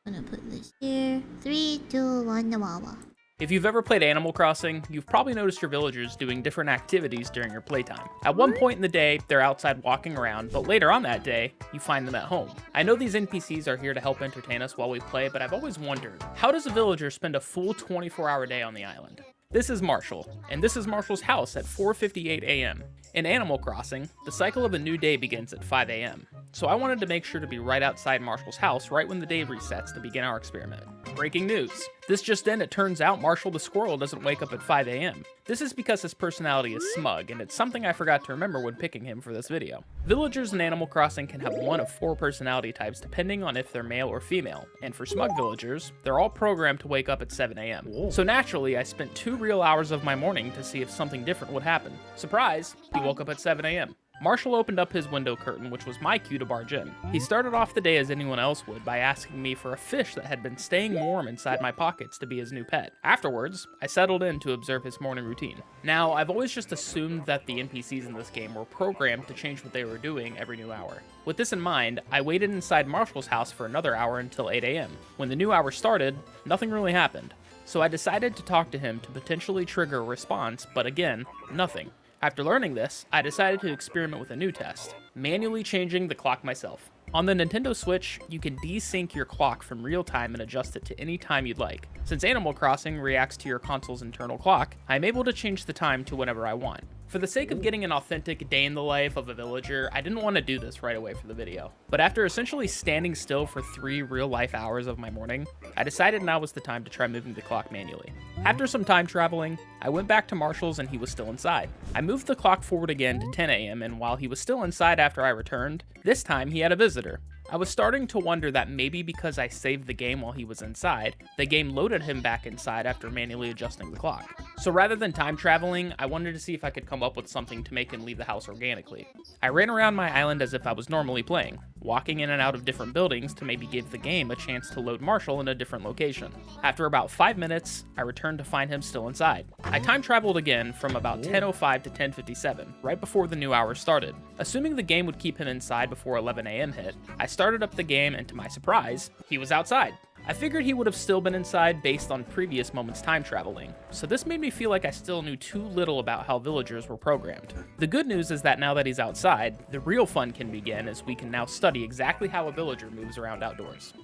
gonna put this here. 3, 2, 1, Nawawa. If you've ever played Animal Crossing, you've probably noticed your villagers doing different activities during your playtime. At one point in the day, they're outside walking around, but later on that day, you find them at home. I know these NPCs are here to help entertain us while we play, but I've always wondered, how does a villager spend a full 24-hour day on the island? This is Marshall, and this is Marshall's house at 4:58 a.m. In Animal Crossing, the cycle of a new day begins at 5 a.m. So I wanted to make sure to be right outside Marshall's house right when the day resets to begin our experiment. Breaking news. This just in, it turns out Marshall the squirrel doesn't wake up at 5 a.m. This is because his personality is smug, and it's something I forgot to remember when picking him for this video. Villagers in Animal Crossing can have one of 4 personality types depending on if they're male or female, and for smug villagers, they're all programmed to wake up at 7 a.m. So naturally, I spent 2 real hours of my morning to see if something different would happen. Surprise! He woke up at 7 a.m. Marshall opened up his window curtain, which was my cue to barge in. He started off the day as anyone else would by asking me for a fish that had been staying warm inside my pockets to be his new pet. Afterwards, I settled in to observe his morning routine. Now, I've always just assumed that the NPCs in this game were programmed to change what they were doing every new hour. With this in mind, I waited inside Marshall's house for another hour until 8 a.m. When the new hour started, nothing really happened. So I decided to talk to him to potentially trigger a response, but again, nothing. After learning this, I decided to experiment with a new test, manually changing the clock myself. On the Nintendo Switch, you can desync your clock from real time and adjust it to any time you'd like. Since Animal Crossing reacts to your console's internal clock, I'm able to change the time to whenever I want. For the sake of getting an authentic day in the life of a villager, I didn't want to do this right away for the video. But after essentially standing still for 3 real-life hours of my morning, I decided now was the time to try moving the clock manually. After some time traveling, I went back to Marshall's and he was still inside. I moved the clock forward again to 10 a.m. and while he was still inside after I returned, this time he had a visitor. I was starting to wonder that maybe because I saved the game while he was inside, the game loaded him back inside after manually adjusting the clock. So rather than time traveling, I wanted to see if I could come up with something to make him leave the house organically. I ran around my island as if I was normally playing, walking in and out of different buildings to maybe give the game a chance to load Marshall in a different location. After about 5 minutes, I returned to find him still inside. I time traveled again from about 10:05 to 10:57, right before the new hour started. Assuming the game would keep him inside before 11 a.m. hit, I started up the game and to my surprise, he was outside. I figured he would have still been inside based on previous moments time traveling, so this made me feel like I still knew too little about how villagers were programmed. The good news is that now that he's outside, the real fun can begin as we can now study exactly how a villager moves around outdoors.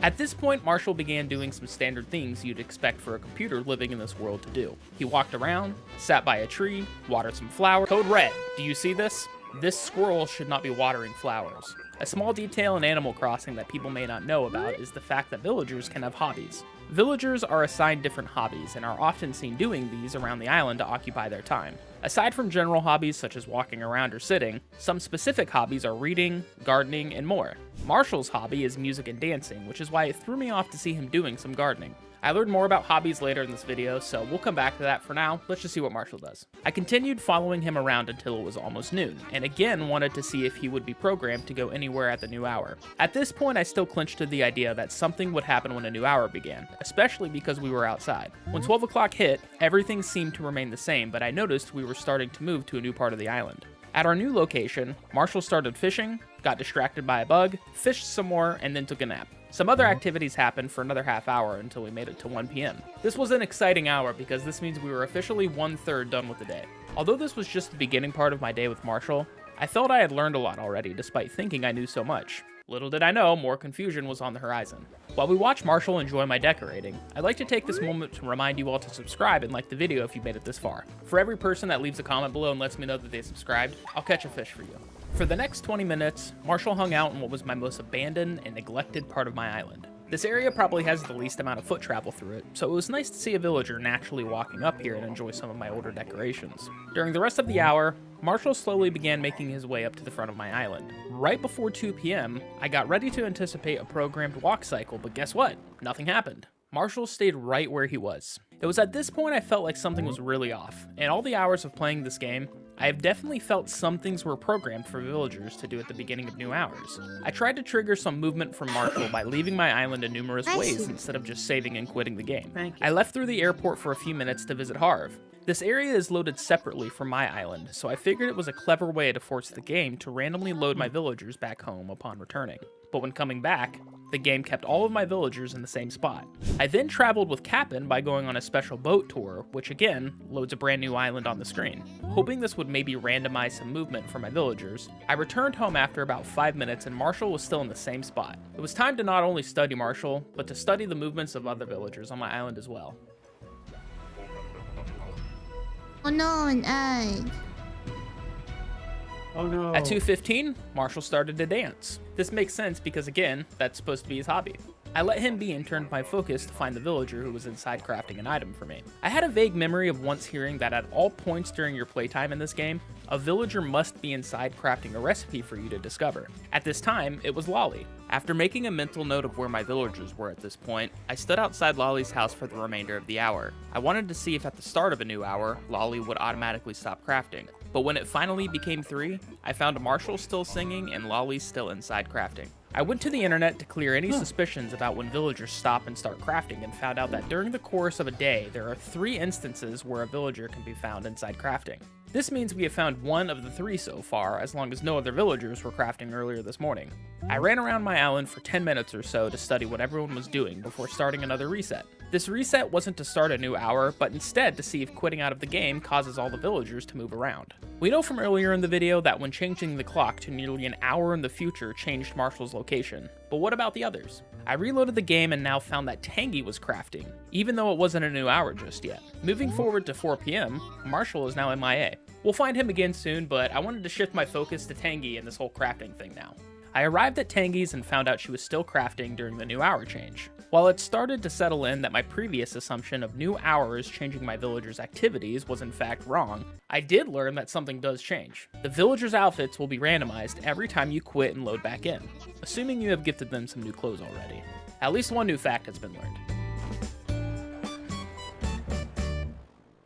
At this point, Marshall began doing some standard things you'd expect for a computer living in this world to do. He walked around, sat by a tree, watered some flowers. Code red, do you see this? This squirrel should not be watering flowers. A small detail in Animal Crossing that people may not know about is the fact that villagers can have hobbies. Villagers are assigned different hobbies and are often seen doing these around the island to occupy their time. Aside from general hobbies such as walking around or sitting, some specific hobbies are reading, gardening, and more. Marshall's hobby is music and dancing, which is why it threw me off to see him doing some gardening. I learned more about hobbies later in this video, so we'll come back to that. For now, let's just see what Marshall does. I continued following him around until it was almost noon, and again wanted to see if he would be programmed to go anywhere at the new hour. At this point, I still clinched to the idea that something would happen when a new hour began, especially because we were outside. When 12 o'clock hit, everything seemed to remain the same, but I noticed we were starting to move to a new part of the island. At our new location, Marshall started fishing, got distracted by a bug, fished some more, and then took a nap. Some other activities happened for another half hour until we made it to 1 p.m. This was an exciting hour because this means we were officially 1/3 done with the day. Although this was just the beginning part of my day with Marshall, I felt I had learned a lot already despite thinking I knew so much. Little did I know, more confusion was on the horizon. While we watch Marshall enjoy my decorating, I'd like to take this moment to remind you all to subscribe and like the video if you made it this far. For every person that leaves a comment below and lets me know that they subscribed, I'll catch a fish for you. For the next 20 minutes, Marshall hung out in what was my most abandoned and neglected part of my island. This area probably has the least amount of foot travel through it, so it was nice to see a villager naturally walking up here and enjoy some of my older decorations. During the rest of the hour, Marshall slowly began making his way up to the front of my island. Right before 2 p.m., I got ready to anticipate a programmed walk cycle, but guess what? Nothing happened. Marshall stayed right where he was. It was at this point I felt like something was really off. In all the hours of playing this game, I have definitely felt some things were programmed for villagers to do at the beginning of new hours. I tried to trigger some movement from Marshall by leaving my island in numerous ways instead of just saving and quitting the game. I left through the airport for a few minutes to visit Harv. This area is loaded separately from my island, so I figured it was a clever way to force the game to randomly load my villagers back home upon returning. But when coming back, the game kept all of my villagers in the same spot. I then traveled with Cap'n by going on a special boat tour, which again, loads a brand new island on the screen. Hoping this would maybe randomize some movement for my villagers, I returned home after about 5 minutes and Marshall was still in the same spot. It was time to not only study Marshall, but to study the movements of other villagers on my island as well. Oh no, an ad. Oh no. At 2:15, Marshall started to dance. This makes sense because again, that's supposed to be his hobby. I let him be and turned my focus to find the villager who was inside crafting an item for me. I had a vague memory of once hearing that at all points during your playtime in this game, a villager must be inside crafting a recipe for you to discover. At this time, it was Lolly. After making a mental note of where my villagers were at this point, I stood outside Lolly's house for the remainder of the hour. I wanted to see if at the start of a new hour, Lolly would automatically stop crafting. But when it finally became 3, I found Marshall still singing and Lolly still inside crafting. I went to the internet to clear any suspicions about when villagers stop and start crafting and found out that during the course of a day, there are 3 instances where a villager can be found inside crafting. This means we have found 1 of the 3 so far, as long as no other villagers were crafting earlier this morning. I ran around my island for 10 minutes or so to study what everyone was doing before starting another reset. This reset wasn't to start a new hour, but instead to see if quitting out of the game causes all the villagers to move around. We know from earlier in the video that when changing the clock to nearly an hour in the future changed Marshall's location, but what about the others? I reloaded the game and now found that Tangy was crafting, even though it wasn't a new hour just yet. Moving forward to 4 p.m., Marshall is now MIA. We'll find him again soon, but I wanted to shift my focus to Tangy and this whole crafting thing now. I arrived at Tangy's and found out she was still crafting during the new hour change. While it started to settle in that my previous assumption of new hours changing my villagers' activities was in fact wrong, I did learn that something does change. The villagers' outfits will be randomized every time you quit and load back in, assuming you have gifted them some new clothes already. At least one new fact has been learned.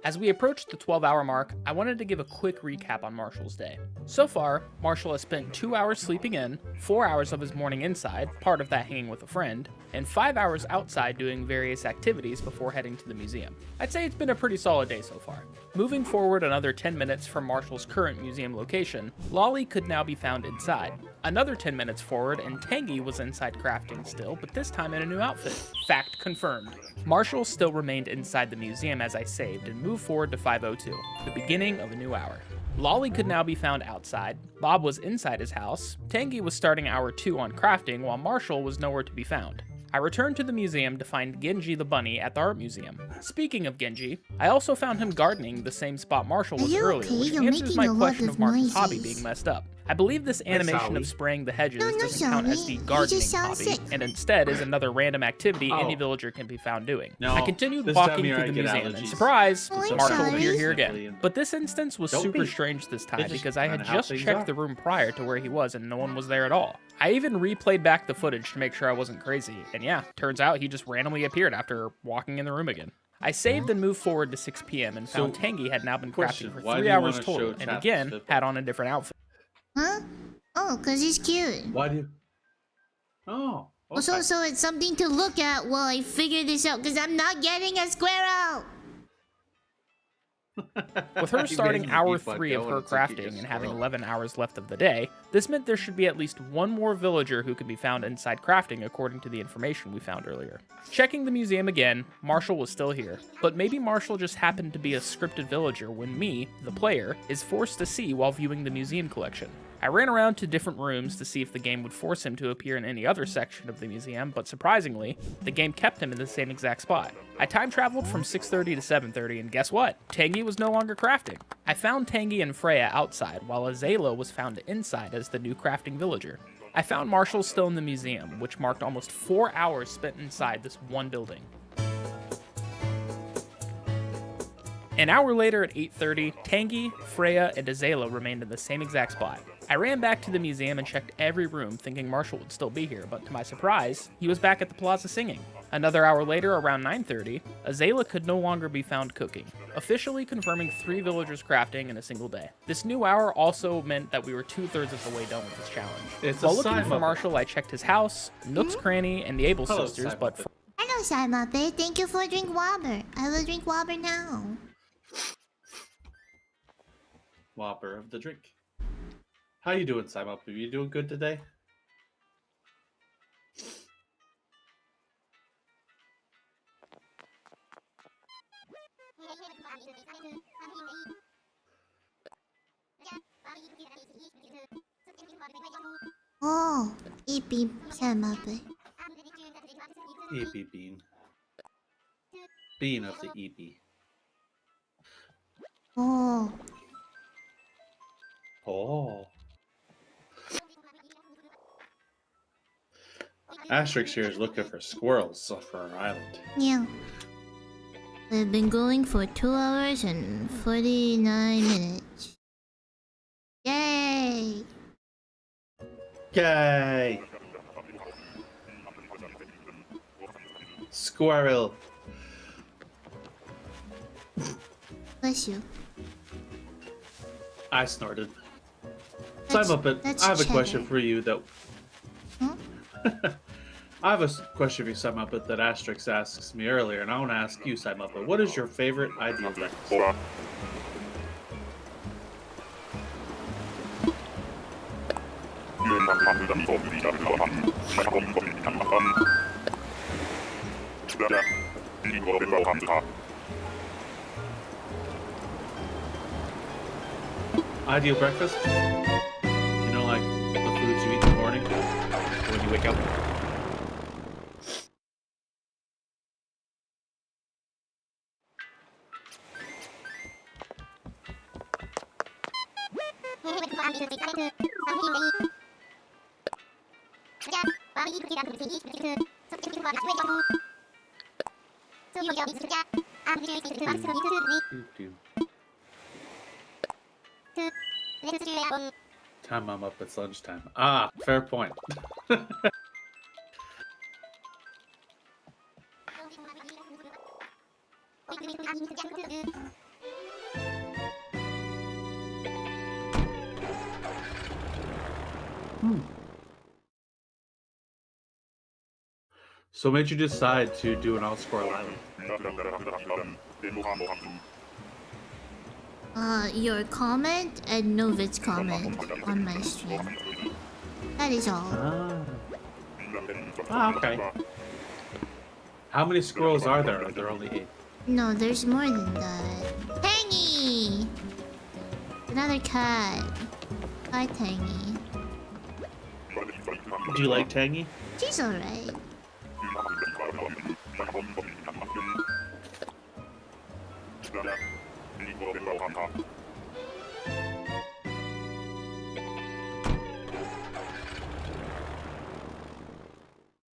As we approach the 12-hour mark, I wanted to give a quick recap on Marshall's day. So far, Marshall has spent 2 hours sleeping in, 4 hours of his morning inside, part of that hanging with a friend, and 5 hours outside doing various activities before heading to the museum. I'd say it's been a pretty solid day so far. Moving forward another 10 minutes from Marshall's current museum location, Lolly could now be found inside. Another 10 minutes forward and Tangy was inside crafting still, but this time in a new outfit. Fact confirmed. Marshall still remained inside the museum as I saved and moved forward to 5:02, the beginning of a new hour. Lolly could now be found outside, Bob was inside his house, Tangy was starting hour 2 on crafting while Marshall was nowhere to be found. I returned to the museum to find Genji the bunny at the art museum. Speaking of Genji, I also found him gardening the same spot Marshall was earlier, which answers my question of Marshall's hobby being messed up. I believe this animation of spraying the hedges doesn't count as the gardening hobby, and instead is another random activity any villager can be found doing. I continued walking through the museum, and surprise, Marshall appeared here again. But this instance was super strange this time because I had just checked the room prior to where he was and no one was there at all. I even replayed back the footage to make sure I wasn't crazy, and yeah, turns out he just randomly appeared after walking in the room again. I saved and moved forward to 6 p.m. and found Tangy had now been crafting for 3 hours total, and again, had on a different outfit. Huh? Oh, cause he's cute. Why do you... Oh, okay. So it's something to look at while I figure this out, cause I'm not getting a squirrel! With her starting hour 3 of her crafting and having 11 hours left of the day, this meant there should be at least one more villager who could be found inside crafting according to the information we found earlier. Checking the museum again, Marshall was still here, but maybe Marshall just happened to be a scripted villager when me, the player, is forced to see while viewing the museum collection. I ran around to different rooms to see if the game would force him to appear in any other section of the museum, but surprisingly, the game kept him in the same exact spot. I time traveled from 6:30 to 7:30, and guess what? Tangy was no longer crafting. I found Tangy and Freya outside, while Azela was found inside as the new crafting villager. I found Marshall still in the museum, which marked almost 4 hours spent inside this one building. An hour later at 8:30, Tangy, Freya, and Azela remained in the same exact spot. I ran back to the museum and checked every room thinking Marshall would still be here, but to my surprise, he was back at the plaza singing. Another hour later, around 9:30, Azela could no longer be found cooking, officially confirming 3 villagers crafting in a single day. This new hour also meant that we were 2/3 of the way done with this challenge. While looking for Marshall, I checked his house, Nook's cranny, and the Able sisters, but... Hello, Saimape. Thank you for drink water. I will drink water now. Whopper of the drink. How you doing, Simon? Are you doing good today? Oh, Eepy, Saimape. Eepy bean. Bean of the Eepy. Oh. Oh. AstrixZ here is looking for squirrels for our island. Yeah. We've been going for 2 hours and 49 minutes. Yay! Yay! Squirrel. Bless you. I snorted. That's- Simon, but that's I have a cheddar. question for you that... Huh? I have a question for you, Simon, but that AstrixZ asks me earlier, and I want to ask you, Simon, but what is your favorite ideal breakfast? Ideal breakfast? You know, like the foods you eat in the morning when you wake up? Time I'm up, it's lunchtime. Ah, fair point. So what made you decide to do an outscore live? Your comment and Novit's comment on my stream. That is all. Okay. How many squirrels are there? Are there only 8? No, there's more than that. Tangy! Another cat. Hi, Tangy. Do you like Tangy? She's alright.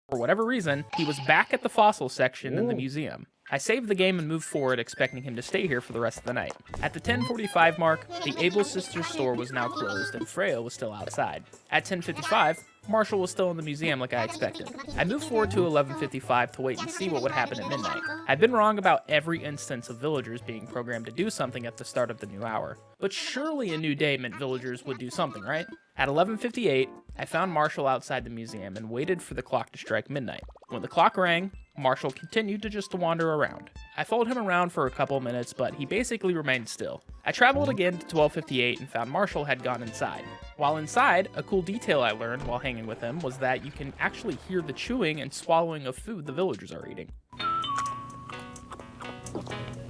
For whatever reason, he was back at the fossil section in the museum. I saved the game and moved forward, expecting him to stay here for the rest of the night. At the 10:45 mark, the Able Sisters store was now closed and Freya was still outside. At 10:55, Marshall was still in the museum like I expected. I moved forward to 11:55 to wait and see what would happen at midnight. I'd been wrong about every instance of villagers being programmed to do something at the start of the new hour. But surely a new day meant villagers would do something, right? At 11:58, I found Marshall outside the museum and waited for the clock to strike midnight. When the clock rang, Marshall continued to just wander around. I followed him around for a couple minutes, but he basically remained still. I traveled again to 12:58 and found Marshall had gone inside. While inside, a cool detail I learned while hanging with him was that you can actually hear the chewing and swallowing of food the villagers are eating.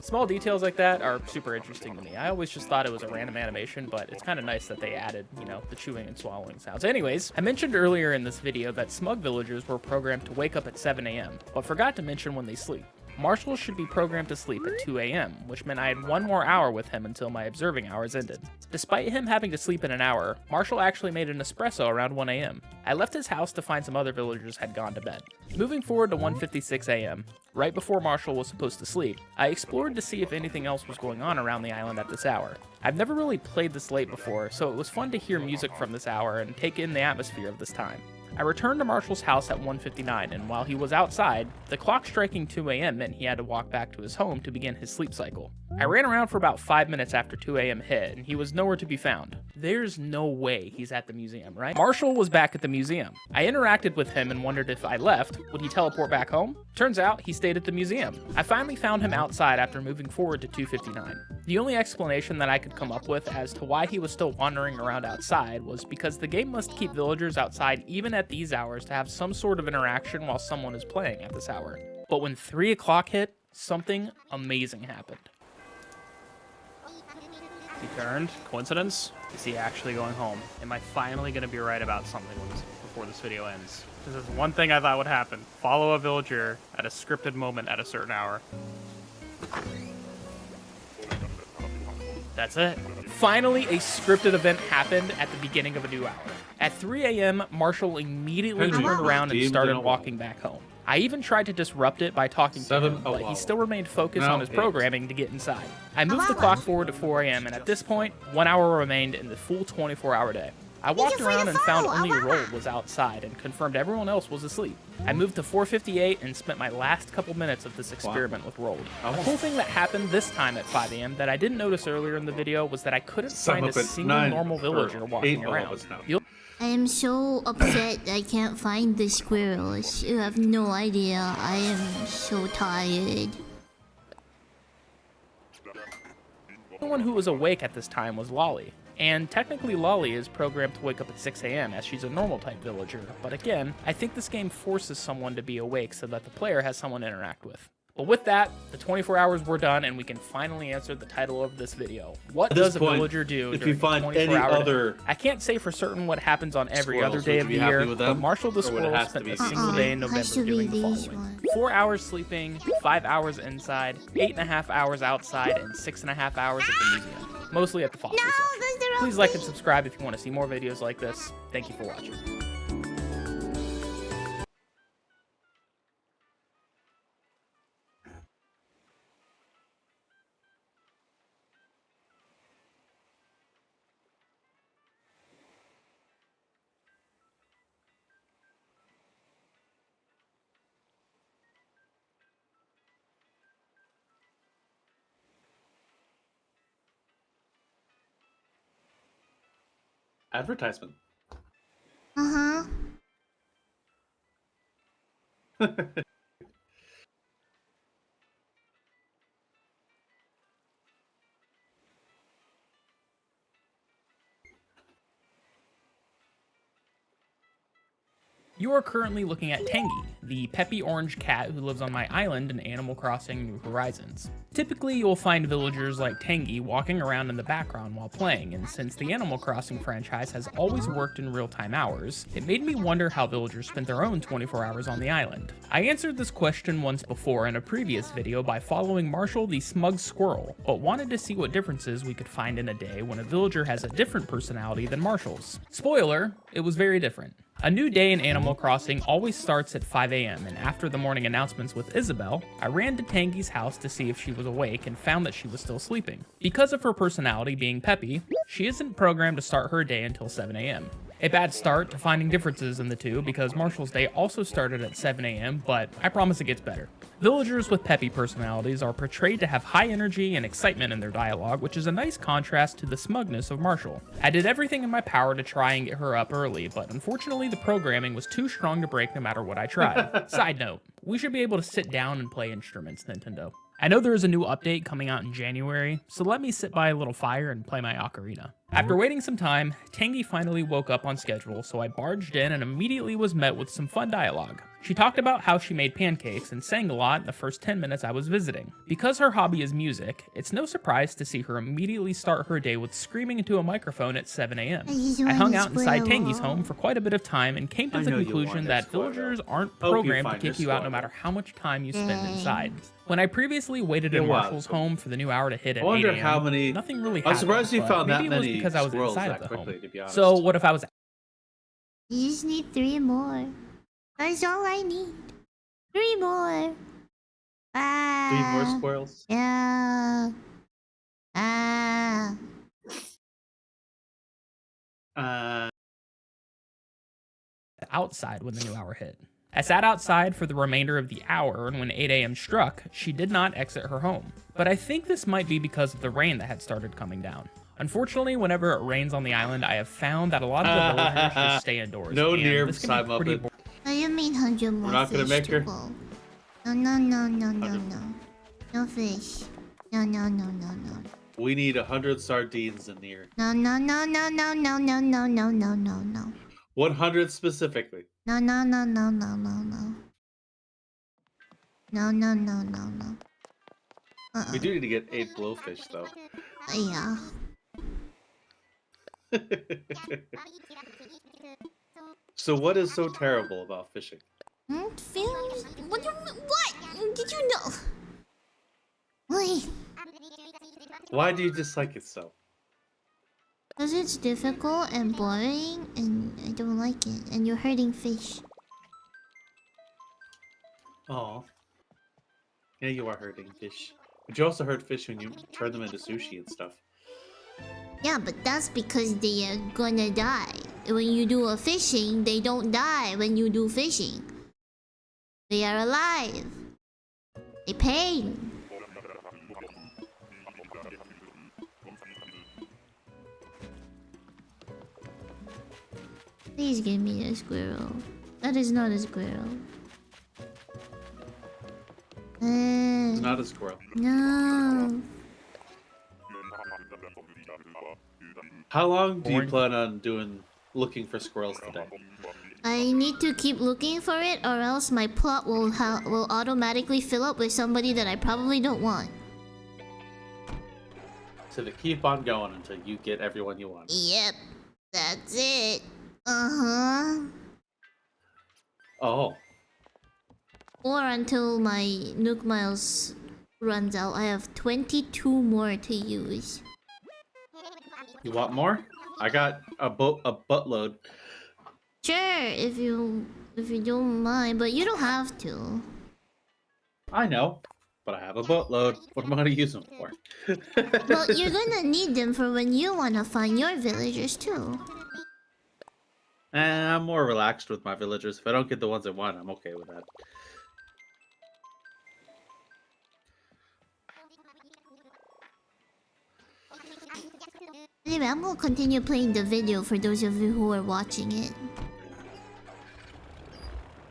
Small details like that are super interesting to me. I always just thought it was a random animation, but it's kind of nice that they added, the chewing and swallowing sounds. Anyways, I mentioned earlier in this video that smug villagers were programmed to wake up at 7 a.m., but forgot to mention when they sleep. Marshall should be programmed to sleep at 2 a.m., which meant I had one more hour with him until my observing hours ended. Despite him having to sleep in an hour, Marshall actually made an espresso around 1 a.m. I left his house to find some other villagers had gone to bed. Moving forward to 1:56 a.m., right before Marshall was supposed to sleep, I explored to see if anything else was going on around the island at this hour. I've never really played this late before, so it was fun to hear music from this hour and take in the atmosphere of this time. I returned to Marshall's house at 1:59, and while he was outside, the clock striking 2 a.m. meant he had to walk back to his home to begin his sleep cycle. I ran around for about 5 minutes after 2 a.m. hit, and he was nowhere to be found. There's no way he's at the museum, right? Marshall was back at the museum. I interacted with him and wondered if I left, would he teleport back home? Turns out he stayed at the museum. I finally found him outside after moving forward to 2:59. The only explanation that I could come up with as to why he was still wandering around outside was because the game must keep villagers outside even at these hours to have some sort of interaction while someone is playing at this hour. But when 3 o'clock hit, something amazing happened. He turned. Coincidence? Is he actually going home? Am I finally going to be right about something before this video ends? This is one thing I thought would happen. Follow a villager at a scripted moment at a certain hour. That's it. Finally, a scripted event happened at the beginning of a new hour. At 3 a.m., Marshall immediately turned around and started walking back home. I even tried to disrupt it by talking to him, but he still remained focused on his programming to get inside. I moved the clock forward to 4 a.m., and at this point, 1 hour remained in the full 24-hour day. I walked around and found only Rold was outside and confirmed everyone else was asleep. I moved to 4:58 and spent my last couple minutes of this experiment with Rold. A cool thing that happened this time at 5 a.m. that I didn't notice earlier in the video was that I couldn't find a single normal villager walking around. I am so upset I can't find the squirrels. You have no idea. I am so tired. The only one who was awake at this time was Lolly. And technically Lolly is programmed to wake up at 6 a.m. as she's a normal type villager, but again, I think this game forces someone to be awake so that the player has someone to interact with. But with that, the 24 hours were done and we can finally answer the title of this video. What does a villager do if you find any other day? I can't say for certain what happens on every other day of the year, but Marshall the Squirrel spent a single day in November doing the following. 4 hours sleeping, 5 hours inside, 8.5 hours outside, and 6.5 hours at the museum. Mostly at the fossil section. Please like and subscribe if you want to see more videos like this. Thank you for watching. Advertisement. Uh-huh. You are currently looking at Tangy, the peppy orange cat who lives on my island in Animal Crossing New Horizons. Typically, you'll find villagers like Tangy walking around in the background while playing, and since the Animal Crossing franchise has always worked in real-time hours, it made me wonder how villagers spent their own 24 hours on the island. I answered this question once before in a previous video by following Marshall the Smug Squirrel, but wanted to see what differences we could find in a day when a villager has a different personality than Marshall's. Spoiler, it was very different. A new day in Animal Crossing always starts at 5 a.m. and after the morning announcements with Isabelle, I ran to Tangy's house to see if she was awake and found that she was still sleeping. Because of her personality being peppy, she isn't programmed to start her day until 7 a.m. A bad start to finding differences in the two because Marshall's day also started at 7 a.m., but I promise it gets better. Villagers with peppy personalities are portrayed to have high energy and excitement in their dialogue, which is a nice contrast to the smugness of Marshall. I did everything in my power to try and get her up early, but unfortunately the programming was too strong to break no matter what I tried. Side note, we should be able to sit down and play instruments, Nintendo. I know there is a new update coming out in January, so let me sit by a little fire and play my ocarina. After waiting some time, Tangy finally woke up on schedule, so I barged in and immediately was met with some fun dialogue. She talked about how she made pancakes and sang a lot in the first 10 minutes I was visiting. Because her hobby is music, it's no surprise to see her immediately start her day with screaming into a microphone at 7 a.m. I hung out inside Tangy's home for quite a bit of time and came to the conclusion that villagers aren't programmed to kick you out no matter how much time you spend inside. When I previously waited in Marshall's home for the new hour to hit at 8 a.m., nothing really happened. I'm surprised you found that maybe it was many because I was squirrels inside that of the home. quickly, to be honest. So what if I was You just need 3 more. That's all I need. 3 more. 3 more squirrels? Yeah. outside when the new hour hit? I sat outside for the remainder of the hour, and when 8 a.m. struck, she did not exit her home. But I think this might be because of the rain that had started coming down. Unfortunately, whenever it rains on the island, I have found that a lot of the villagers just stay indoors. No and near this can be side pretty muppet. What do you mean 100 more We're not gonna fish make to her. go? No. No fish. No. We need 100 sardines in here. No. 100 specifically. No. We do need to get 8 blowfish, though. Yeah. So what is so terrible about fishing? Feels... What did you know? Wait. Why do you dislike it so? Because it's difficult and boring, and I don't like it. And you're hurting fish. Oh. Yeah, you are hurting fish. But you also hurt fish when you turn them into sushi and stuff. Yeah, but that's because they are gonna die. When you do a fishing, they don't die when you do fishing. They are alive. They pain. Please give me a squirrel. That is not a squirrel. It's not a squirrel. No. How long do you plan on looking for squirrels today? I need to keep looking for it, or else my plot will automatically fill up with somebody that I probably don't want. So to keep on going until you get everyone you want. Yep, that's it. Uh-huh. Oh. Or until my Nook Miles runs out. I have 22 more to use. You want more? I got a buttload. Sure, if you don't mind, but you don't have to. I know, but I have a boatload. What am I gonna use them for? Well, you're gonna need them for when you wanna find your villagers too. And I'm more relaxed with my villagers. If I don't get the ones I want, I'm okay with that. Anyway, I'm gonna continue playing the video for those of you who are watching it.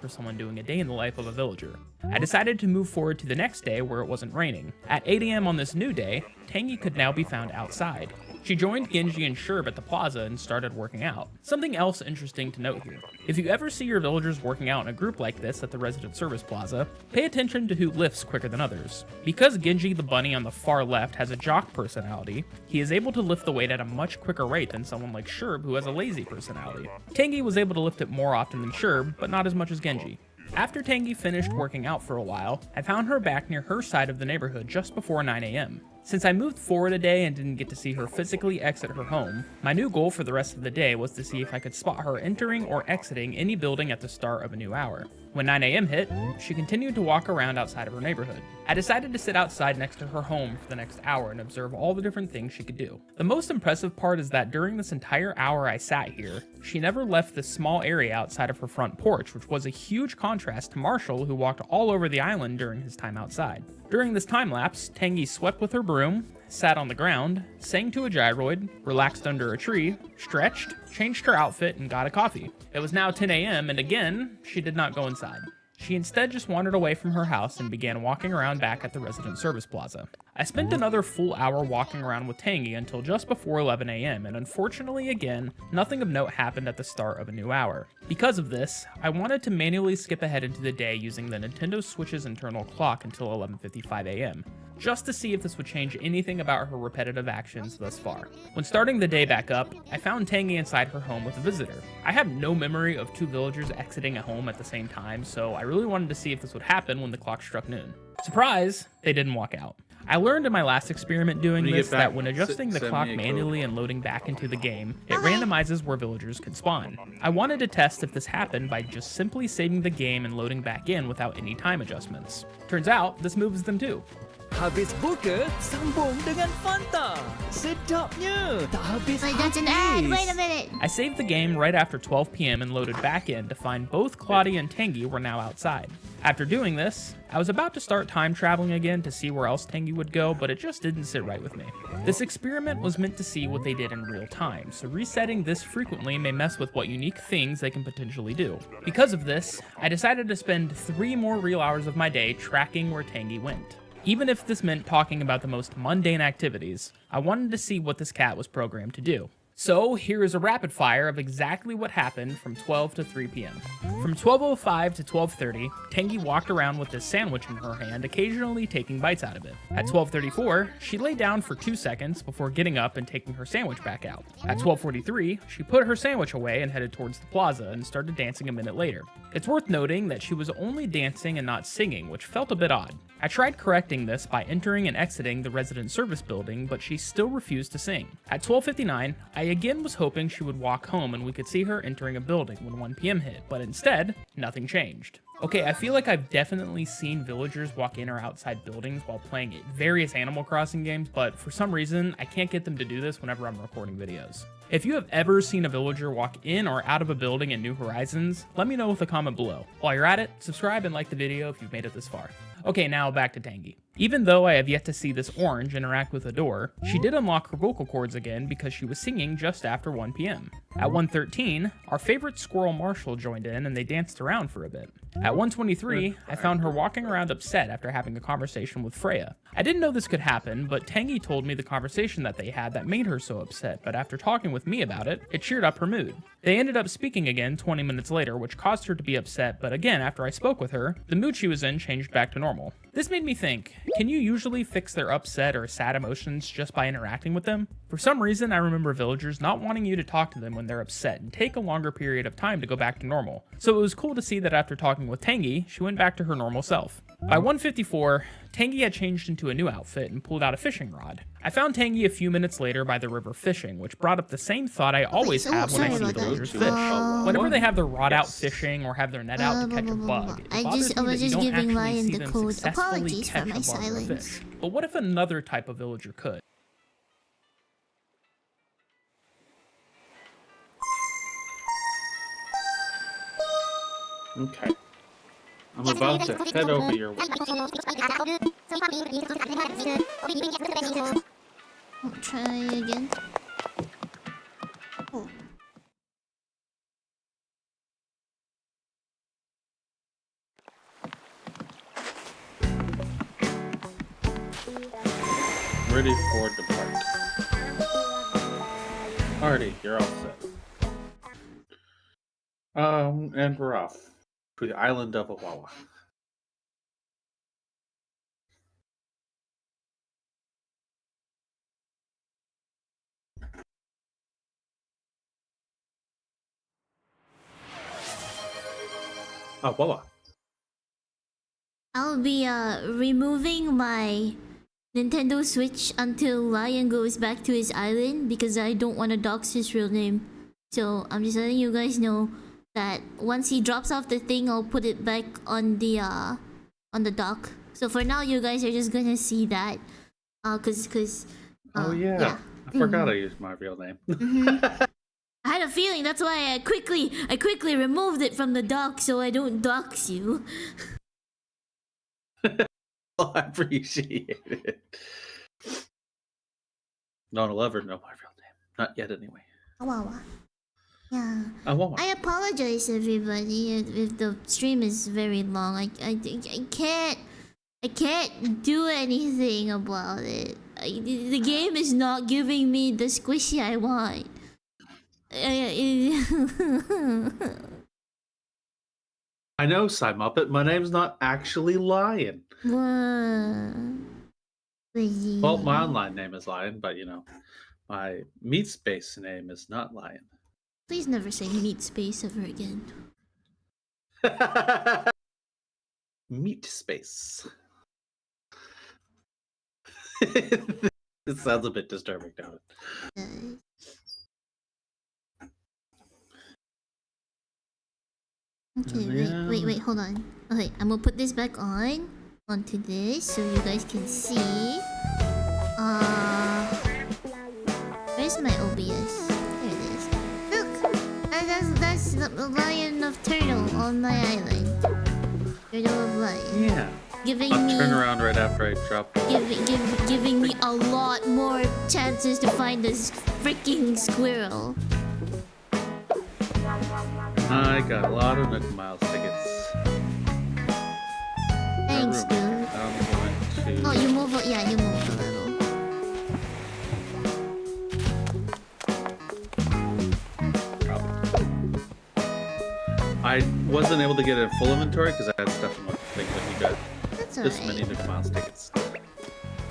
For someone doing a day in the life of a villager. I decided to move forward to the next day where it wasn't raining. At 8 AM on this new day, Tangy could now be found outside. She joined Genji and Sherb at the plaza and started working out. Something else interesting to note here. If you ever see your villagers working out in a group like this at the resident service plaza, pay attention to who lifts quicker than others. Because Genji the bunny on the far left has a jock personality, he is able to lift the weight at a much quicker rate than someone like Sherb who has a lazy personality. Tangy was able to lift it more often than Sherb, but not as much as Genji. After Tangy finished working out for a while, I found her back near her side of the neighborhood just before 9 AM. Since I moved forward a day and didn't get to see her physically exit her home, my new goal for the rest of the day was to see if I could spot her entering or exiting any building at the start of a new hour. When 9 AM hit, she continued to walk around outside of her neighborhood. I decided to sit outside next to her home for the next hour and observe all the different things she could do. The most impressive part is that during this entire hour I sat here, she never left this small area outside of her front porch, which was a huge contrast to Marshall, who walked all over the island during his time outside. During this time lapse, Tangy swept with her broom, sat on the ground, sang to a gyroid, relaxed under a tree, stretched, changed her outfit, and got a coffee. It was now 10 AM, and again, she did not go inside. She instead just wandered away from her house and began walking around back at the resident service plaza. I spent another full hour walking around with Tangy until just before 11 AM, and unfortunately again, nothing of note happened at the start of a new hour. Because of this, I wanted to manually skip ahead into the day using the Nintendo Switch's internal clock until 11:55 AM, just to see if this would change anything about her repetitive actions thus far. When starting the day back up, I found Tangy inside her home with a visitor. I have no memory of two villagers exiting a home at the same time, so I really wanted to see if this would happen when the clock struck noon. Surprise, they didn't walk out. I learned in my last experiment doing this that when adjusting the clock manually and loading back into the game, it randomizes where villagers can spawn. I wanted to test if this happened by just simply saving the game and loading back in without any time adjustments. Turns out, this moves them too. Habis buka, sambung dengan Fanta. Sedapnya, tak habis Wait, that's an ad. Wait a minute. I saved the game right after 12 PM and loaded back in to find both Claudia and Tangy were now outside. After doing this, I was about to start time traveling again to see where else Tangy would go, but it just didn't sit right with me. This experiment was meant to see what they did in real time, so resetting this frequently may mess with what unique things they can potentially do. Because of this, I decided to spend 3 more real hours of my day tracking where Tangy went. Even if this meant talking about the most mundane activities, I wanted to see what this cat was programmed to do. So here is a rapid fire of exactly what happened from 12 to 3 PM. From 12:05 to 12:30, Tangy walked around with this sandwich in her hand, occasionally taking bites out of it. At 12:34, she lay down for 2 seconds before getting up and taking her sandwich back out. At 12:43, she put her sandwich away and headed towards the plaza and started dancing a minute later. It's worth noting that she was only dancing and not singing, which felt a bit odd. I tried correcting this by entering and exiting the resident service building, but she still refused to sing. At 12:59, I again was hoping she would walk home and we could see her entering a building when 1 PM hit, but instead, nothing changed. Okay, I feel like I've definitely seen villagers walk in or outside buildings while playing various Animal Crossing games, but for some reason, I can't get them to do this whenever I'm recording videos. If you have ever seen a villager walk in or out of a building in New Horizons, let me know with a comment below. While you're at it, subscribe and like the video if you've made it this far. Okay, now back to Tangy. Even though I have yet to see this orange interact with a door, she did unlock her vocal cords again because she was singing just after 1 PM. At 1:13, our favorite squirrel Marshall joined in and they danced around for a bit. At 1:23, I found her walking around upset after having a conversation with Freya. I didn't know this could happen, but Tangy told me the conversation that they had that made her so upset, but after talking with me about it, it cheered up her mood. They ended up speaking again 20 minutes later, which caused her to be upset, but again, after I spoke with her, the mood she was in changed back to normal. This made me think, can you usually fix their upset or sad emotions just by interacting with them? For some reason, I remember villagers not wanting you to talk to them when they're upset and take a longer period of time to go back to normal. So it was cool to see that after talking with Tangy, she went back to her normal self. By 1:54, Tangy had changed into a new outfit and pulled out a fishing rod. I found Tangy a few minutes later by the river fishing, which brought up the same thought I always have when I see villagers fish. Whenever they have their rod out fishing or have their net out to catch a bug, it bothers me that you don't actually see them successfully catch a bug or a fish. But what if another type of villager could? Okay. I'm about to head over your way. I'll try again. ready for depart. Alrighty, you're all set. And we're off to the island of Awawa. Awawa. I'll be removing my Nintendo Switch until Lion goes back to his island because I don't want to dox his real name. So I'm just letting you guys know that once he drops off the thing, I'll put it back on the dock. So for now, you guys are just gonna see that, cause Oh yeah. I forgot I used my real name. I had a feeling that's why I quickly removed it from the dock so I don't dox you. Well, I appreciate it. No, I'll ever know my real name. Not yet, anyway. Awawa. Yeah. Awawa. I apologize, everybody, if the stream is very long. I can't do anything about it. The game is not giving me the squishy I want. I know, Psy Muppet. My name's not actually Lion. Well, my online name is Lion, but you know, my meat space name is not Lion. Please never say meat space ever again. Meat space. It sounds a bit disturbing, don't it? Okay, wait, hold on. Okay, I'm gonna put this back onto this so you guys can see. Where's my OBS? There it is. Look, that's the lion of turtle on my island. Turtle of lion. Yeah. Giving I'll me turn around right after I drop. giving me a lot more chances to find this freaking squirrel. I got a lot of Nook Miles tickets. Thanks, dude. I'm going to... Oh, you move. Yeah, you move a little. Probably. I wasn't able to get it in full inventory because I had stuff in my thing, but you got That's this alright. many Nook Miles tickets.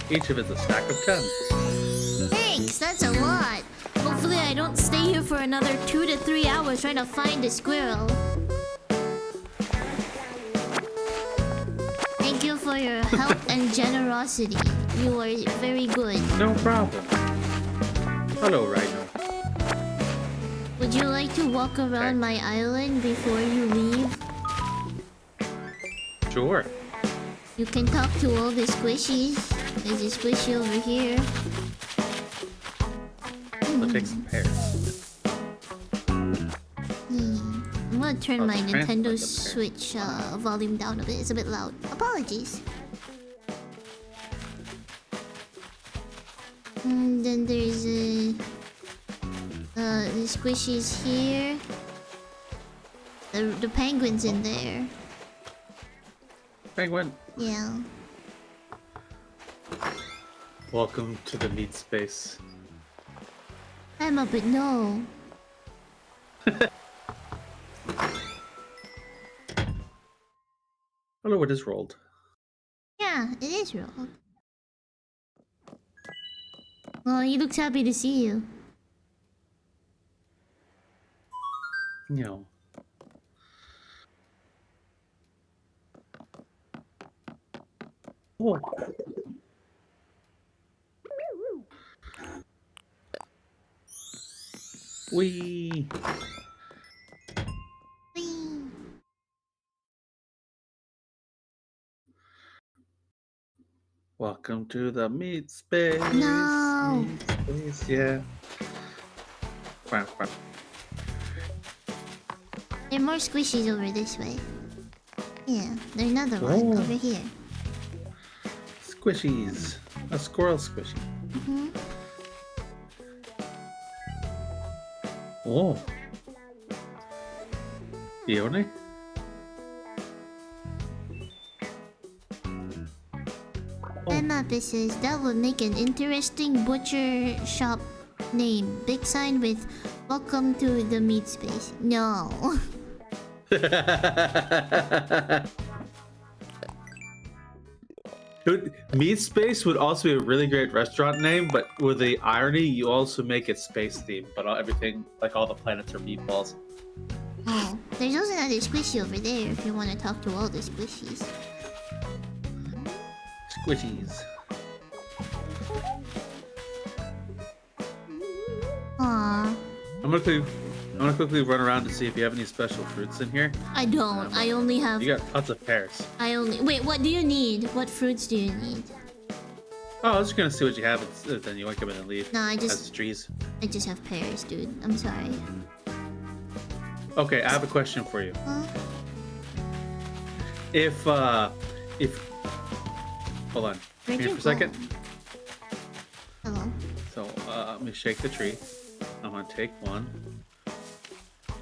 Each of it's a stack of 10. Thanks, that's a lot. Hopefully I don't stay here for another 2 to 3 hours trying to find a squirrel. Thank you for your help and generosity. You are very good. No problem. Hello, Rhino. Would you like to walk around my island before you leave? Sure. You can talk to all the squishies. There's a squishy over here. I'll take some pears. I'm gonna turn my transplant Nintendo the pear. Switch volume down a bit. It's a bit loud. Apologies. And then there's the squishies here. The penguin's in there. Penguin. Yeah. Welcome to the meat space. I'm a bit no. Hello, it is rolled. Yeah, it is rolled. Well, he looks happy to see you. No. Oh. Wee. Whee! Welcome to the meat space. No. Meat space, yeah. Quack, quack. There are more squishies over this way. Yeah, there's another one Oh. over here. Squishies. A squirrel squishy. Mm-hmm. Oh. Metafes, that would make an interesting butcher shop name. Big sign with "Welcome to the meat space." No. Dude, Meat Space would also be a really great restaurant name, but with the irony, you also make it space themed, but everything, like all the planets are meatballs. Oh, there's also another squishy over there if you want to talk to all the squishies. Squishies. Aww. I'm gonna quickly run around to see if you have any special fruits in here. I don't. I only have. You got lots of pears. Wait, what do you need? What fruits do you need? Oh, I was just gonna see what you have, and then you wake up and then leave. No, I That's just trees. have pears, dude. I'm sorry. Okay, I have a question for you. Huh? If hold on, Where'd come here you for a second. go? Hello. So let me shake the tree. I'm gonna take one.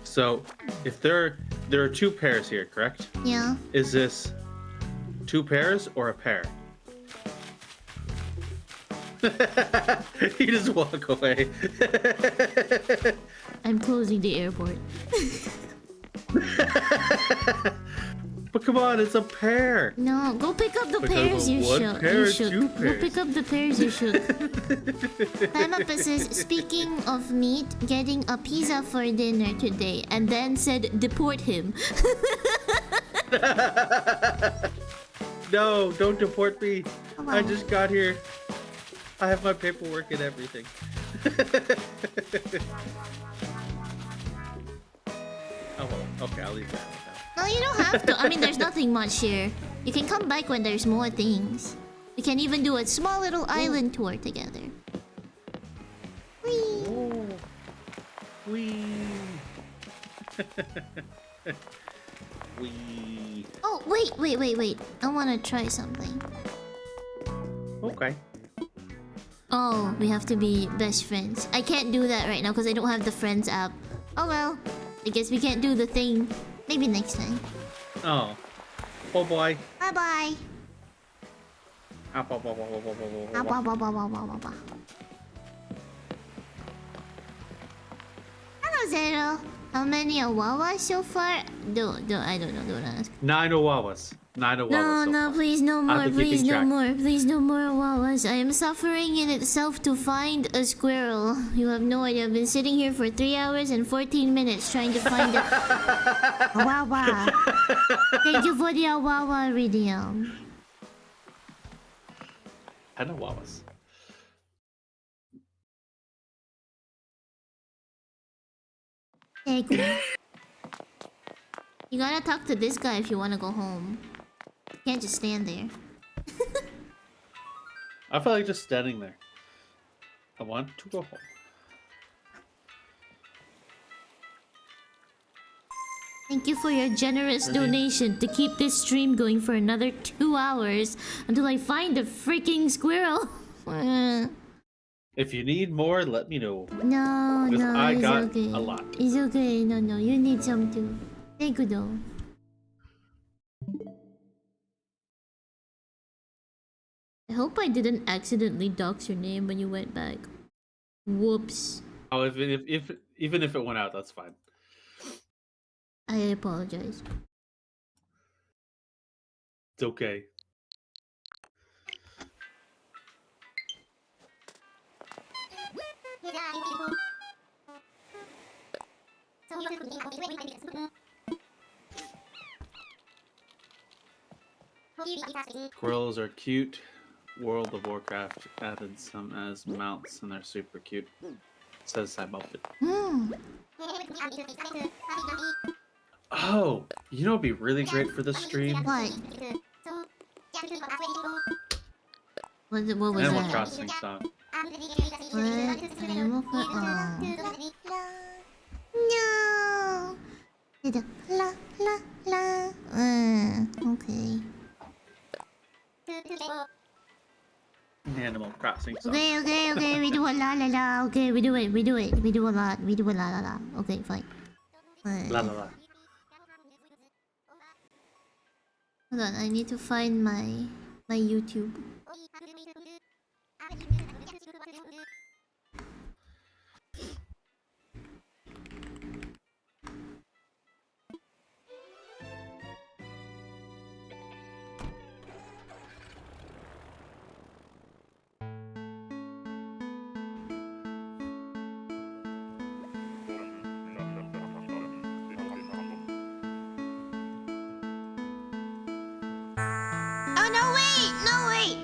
So if there are 2 pairs here, correct? Yeah. Is this 2 pairs or a pair? You just walk away. I'm closing the airport. But come on, it's a pair. No, go pick up the Because pears you one should. pair, You 2 should. Go pairs. pick up the pears you should. Pineapple speaking of meat, getting a pizza for dinner today, and then said deport him. No, don't deport me. Oh, I wow. just got here. I have my paperwork and everything. Oh, well, okay, I'll leave that one now. No, you don't have to. I mean, there's nothing much here. You can come back when there's more things. We can even do a small little island tour together. Whee! Oh. Wee. Wee. Oh, wait. I want to try something. Okay. Oh, we have to be best friends. I can't do that right now because I don't have the Friends app. Oh well. I guess we can't do the thing. Maybe next time. Oh. Oh boy. Bye-bye. Ah, bah, bah, bah, bah, bah, bah, Ah, bah, bah, bah. bah, bah, bah, bah, bah. Hello, Zero. How many Awawa so far? I don't know. Don't ask. 9 Owawas. 9 Owawas. No, so no, far. please, no I've more. been Please, keeping no track. more. Please, no more Awawas. I am suffering in itself to find a squirrel. You have no idea. I've been sitting here for 3 hours and 14 minutes trying to find a Awawa. Thank you for the Awawa, Iridium. 10 Owawas. Thank you. You gotta talk to this guy if you wanna go home. You can't just stand there. I feel like just standing there. I want to go home. Thank you for your generous donation to keep this stream going for another 2 hours until I find a freaking squirrel. If you need more, let me know. No, Because no, I it's got okay. a lot. It's okay. No, you need some too. Thank you though. I hope I didn't accidentally dox your name when you went back. Whoops. Oh, even if it went out, that's fine. I apologize. It's okay. Squirrels are cute. World of Warcraft added some as mounts and they're super cute. Says I bumped it. Oh, you know what'd be really great for this stream? What? What was Animal that? Crossing song. What? Animal Crossing? No! Did a la la la. Okay. Animal Crossing song. Okay. We do a la la la. Okay, we do it. We do a lot. We do a la la la. Okay, fine. La la la. Hold on, I need to find my YouTube. Oh no! Wait! No wait!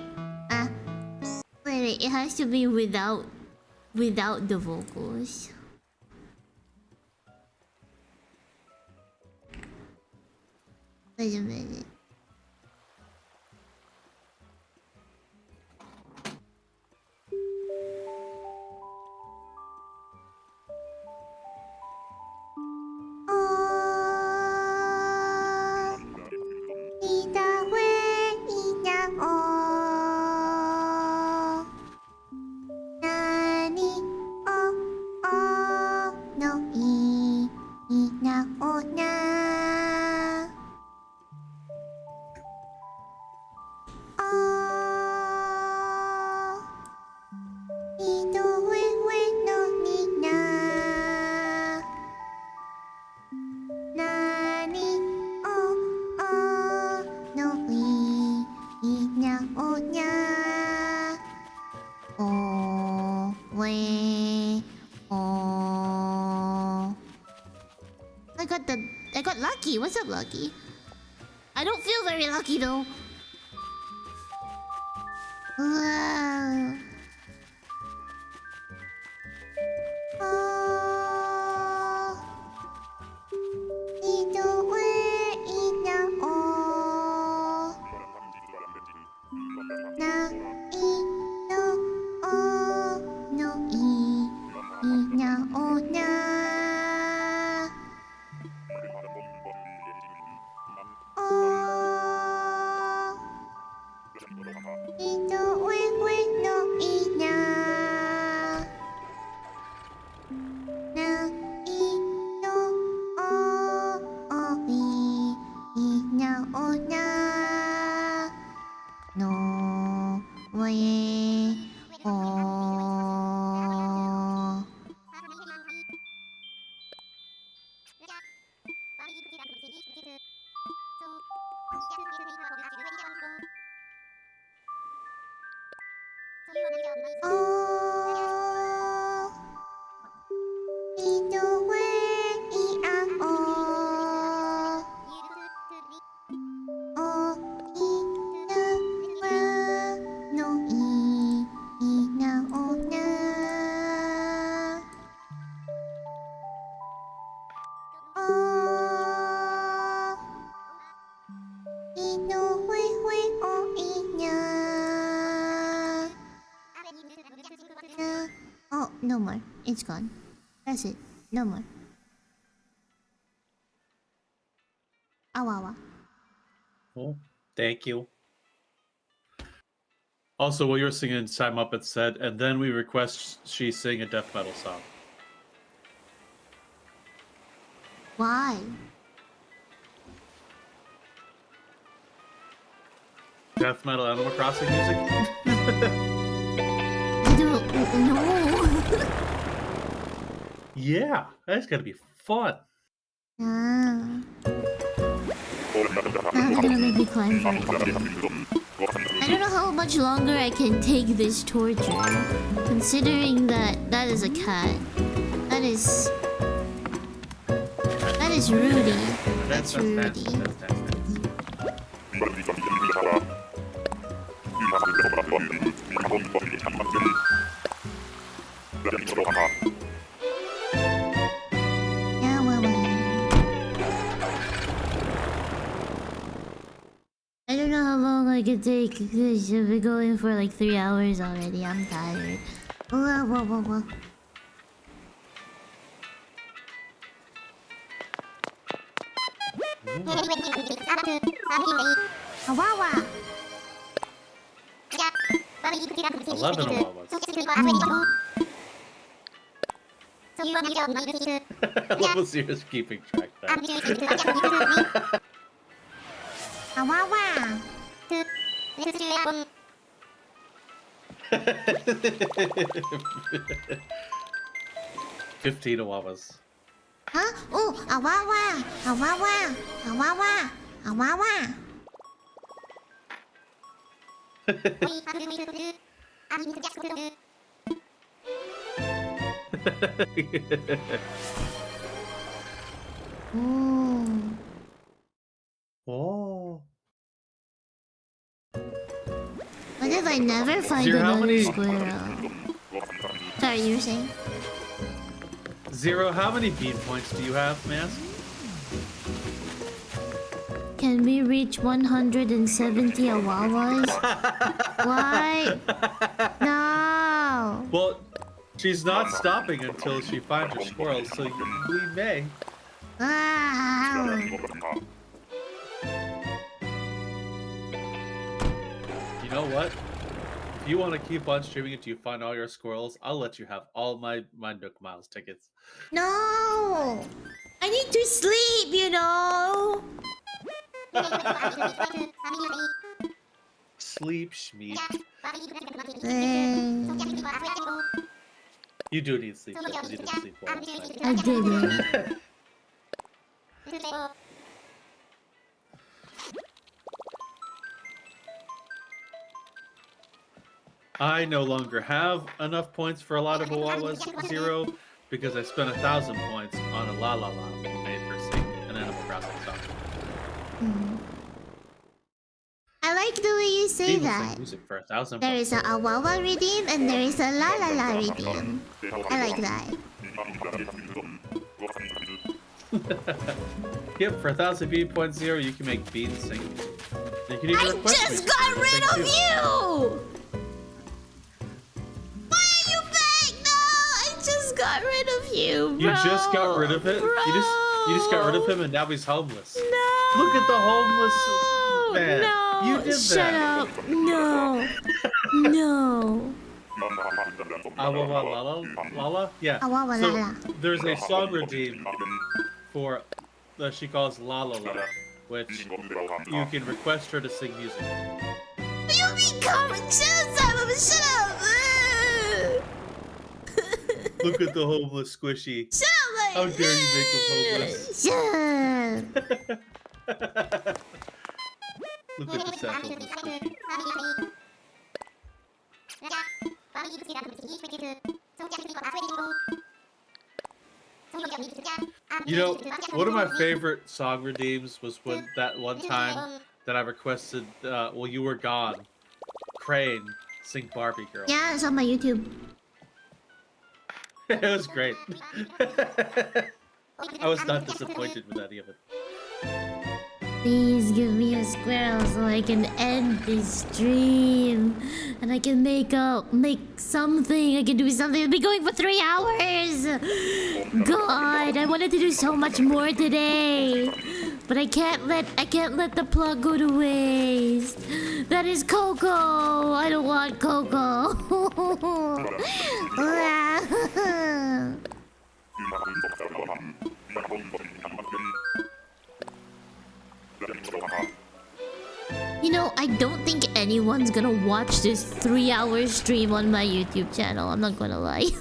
Wait! It has to be without the vocals. Wait a minute. I got lucky. What's up, Lucky? I don't feel very lucky though. Oh, no more. It's gone. That's it. No more. Awawa. Oh, thank you. Also, while you're singing, Time Muppet said, and then we request she sing a death metal song. Why? Death metal Animal Crossing music? I don't know. Yeah, that's gotta be fun. Now they're gonna make me climb for it. I don't know how much longer I can take this torture, considering that that is a cat. That is Rudy. That's Rudy. Yeah, well. I don't know how long I can take this. I've been going for like 3 hours already. I'm tired. Whoa. Wawa. 11 Awawas. Level Zero is keeping track there. Wawa. 15 Awawas. Huh? Oh, Awawa! Awawa! Awawa! Awawa! Ooh. Oh. What if I never find Zero, how another many- squirrel? Sorry, you were saying? Zero, how many bean points do you have, Mask? Can we reach 170 Awawas? Why? No! Well, she's not stopping until she finds her squirrels, so we may. Ah. You know what? If you want to keep on streaming until you find all your squirrels, I'll let you have all my Nook Miles tickets. No! I need to sleep, you know? Sleep, Schmeat. Eh, You do need sleep, because you didn't sleep well last night. I didn't. I no longer have enough points for a lot of Awawas, Zero, because I spent 1,000 points on a La La La made for Sing an Animal Crossing song. I like the way you say People that. sing music for 1,000 There points. is a Awawa redeem and there is a La La La redeem. I like that. Yep, for 1,000 bean points, Zero, you can make Bean sing. You can even I request just music got for rid Sing of too. you! Why are you back? No! I just got rid of you, bro. You just got rid of it? Bro. You just got rid of him and now he's homeless. No! Look at the homeless man. No! You did Shut that. up! No! No! Awawalala? Lala? Yeah. Awawalala. So there's a song redeem for that she calls La La La, which you can request her to sing music. You become shut up! Shut up! Look at the homeless squishy. Shut up! How dare you make him homeless? Shut up! Look at the sad homeless squishy. You know, one of my favorite song redeems was when that one time that I requested, well, you were gone. Crane sing Barbie Girl. Yeah, it's on my YouTube. It was great. I was not disappointed with any of it. Please give me a squirrel so I can end this stream. And I can make something. I can do something. I'll be going for 3 hours. God, I wanted to do so much more today. But I can't let the plug go to waste. That is Coco. I don't want Coco. You know, I don't think anyone's gonna watch this 3-hour stream on my YouTube channel. I'm not gonna lie.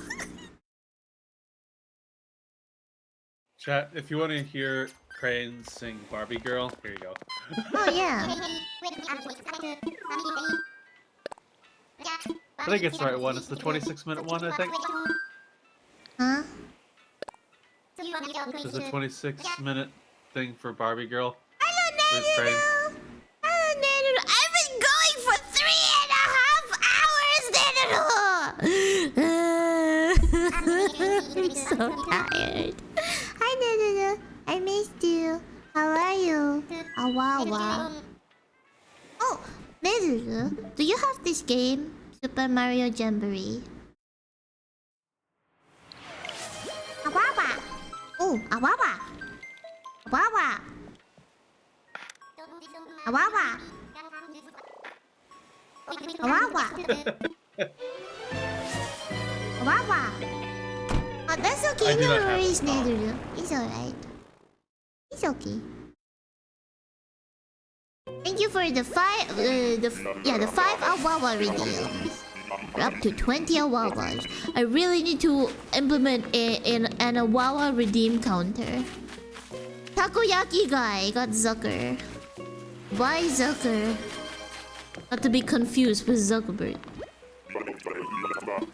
Chat, if you want to hear Crane sing Barbie Girl, here you go. Oh yeah. I think it's the right one. It's the 26-minute one, I think. Huh? There's a 26-minute thing for Barbie Girl. Hello, With Crane. Hello, Nanoodle. I've been going for 3.5 hours, Nanoodle. I'm so tired. Hi, Nanoodle. I missed you. How are you? Oh, wow, wow. Oh, Nanoodle, do you have this game? Super Mario Jamboree. Awawa. Oh, Awawa. Awawa. Awawa. Awawa. Awawa. Oh, that's okay. I do No not have worries, it. Neduru. It's alright. It's okay. Thank you for the 5 Awawa redeems. We're up to 20 awawas. I really need to implement an awawa redeem counter. Takoyaki guy got Zucker. Why Zucker? Not to be confused with Zuckerberg.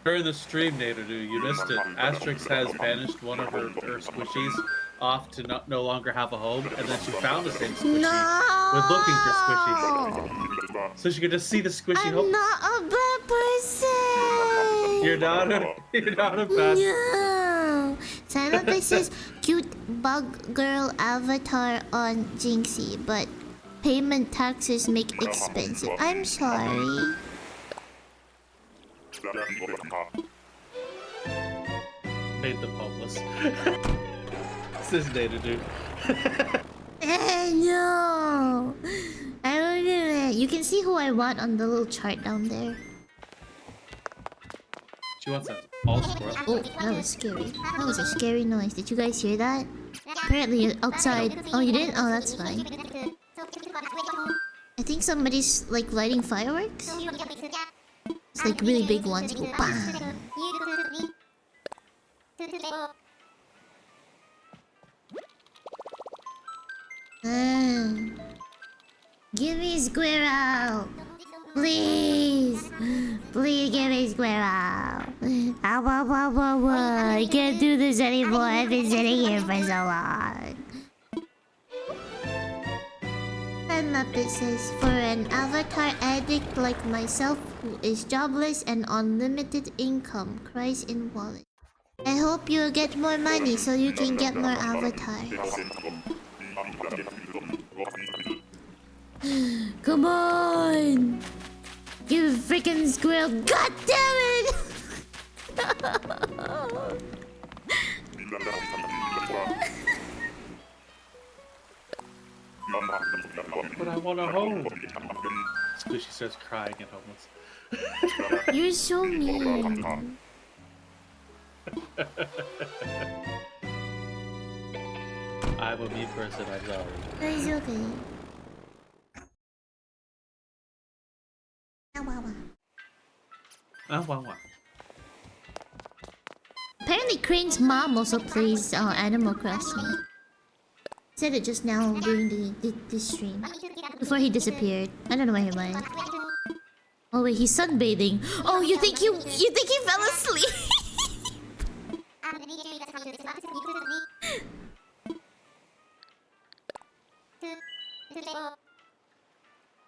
During the stream, Naderu, you missed it. AstrixZ has banished one of her squishies off to no longer have a home, and then she found the same squishy with looking for squishies. So she could just see the squishy home. I'm not a bad person. You're not a bad. No. Santa says cute bug girl avatar on Jinxie, but payment taxes make expensive. I'm sorry. Made them homeless. This is Naderu. No. I don't do it. You can see who I want on the little chart down there. She wants us all squirrels. Oh, that was scary. That was a scary noise. Did you guys hear that? Apparently outside. Oh, you didn't? Oh, that's fine. I think somebody's like lighting fireworks. It's like really big ones. Go bang. Give me squirrel. Please. Please give me squirrel. I can't do this anymore. I've been sitting here for so long. Metafes says, for an avatar addict like myself who is jobless and unlimited income, cries in wallet. I hope you'll get more money so you can get more avatars. Come on! You freaking squirrel! God damn it! But I want a home. Squishy starts crying and homeless. You're so mean. I'm a mean person, I'm sorry. It's okay. Apparently Crane's mom also plays Animal Crossing. Said it just now during the stream. Before he disappeared. I don't know where he went. Oh wait, he's sunbathing. Oh, you think he fell asleep?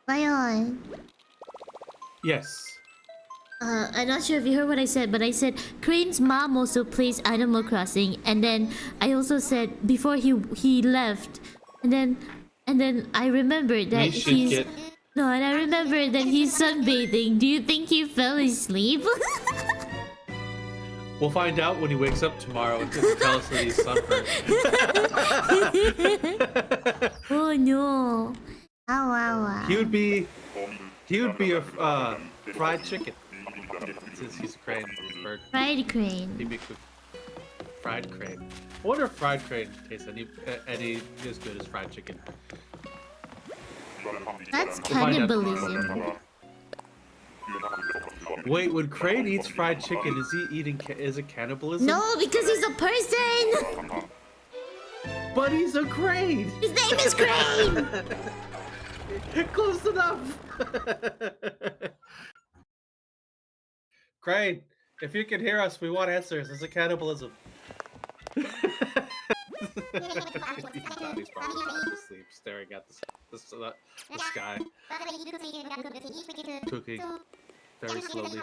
Lion. Yes. I'm not sure if you heard what I said, but I said Crane's mom also plays Animal Crossing, and then I also said before he left, and then I remembered that he's no, and I remembered that he's sunbathing. Do you think he fell asleep? We'll find out when he wakes up tomorrow and tell us that he's sunburned. Oh no! Ow. He would be a fried chicken. Since he's a crane, bird. Fried crane. He'd be cooked. Fried crane. I wonder if fried crane tastes any as good as fried chicken. That's cannibalism. Wait, when Crane eats fried chicken, is he eating? Is it cannibalism? No, because he's a person. But he's a crane. His name is Crane. Close enough. Crane, if you can hear us, we want answers. Is it cannibalism? He's probably falling asleep, staring at the sky. Cooking very slowly.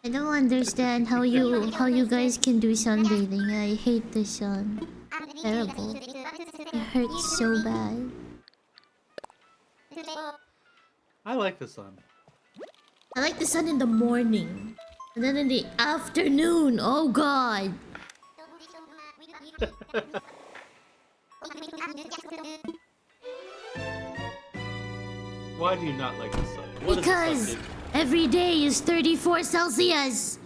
I don't understand how you guys can do sunbathing. I hate the sun. Terrible. It hurts so bad. I like the sun. I like the sun in the morning. And then in the afternoon, oh god. Why do you not like the sun? What Because every day is 34 Celsius.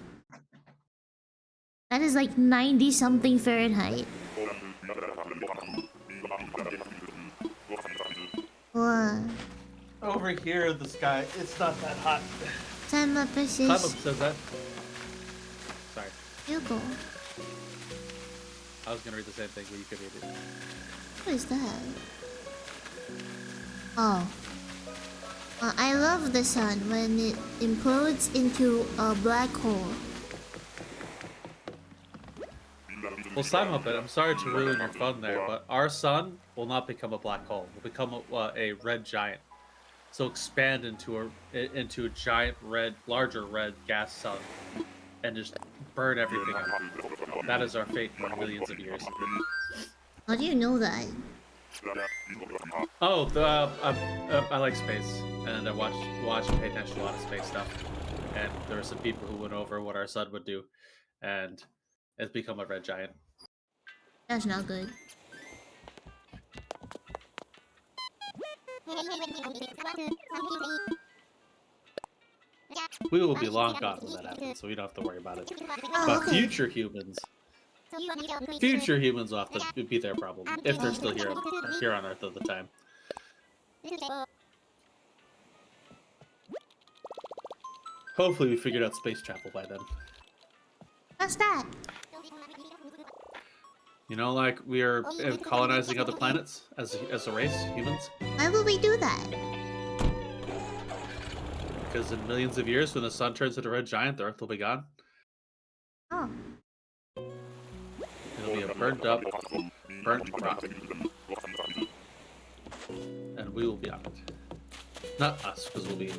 That is like 90 something Fahrenheit. What? Over here, the sky, it's not that hot. Time up Climb up says that. Sorry. You go. I was gonna read the same thing, but you could read it. What is that? Oh. I love the sun when it implodes into a black hole. Well, Simon, I'm sorry to ruin your fun there, but our sun will not become a black hole. It will become a red giant. So expand into a giant red, larger red gas sun, and just burn everything up. That is our fate for millions of years. How do you know that? Oh, I like space, and I watch and pay attention to a lot of space stuff. And there were some people who went over what our sun would do, and it's become a red giant. That's not good. We will be long gone when that happens, so we don't have to worry about it. Oh, But okay. future humans will have to be their problem if they're still here on Earth at the time. Hopefully, we figured out space travel by then. What's that? You know, like we are colonizing other planets as a race, humans. Why would we do that? Because in millions of years, when the sun turns into a red giant, the Earth will be gone. Oh. It'll be a burnt rock. And we will be on it. Not us, because we'll be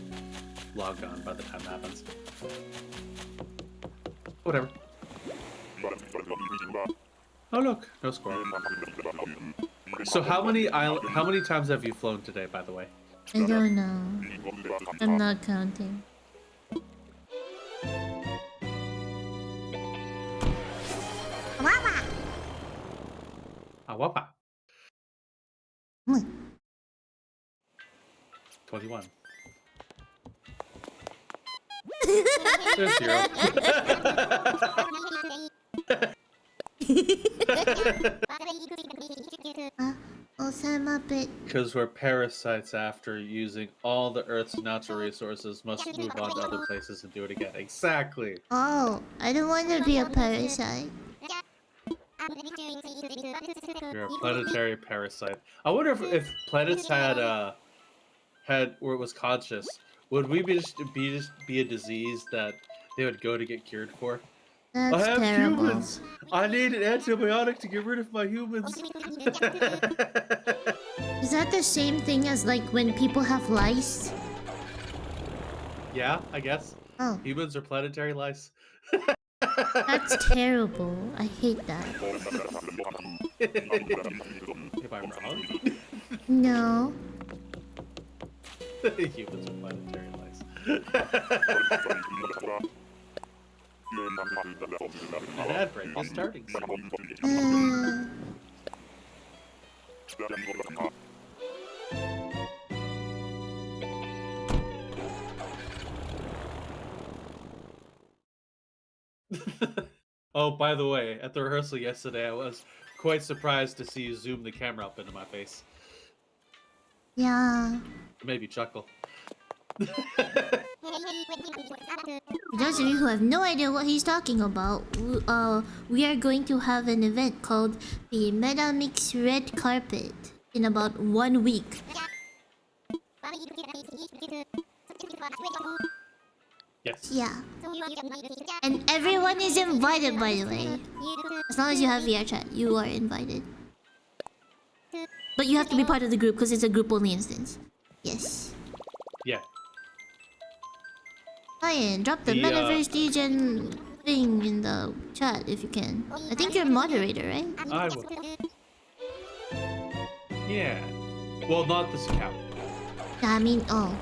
long gone by the time that happens. Whatever. Oh look, no squirrel. So how many times have you flown today, by the way? I don't know. I'm not counting. Awapa. Hmm. 21. There's 0. Oh, Sam up it. Because we're parasites after using all the Earth's natural resources, must move on to other places and do it again. Exactly. Oh, I don't want to be a parasite. You're a planetary parasite. I wonder if planets had where it was conscious, would we be a disease that they would go to get cured for? That's I have terrible. humans. I need an antibiotic to get rid of my humans. Is that the same thing as like when people have lice? Yeah, I guess. Oh, Humans are planetary lice. that's terrible. I hate that. If I'm wrong. No. Humans are planetary lice. An ad break is starting soon. Oh, by the way, at the rehearsal yesterday, I was quite surprised to see you zoom the camera up into my face. Yeah. It made me chuckle. For those of you who have no idea what he's talking about, we are going to have an event called the Metamix Red Carpet in about 1 week. Yes. Yeah. And everyone is invited, by the way. As long as you have VRChat, you are invited. But you have to be part of the group because it's a group-only instance. Yes. Yeah. Ryan, drop the Metafes Degen thing in the chat if you can. I think you're a moderator, right? I will. Yeah. Well, not this account. I mean, oh.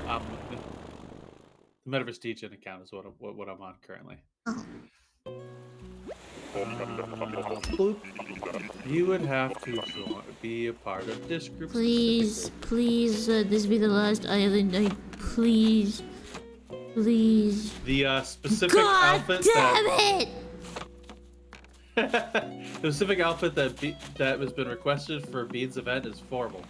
The Metafes Degen account is what I'm on currently. Oh. Bloop. You would have to be a part of this group. Please, please, this be the last island. Please. Please. The specific God outfit damn it! the specific outfit that has been requested for Bean's event is formal.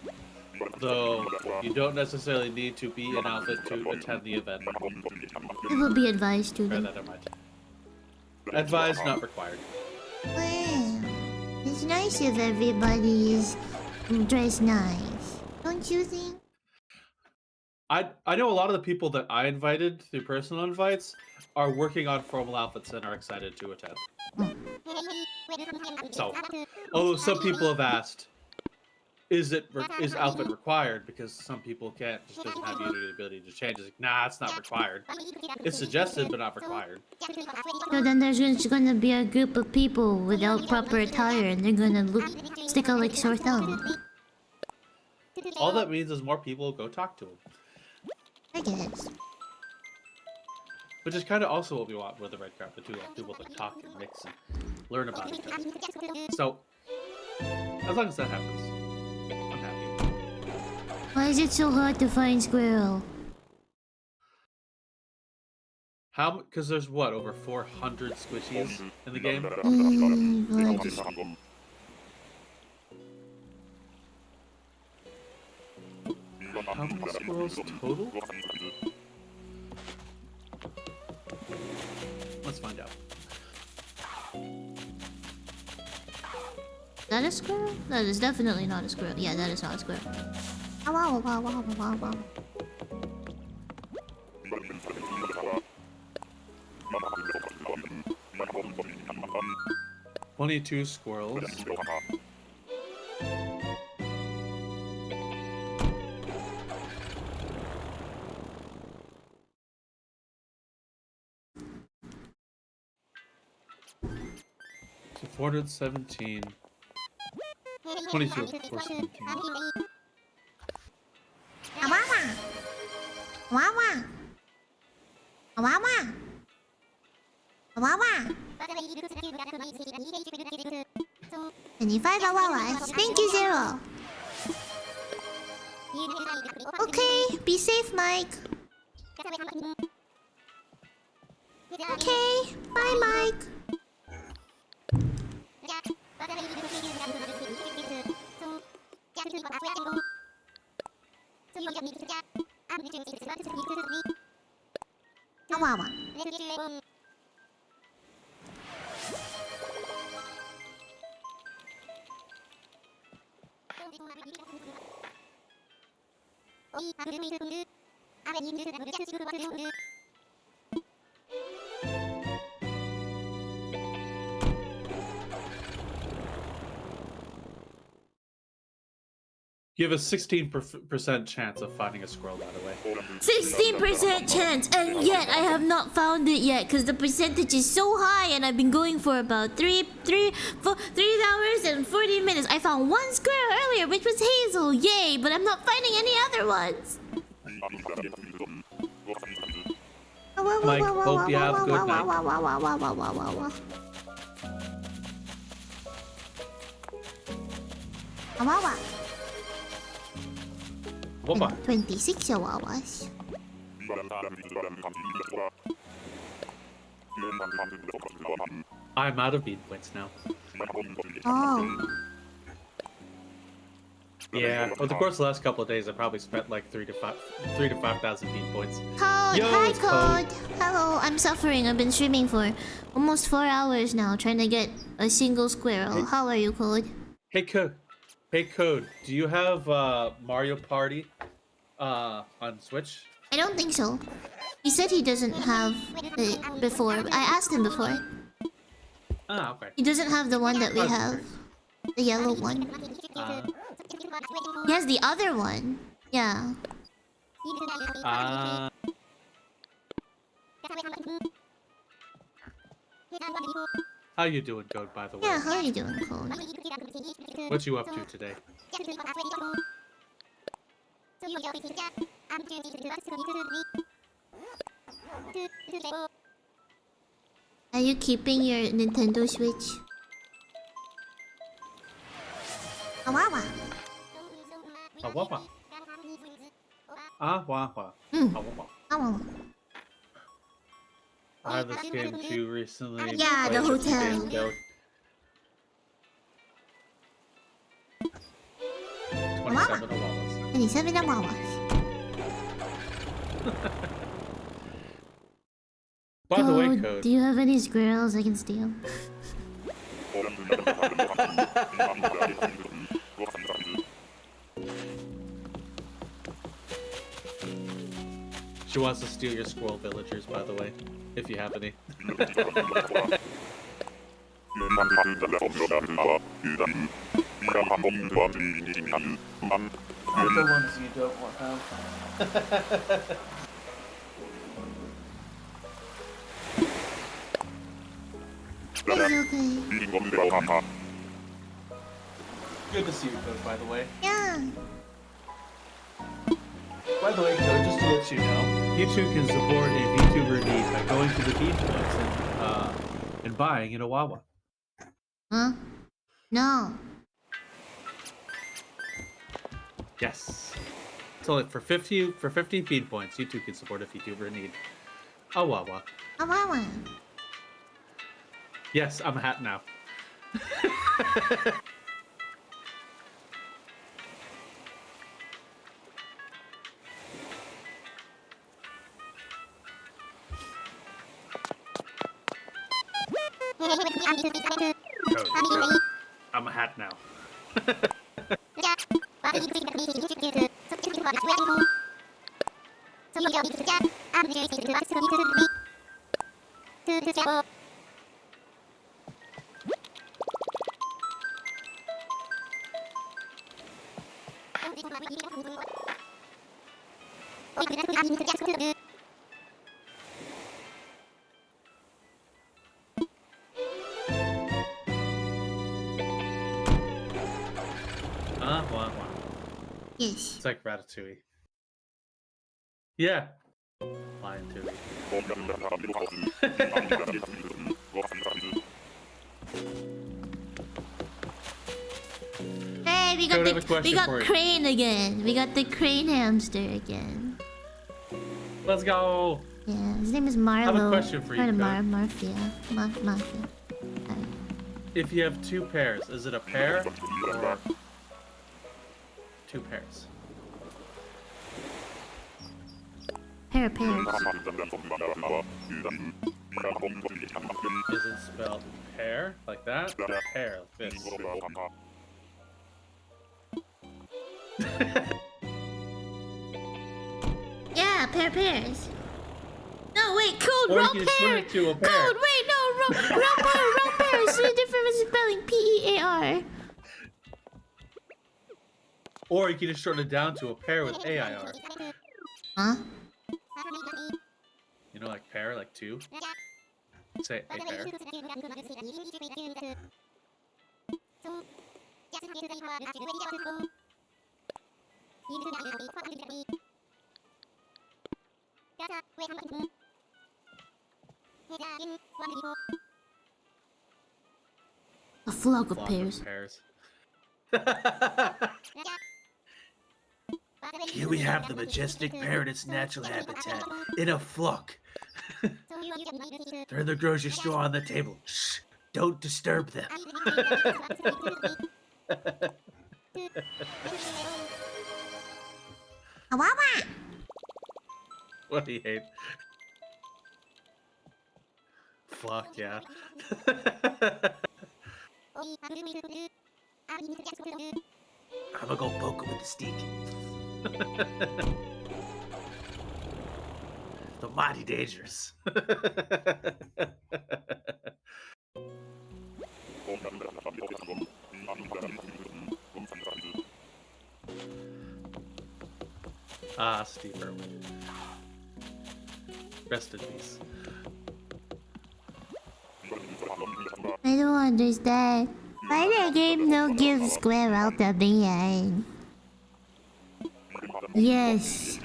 Though you don't necessarily need to be in outfit to attend the event. It will be advised to Bear them. that in mind. Advised, not required. Well, it's nice if everybody is dressed nice. Don't you think? I know a lot of the people that I invited through personal invites are working on formal outfits and are excited to attend. So, although some people have asked, is outfit required? Because some people can't, just doesn't have the ability to change. It's like, nah, it's not required. It's suggested, but not required. So then there's just gonna be a group of people without proper attire and they're gonna stick out like sore thumb. All that means is more people go talk to them. I guess. Which is kind of also what we want with the Red Carpet too. Like people to talk and mix and learn about each other. So, as long as that happens, I'm happy. Why is it so hard to find squirrel? How? Because there's what, over 400 squishies in the game? Well, I just... How many squirrels total? Let's find out. Is that a squirrel? That is definitely not a squirrel. Yeah, that is not a squirrel. Wow, wow, wow, wow, wow, wow. 22 squirrels. So 417. 22, of course, 17. Wawa! Wawa! Wawa! Wawa! 25 Wawas. Thank you, Zero. Okay, be safe, Mike. Okay, bye, Mike. Wawa. You have a 16% chance of finding a squirrel, by the way. 16% chance, and yet I have not found it yet because the percentage is so high, and I've been going for about 3 hours and 40 minutes. I found one squirrel earlier, which was Hazel, yay! But I'm not finding any other ones. Mike, hope you have a good night. Whoppa. 26 Chihuahuas. I'm out of bean points now. Oh. Yeah, over the course of the last couple of days, I probably spent like 3 to 5,000 bean points. Code! Yo, Hi, it's Code! Hello, I'm suffering. I've been streaming for almost 4 hours now, trying to get a single squirrel. How are you, Code? Hey, Code, do you have Mario Party on Switch? I don't think so. He said he doesn't have it before. I asked him before. Ah, okay. He doesn't have the one that we have. The yellow one. He has the other one. Yeah. How you doing, Code, by the way? Yeah, how are you doing, Code? What you up to today? Are you keeping your Nintendo Switch? Awawa. Awapa. Awapa. Awapa. Awawa. I had this game too recently. Yeah, the played it a few hotel. days ago. 27 Awapas. 27 Wawas. By the way, Code. Do you have any squirrels I can steal? She wants to steal your squirrel villagers, by the way, if you have any. The ones you don't want to have. It's okay. Good to see you, Code, by the way. Yeah. By the way, Code, just to let you know, you too can support a VTuber in need by going to the beach points and buying in a Wawa. Huh? No. Yes. So for 50 feed points, you too can support a VTuber in need. A Wawa. A Wawa. Yes, I'm a hat now. Code. I'm a hat now. Yes. It's like Ratatouille. Yeah. Lion Tui. Hey, we Code, I have a got question for you. Crane again. We got the Crane hamster again. Let's go. Yeah, his name is Marlo. I have a question for you, Code. Mafia. If you have two pairs, is it a pair or two pairs? Pair of pairs. Is it spelled pair like that or pair like this? Yeah, pair of pairs. No, wait, Code, Or you wrong can switch pair. it to a pair. Code, wait, no, wrong pair. It's a different spelling. PEAR. Or you can just shorten it down to a pair with AIR. Huh? You know, like pair, like two. Say a pair. A flock of pairs. Here we have the majestic pair in its natural habitat, in a flock. Throw the grocery store on the table. Shh! Don't disturb them. A Wawa. What do you hate? Flock, yeah. I'm gonna go poke him with the stick. The mighty dangerous. Ah, Steve Irwin. Rest in peace. I don't understand. Why the game no give square out of the end? Yes.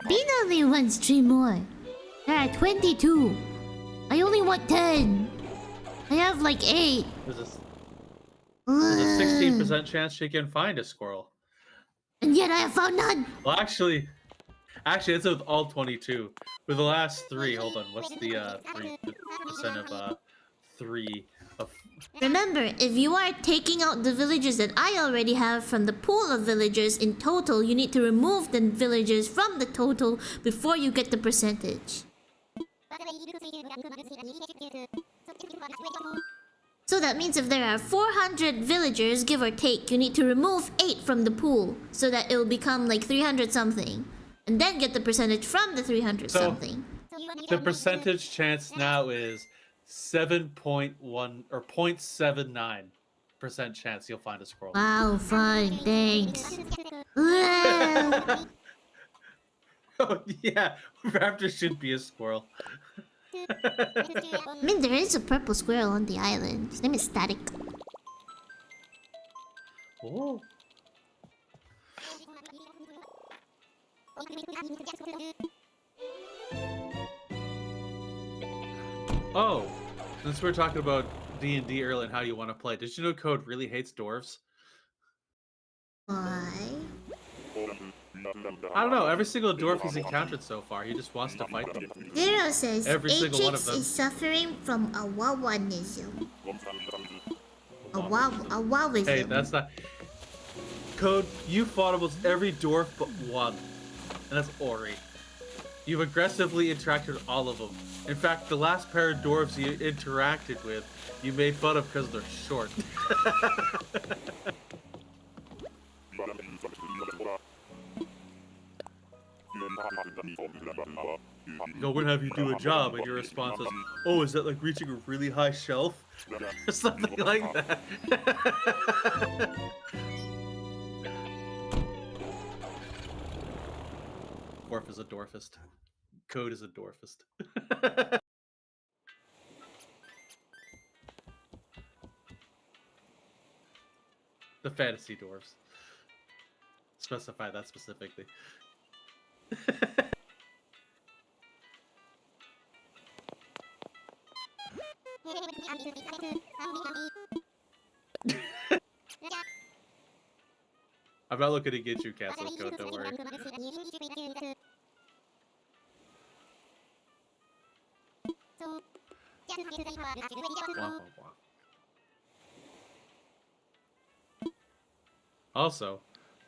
Bean only wants 3 more. There are 22. I only want 10. I have like 8. There's a 16% chance she can find a squirrel. And yet I have found none. Well, actually, it's with all 22. With the last 3, hold on, what's the 3% of 3 of Remember, if you are taking out the villagers that I already have from the pool of villagers in total, you need to remove the villagers from the total before you get the percentage. So that means if there are 400 villagers, give or take, you need to remove 8 from the pool so that it will become like 300 something. And then get the percentage from the 300 something. The percentage chance now is 7.1 or 0.79% chance you'll find a squirrel. Wow, fine, thanks. Wow. Oh yeah, Raptor should be a squirrel. I mean, there is a purple squirrel on the island. His name is Static. Oh. Oh, since we're talking about D&D earlier and how you want to play, did you know Code really hates dwarves? Why? I don't know. Every single dwarf he's encountered so far, he just wants to fight them. Zero says Every single one of Atrix them. is suffering from a wawanism. A wawism. Hey, that's not... Code, you fought almost every dwarf but one. And that's Ori. You've aggressively interacted with all of them. In fact, the last pair of dwarves you interacted with, you made fun of because they're short. Go, we're gonna have you do a job, and your response is, oh, is that like reaching a really high shelf? Something like that. Dwarf is a dwarfist. Code is a dwarfist. The fantasy dwarves. Specify that specifically. I'm not looking to get you canceled, Code, don't worry. Also,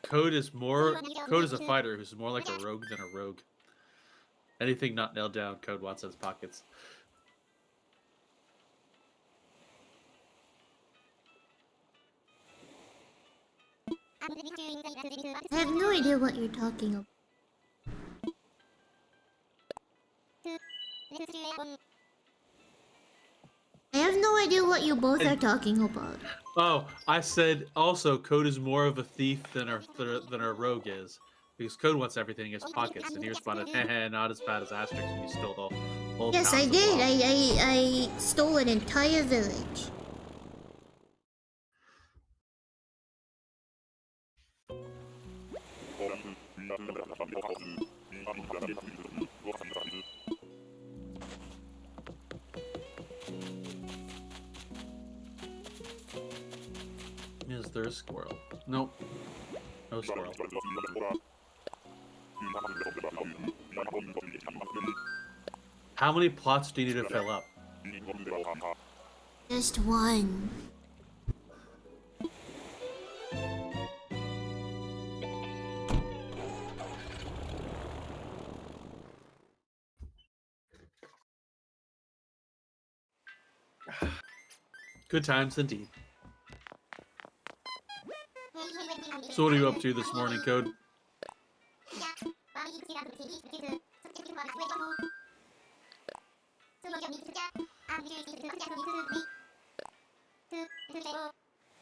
Code is a fighter who's more like a rogue than a rogue. Anything not nailed down, Code wants in his pockets. I have no idea what you're talking about. I have no idea what you both are talking about. Oh, I said also Code is more of a thief than our rogue is. Because Code wants everything in his pockets, and he responded, heh, not as bad as AstrixZ when you stole the whole Yes, I towns of did. Wild. I stole an entire village. Is there a squirrel? Nope. No squirrel. How many plots do you need to fill up? Just one. Good times indeed. So what are you up to this morning, Code?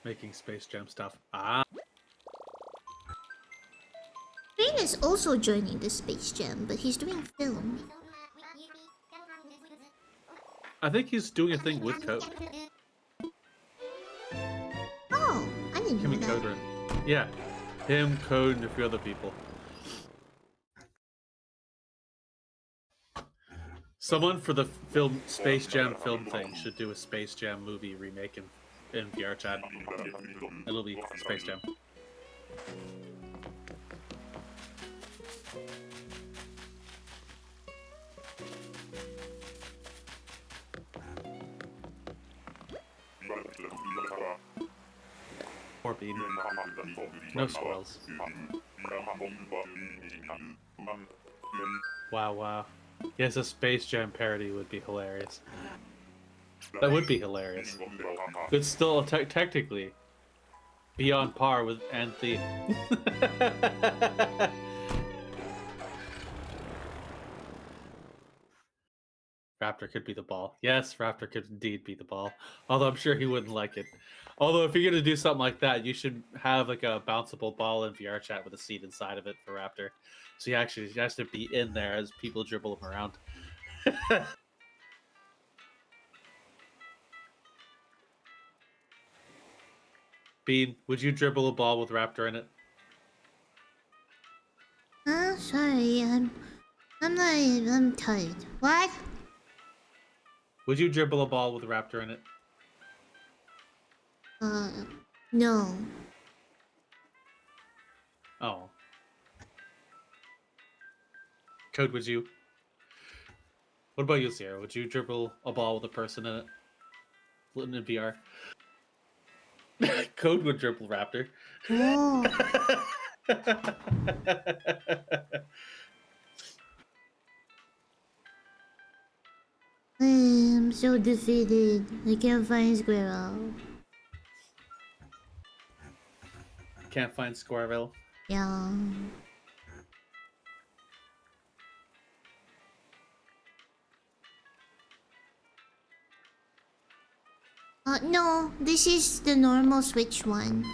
Making Space Jam stuff. Ah. Rain is also joining the Space Jam, but he's doing film. I think he's doing a thing with Code. Oh, I didn't Him know and that. Code are in. Yeah. Him, Code, and a few other people. Someone for the film Space Jam film thing should do a Space Jam movie remake in VRChat. It'll be Space Jam. Poor Bean. No squirrels. Wow, wow. Yes, a Space Jam parody would be hilarious. That would be hilarious. But still, technically, be on par with Anthe. Raptor could be the ball. Yes, Raptor could indeed be the ball. Although I'm sure he wouldn't like it. Although if you're gonna do something like that, you should have like a bounceable ball in VRChat with a seat inside of it for Raptor. So he actually has to be in there as people dribble him around. Bean, would you dribble a ball with Raptor in it? Sorry, I'm tired. What? Would you dribble a ball with Raptor in it? No. Oh. Code, would you? What about you, Sierra? Would you dribble a ball with a person in it? In VR? Code would dribble Raptor. Oh. I'm so defeated. I can't find Squirrel. Can't find Squirrel. Yeah. No, this is the normal Switch one.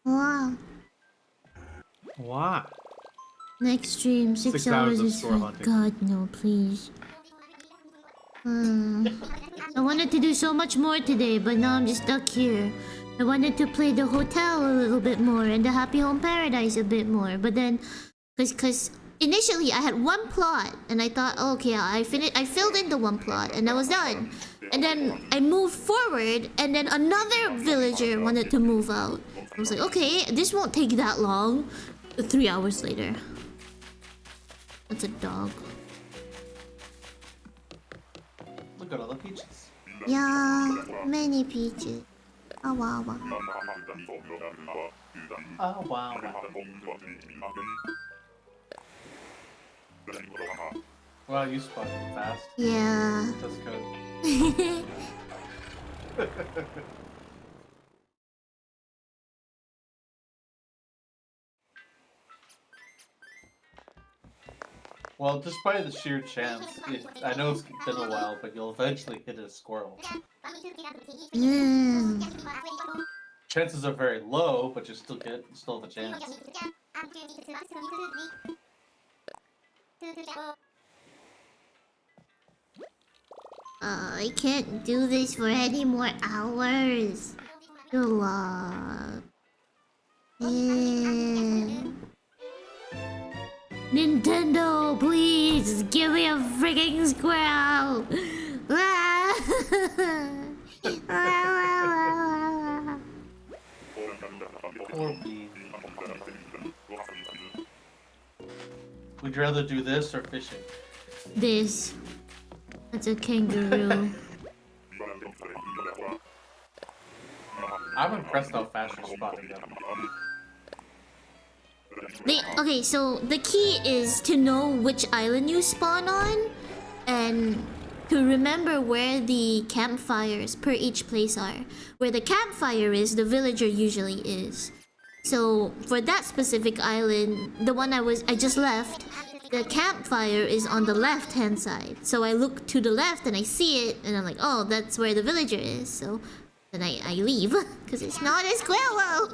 Wow. Wow. Next stream, 6 hours of is score fine. hunting. God, no, please. I wanted to do so much more today, but now I'm just stuck here. I wanted to play the hotel a little bit more and the Happy Home Paradise a bit more, but then, cause initially I had one plot and I thought, oh, okay, I filled in the one plot and I was done. And then I moved forward and then another villager wanted to move out. I was like, okay, this won't take that long. 3 hours later. That's a dog. Look at all the peaches. Yeah, many peaches. Oh wow, wow. Oh, wow. Wow, you spun fast. Yeah. That's code. Well, just by the sheer chance, I know it's been a while, but you'll eventually hit a squirrel. Yeah. Chances are very low, but you still have a chance. I can't do this for any more hours. Good luck. Yeah. Nintendo, please give me a freaking squirrel. Poor Bean. Would you rather do this or fishing? This. That's a kangaroo. I'm impressed how fast you're spotting them. Okay, so the key is to know which island you spawn on and to remember where the campfires per each place are. Where the campfire is, the villager usually is. So for that specific island, the one I just left, the campfire is on the left-hand side. So I look to the left and I see it and I'm like, oh, that's where the villager is. So then I leave because it's not a squirrel.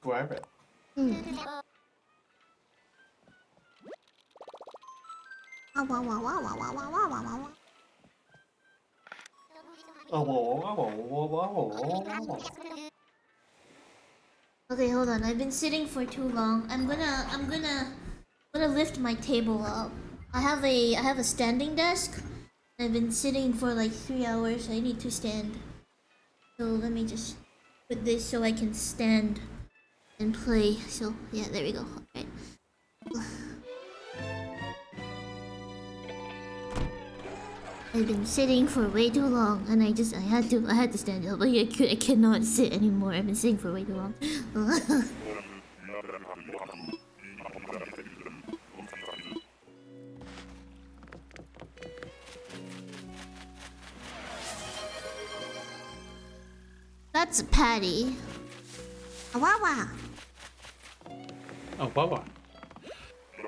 Grab it. Okay, hold on. I've been sitting for too long. I'm gonna lift my table up. I have a standing desk, I've been sitting for like 3 hours. I need to stand. So let me just put this so I can stand and play. So yeah, there we go. Alright. I've been sitting for way too long, and I had to stand up. Like I cannot sit anymore. I've been sitting for way too long. That's Patty. Awawa. Oh, wow.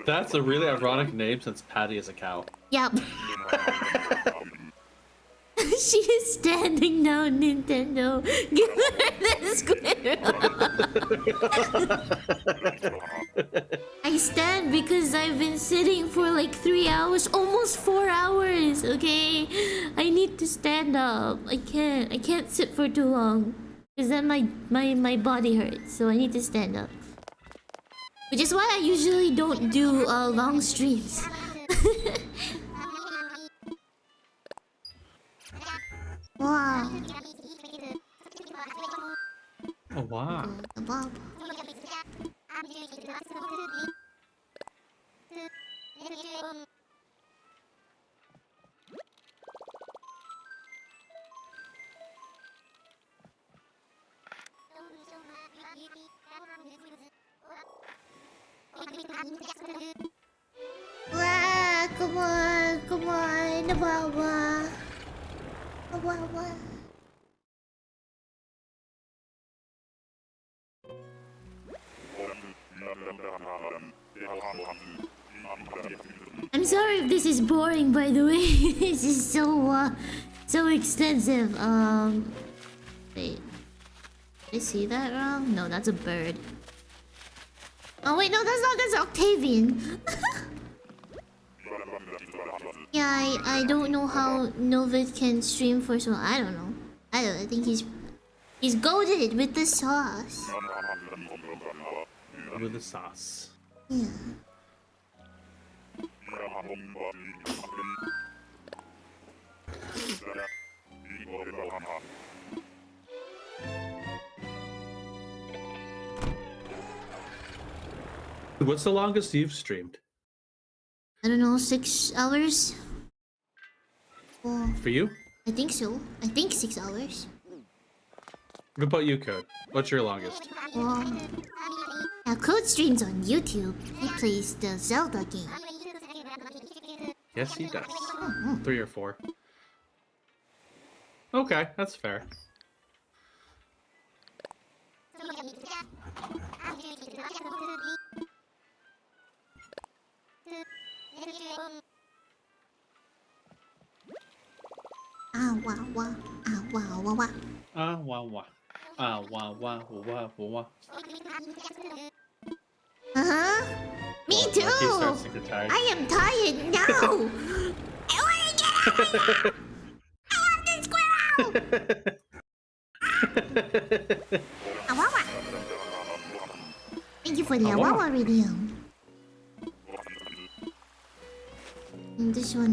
That's a really ironic name since Patty is a cow. Yep. She is standing now, Nintendo. Give her the squirrel. I stand because I've been sitting for like 3 hours, almost 4 hours, okay? I need to stand up. I can't sit for too long. Because then my body hurts, so I need to stand up. Which is why I usually don't do long streams. Wow. Oh, wow. Bob. Wow, come on, Wawa. Wawa. I'm sorry if this is boring, by the way. This is so extensive. Wait. Did I see that wrong? No, that's a bird. Oh wait, no, that's Octavian. Yeah, I don't know how Novid can stream for so I don't know. I think he's goated with the sauce. With the sauce. Yeah. What's the longest you've streamed? I don't know, 6 hours? Oh, For you? I think so. I think 6 hours. What about you, Code? What's your longest? Well, now Code streams on YouTube. He plays the Zelda game. Yes, he does. 3 or 4. Okay, that's fair. Ah, wah, wah. Ah, wah, wah, wah. Ah, wah, wah. Ah, wah, wah, wah, wah, wah. Uh-huh. Me Well, too. Lucky starts to get tired. I am tired now. I want to get out of here. I want this squirrel. Awawa. Thank you for the Awawa radio. And this one.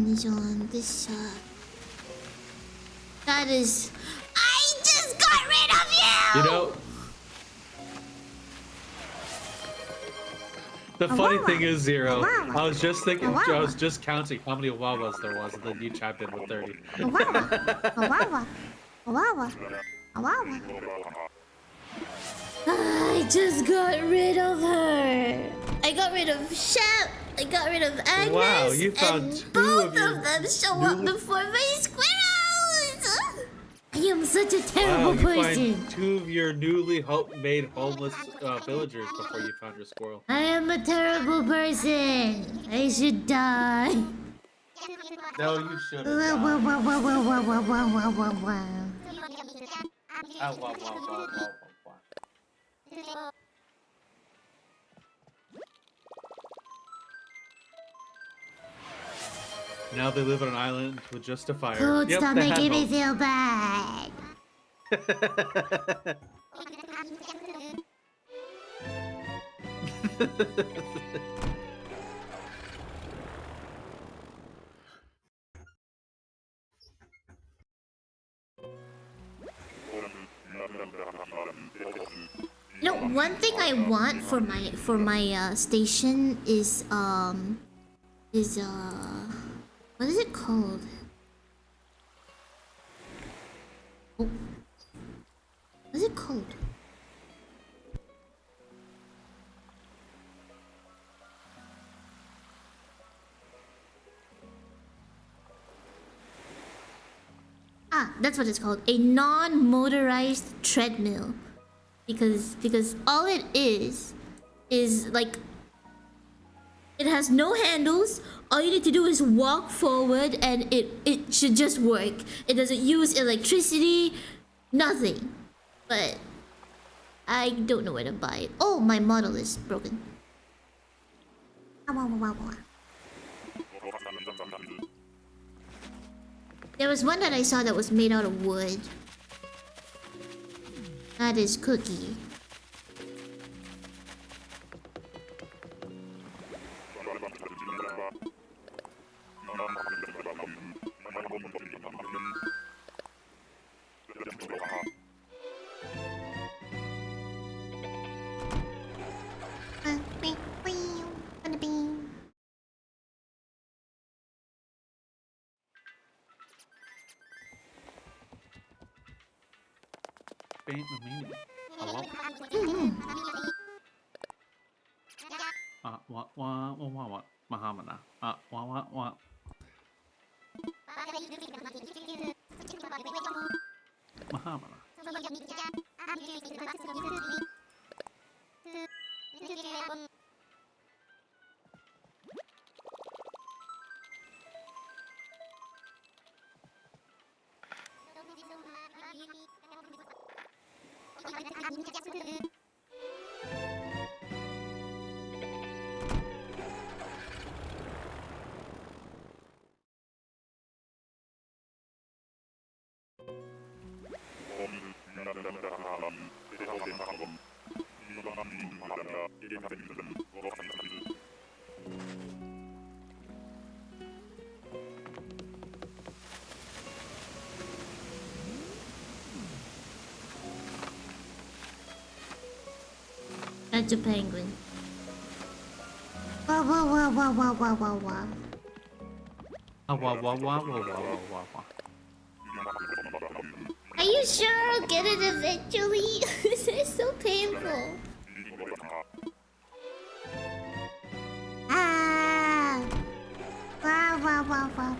That is... I just got rid of you! You know, the funny thing is, Zero, I was just thinking, I was just counting how many Wawas there was, and then you chimed in with 30. Awawa. I just got rid of her. I got rid of Shep. I got rid of Agnes. Wow, you found and two both of your of them show up before my squirrels. I am such a Wow, terrible you person. find 2 of your newly made homeless villagers before you found your squirrel. I am a terrible person. I should die. No, you shouldn't. Wah, wah, wah, wah, wah, wah, wah, wah, wah, wah. Ah, wah, wah, wah, wah, wah. Now they live on an island with just a fire. Code, stop they making me have feel bad. both. You know, one thing I want for my station is what is it called? Oh. What is it called? Ah, that's what it's called. A non-motorized treadmill. Because all it is like it has no handles. All you need to do is walk forward and it should just work. It doesn't use electricity, nothing. But I don't know where to buy it. Oh, my model is broken. There was one that I saw that was made out of wood. That is Cookie. Paint the meaning. Hello? What? Mahamana. What? Mahamana. That's a penguin. Wow. Are you sure I'll get it eventually? This is so painful. Ah! Wow.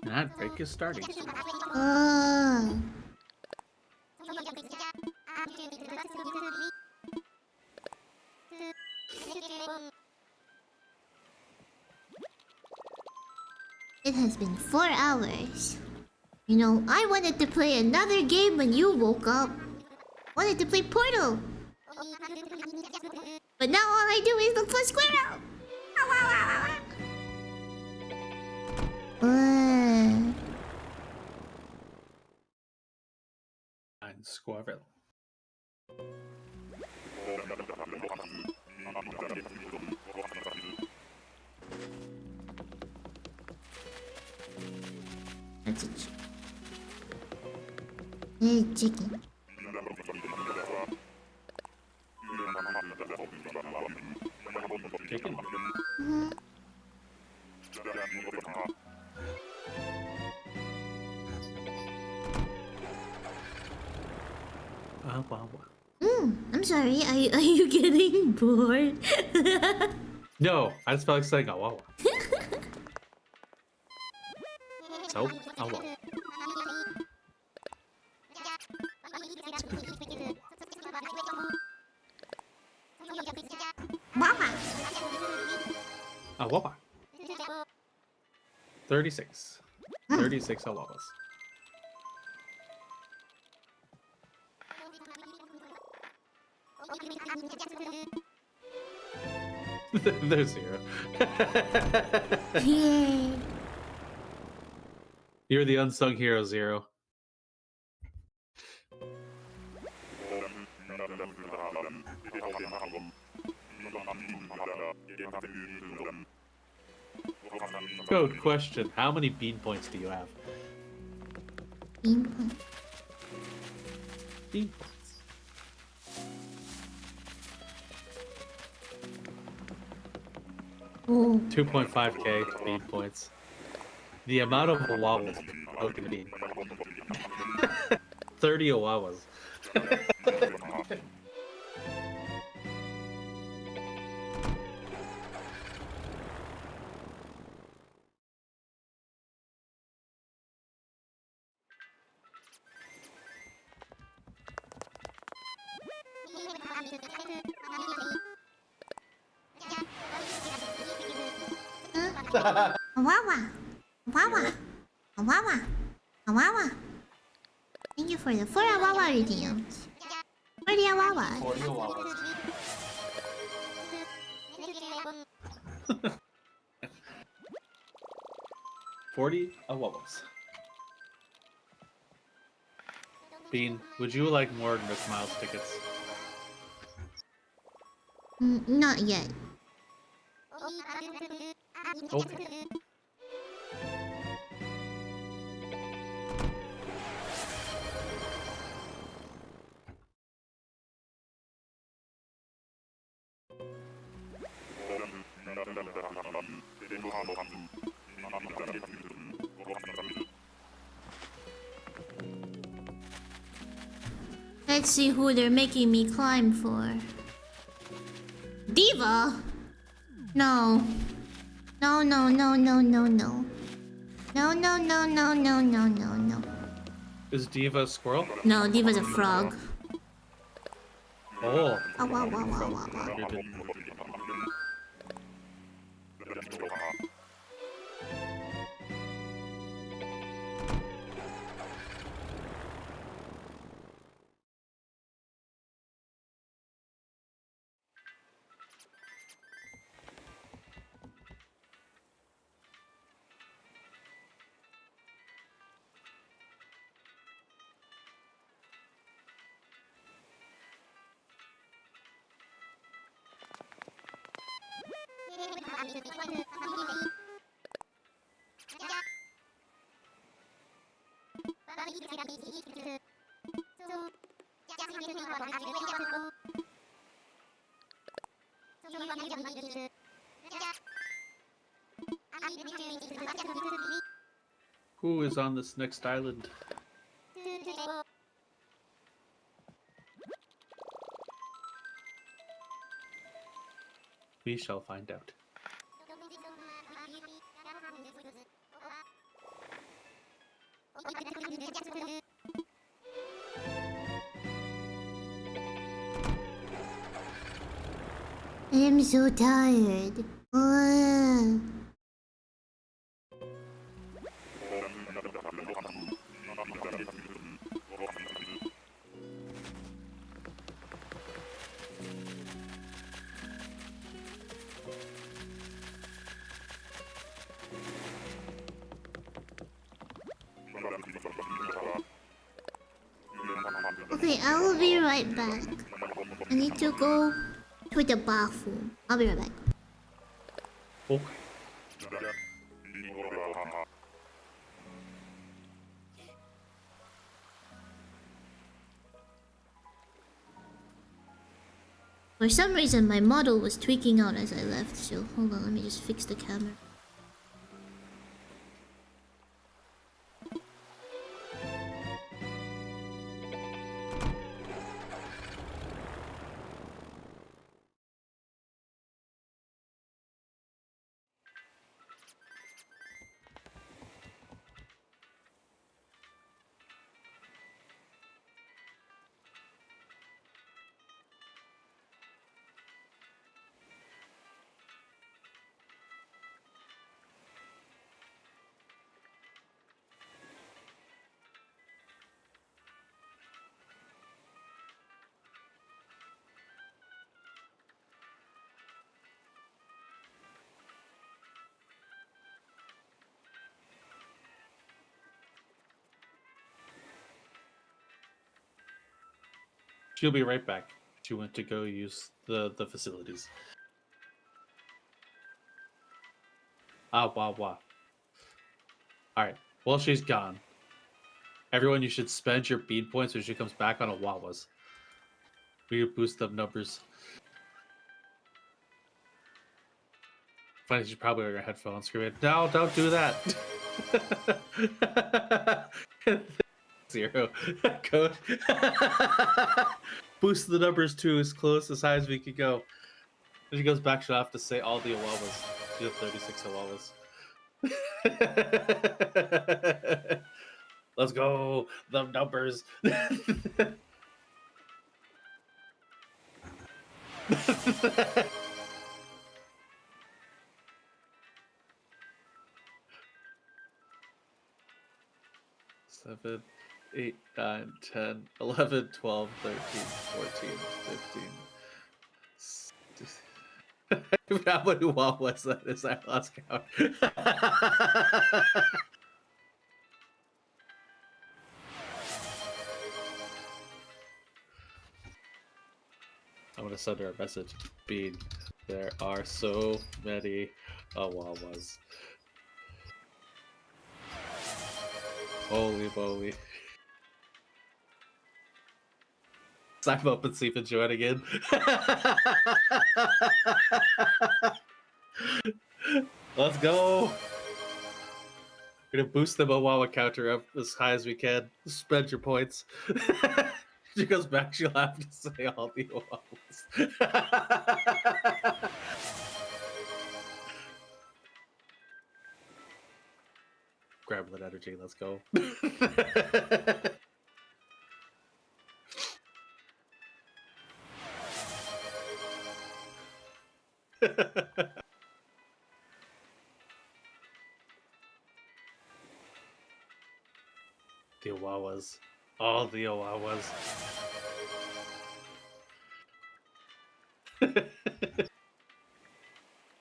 That break is starting. It has been 4 hours. You know, I wanted to play another game when you woke up. Wanted to play Portal. But now all I do is look for Squirrel. And Squirrel. That's a hey, chicken. Chicken. Wow. I'm sorry. Are you getting bored? No, I just felt like saying wow. So, wow. Mama. Awapa. 36. 36 awapas. There's zero. Yay. You're the unsung hero, Zero. Code question: how many bean points do you have? Bean point. Bean points. Oh. 2.5k bean points. The amount of Owawas poking bean. 30 Owawas. Wawa. Wawa. Wawa. Wawa. Thank you for the 4 Wawa redeems. 40 Wawa. 40 Owawas. 40 Owawas. Bean, would you like more Nook Miles tickets? Not yet. Okay. Let's see who they're making me climb for. Diva? No. No, no, no, no, no, no. No, no, no, no, no, no, no, no. Is Diva a squirrel? No, Diva's a frog. Oh. Wah, wah, wah, wah, wah, wah. Who is on this next island? We shall find out. I'm so tired. Ugh. Okay, I will be right back. I need to go to the bathroom. I'll be right back. Okay. For some reason, my model was tweaking out as I left, so hold on, let me just fix the camera. She'll be right back. She went to go use the facilities. Ah, wah, wah. Alright, well, she's gone. Everyone, you should spend your bead points when she comes back on a Wawas. We could boost up numbers. Funny, she's probably wearing her headphones screaming, no, don't do that. Zero. Code. Boost the numbers to as close as high as we could go. When she goes back, she'll have to say all the Awawas. She has 36 Awawas. Let's go, the numbers. Seven, 8, 9, 10, 11, 12, 13, 14, 15. How many Wawas that is? I lost count. I'm gonna send her a message. Bean, there are so many Awawas. Holy moly. Sign up and see if and join again. Let's go. We're gonna boost the Awawa counter up as high as we can. Spend your points. She goes back, she'll have to say all the Awawas. Grab that energy, let's go. The Awawas. All the Awawas.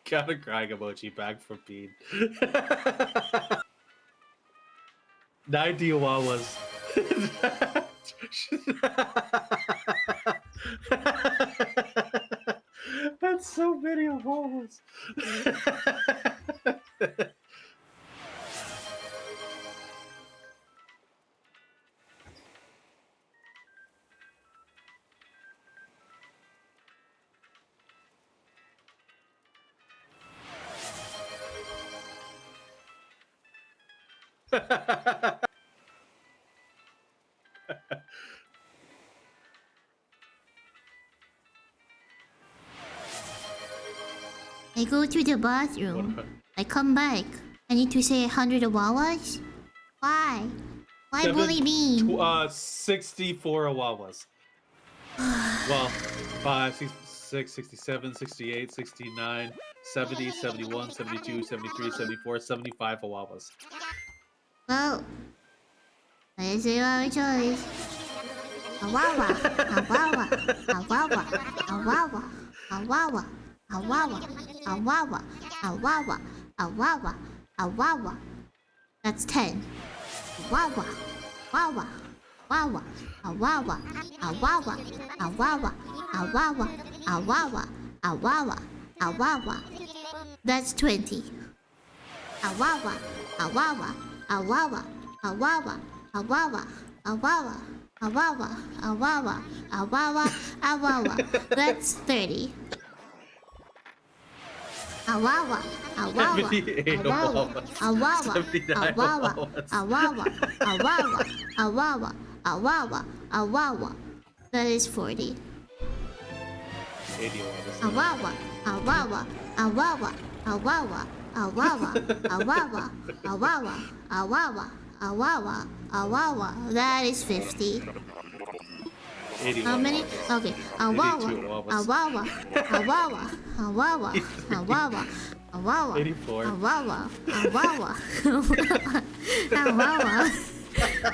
Got a crying emoji back from Bean. 90 Awawas. That's so many Awawas. I go to the bathroom. I come back. I need to say 100 Awawas? Why? Why bully me? 64 Awawas. Well, 5, 6, 67, 68, 69, 70, 71, 72, 73, 74, 75 Awawas. Well, let's see our choice. Awawa, Awawa, Awawa, Awawa, Awawa, Awawa, Awawa, Awawa, Awawa, Awawa. That's 10. Awawa, Awawa, Awawa, Awawa, Awawa, Awawa, Awawa, Awawa, Awawa, Awawa. That's 20. Awawa, Awawa, Awawa, Awawa, Awawa, Awawa, Awawa, Awawa, Awawa, Awawa. That's 30. Awawa, Awawa, Awawa, Awawa, Awawa, Awawa, Awawa, Awawa, Awawa, Awawa. That is 40. 80 Awawas. Awawa, Awawa, Awawa, Awawa, Awawa, Awawa, Awawa, Awawa, Awawa, Awawa. That is 50. 80 How many? Awawas. Okay. Awawa, 82 Awawas. Awawa, Awawa, Awawa, Awawa, Awawa, 84. Awawa, Awawa, Awawa.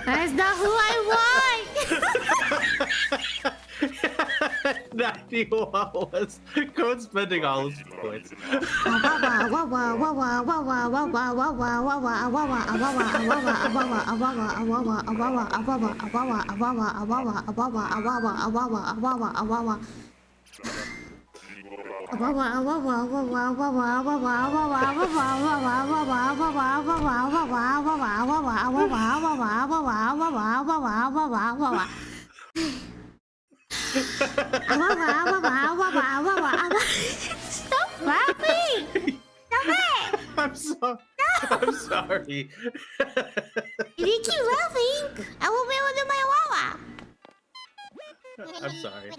That's not who I want. 90 was Code spending all his points. Stop laughing! Stop it! I'm sorry. I'm sorry. If you keep laughing, I won't be able to do my wawa. I'm sorry.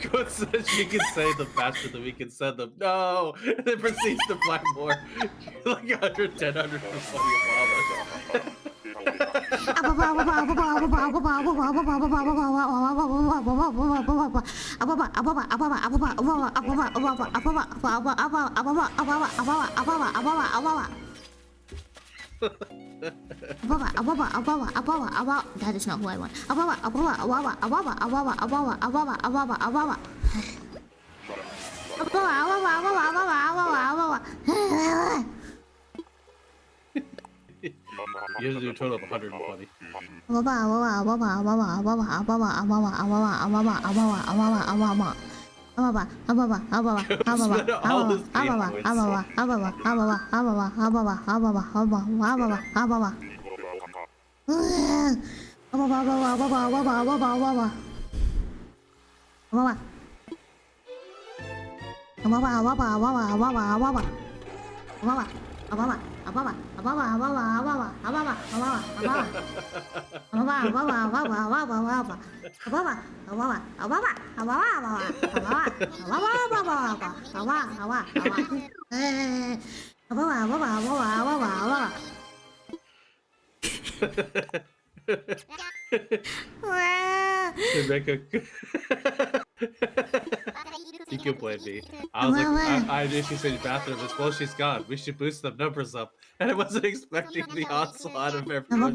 Code says she can say them faster than we can send them. No! And then proceeds to buy more. Like 110, 120. That is not who I want. You have to do a total of 120. Rebecca. You can blame me. I was like, I initially said bathroom as well. She's gone. We should boost the numbers up, and I wasn't expecting the onslaught of everyone.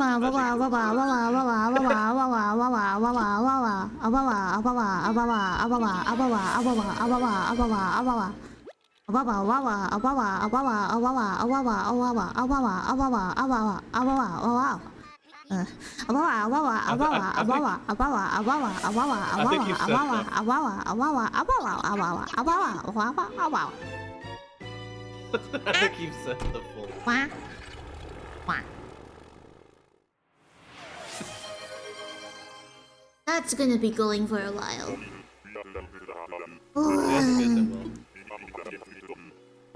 I think you've said the full. That's gonna be going for a while. Yes, it will.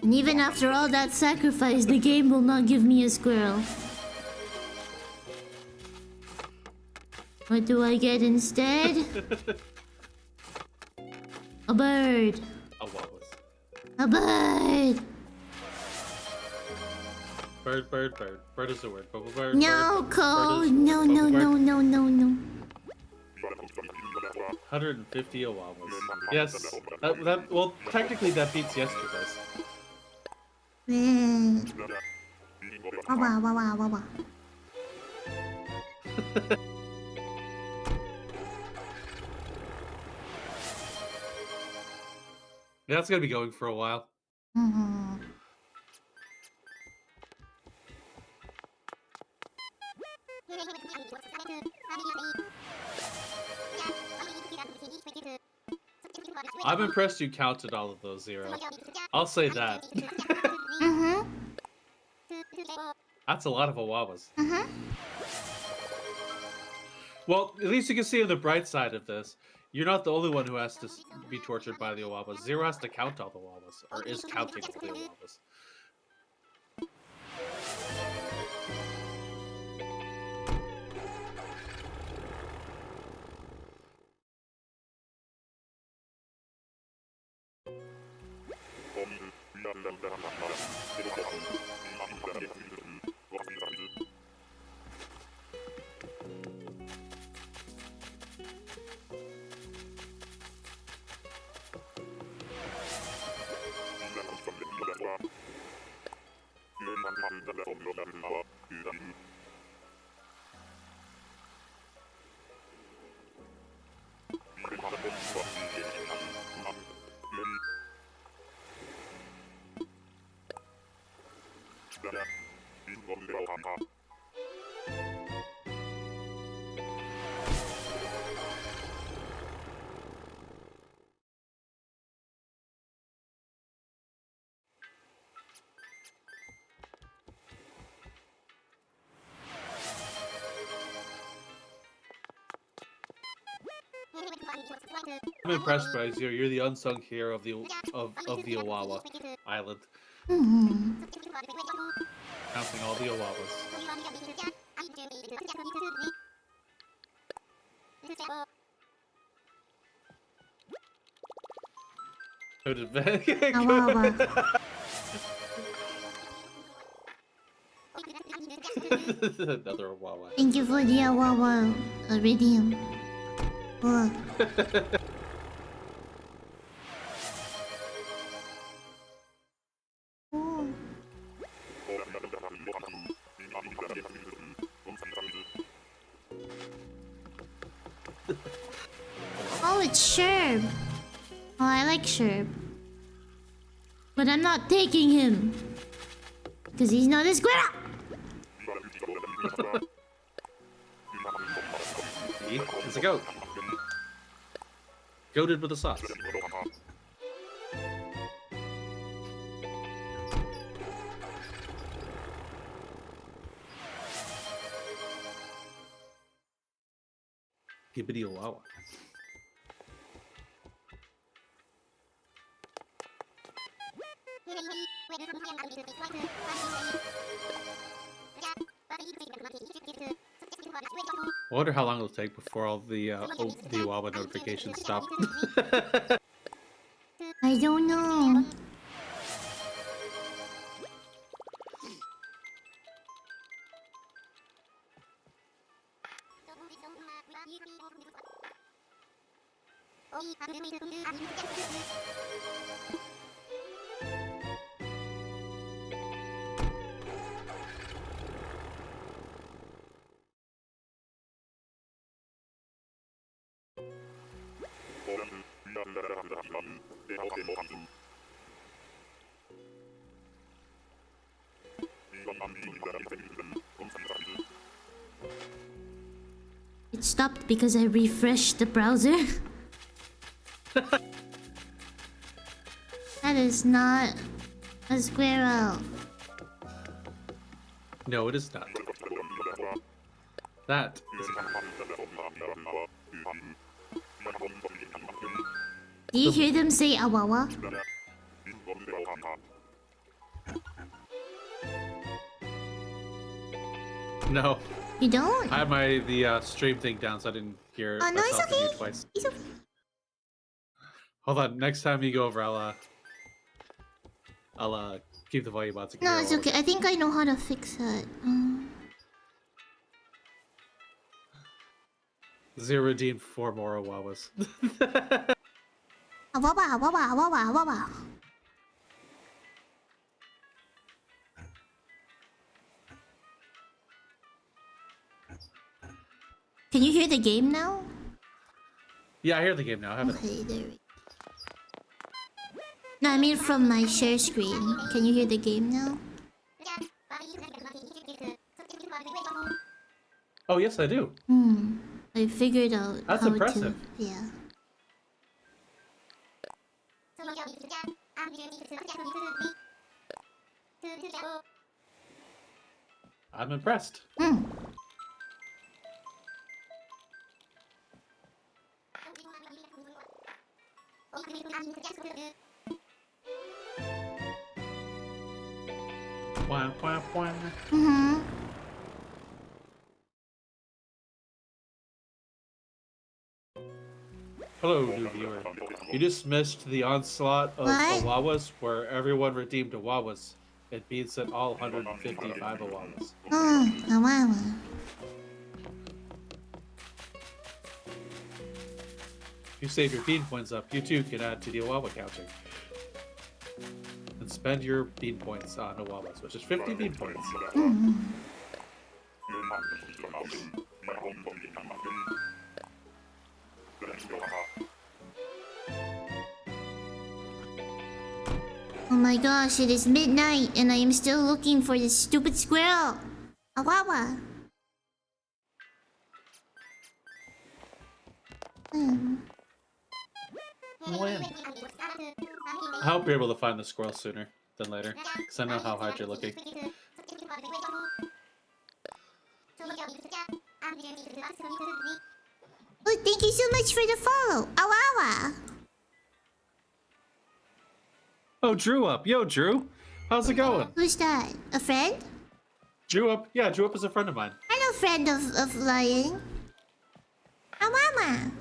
And even after all that sacrifice, the game will not give me a squirrel. What do I get instead? A bird. A walrus. A bird. Bird, bird, bird. Bird is the word. Bird, No, bird, Cole. bird is- No, no, bird. no, no, no, no. 150 Owawas. Yes. Well, technically that beats yesterday's. Wawa, wawa, wawa. That's gonna be going for a while. I'm impressed you counted all of those, Zero. I'll say that. Mm-hmm. That's a lot of awawas. Mm-hmm. Well, at least you can see on the bright side of this. You're not the only one who has to be tortured by the awawas. Zero has to count all the awawas, or is counting all the awawas. I'm impressed by you. You're the unsung hero of the Awawa Island, Mm-hmm. counting all the awawas. Go to bed. Awawa. Another awawa. Thank you for the Awawa Iridium. Oh. Oh. Oh, it's Sherb. Oh, I like Sherb. But I'm not taking him. Because he's not a squirrel. It's a goat. Goated with a sauce. Gibbity Awawa. I wonder how long it'll take before all the Awawa notifications stop. I don't know. It stopped because I refreshed the browser. That is not a squirrel. No, it is not. That is Do you hear them say Awawa? no. You don't? I had the stream thing down, so I didn't hear Oh no, it's myself and you okay. twice. It's okay. Hold on, next time you go over, I'll keep the volume on. So you can No, hear it's all of okay. I think I know how to fix it. it. Zero redeemed 4 more Awawas. Awawa, awawa, awawa, awawa. Can you hear the game now? Yeah, I hear the game now. I have it. Okay, there we go. No, I mean from my share screen. Can you hear the game now? Oh, yes, I do. I figured out That's how impressive. to... Yeah. I'm impressed. Hmm. Wah, wah, wah. Mm-hmm. Hello, new viewer. You just missed the onslaught of What? Awawas where everyone redeemed Awawas. It means that all 155 Awawas. Oh, Awawa. If you save your bean points up, you too can add to the Awawa counting. And spend your bean points on Awawas, which is 50 bean points. Mm-hmm. Oh my gosh, it is midnight and I am still looking for this stupid squirrel. Awawa. Hmm. I hope you're able to find the squirrel sooner than later, because I know how hard you're looking. Oh, thank you so much for the follow. Awawa. Oh, Drew up. Yo, Drew. How's it going? Who's that? A friend? Drew up? Yeah, Drew up is a friend of mine. Hello, friend of lying. Awawa.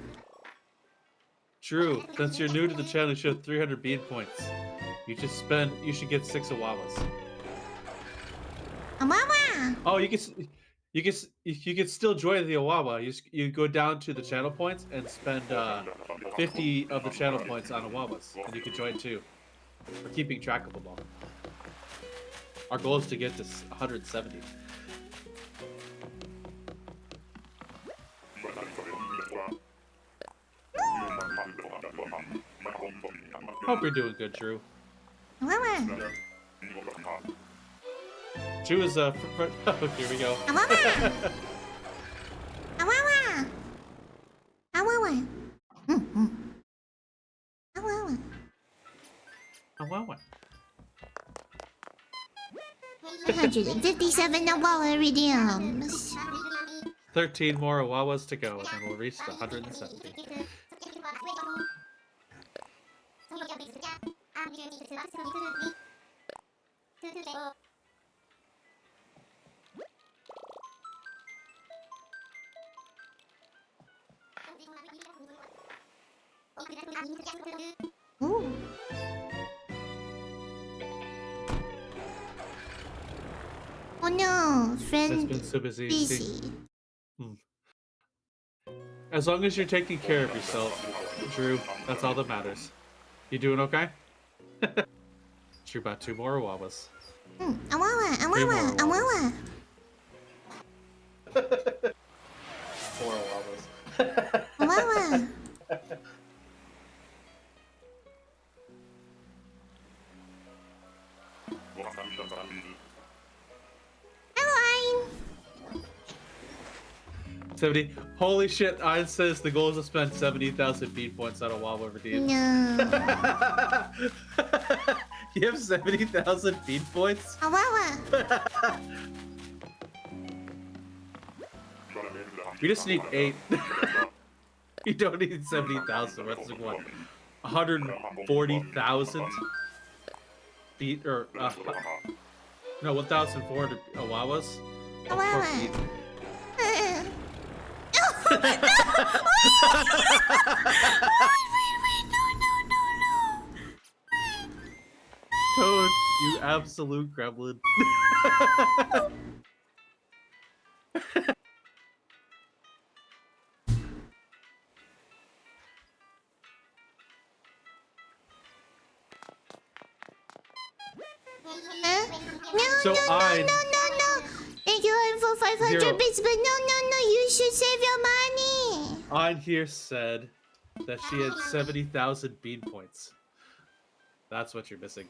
Drew, since you're new to the channel, you should have 300 bean points. You should get 6 Awawas. Awawa. Oh, you can still join the Awawa. You go down to the channel points and spend 50 of the channel points on Awawas, and you can join too. We're keeping track of them all. Our goal is to get to 170. Hope you're doing good, Drew. Awawa. Drew is oh, here we go. Awawa. Awawa. Awawa. Mm-hmm. Awawa. Awawa. 157 Awawa redeems. 13 more Awawas to go, and then we'll reach the 170. Ooh. Oh no, It's friend been so busy. busy. As long as you're taking care of yourself, Drew, that's all that matters. You doing okay? Drew bought 2 more Awawas. Awawa, Awawa, Awawa. 4 Awawas. Awawa. Hello, 70. Holy shit, Ein says the goal is to spend 70,000 beat points on a Awawa redeem. No. You have 70,000 beat points? Awawa. You just need 8. You don't need 70,000. That's like what? 140,000 beat or no, 1,400 Awawas. Oh, poor Pete. Toad, you absolute gremlin. No, So no. Thank you for 500 Zero. bits, but no, you should save your money. Ein here said that she had 70,000 bean points. That's what you're missing.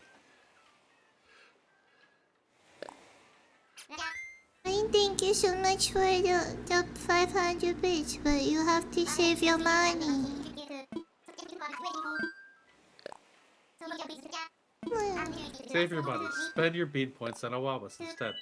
I thank you so much for the 500 bits, but you have to save your money. Save your money. Spend your bean points on Awawas instead.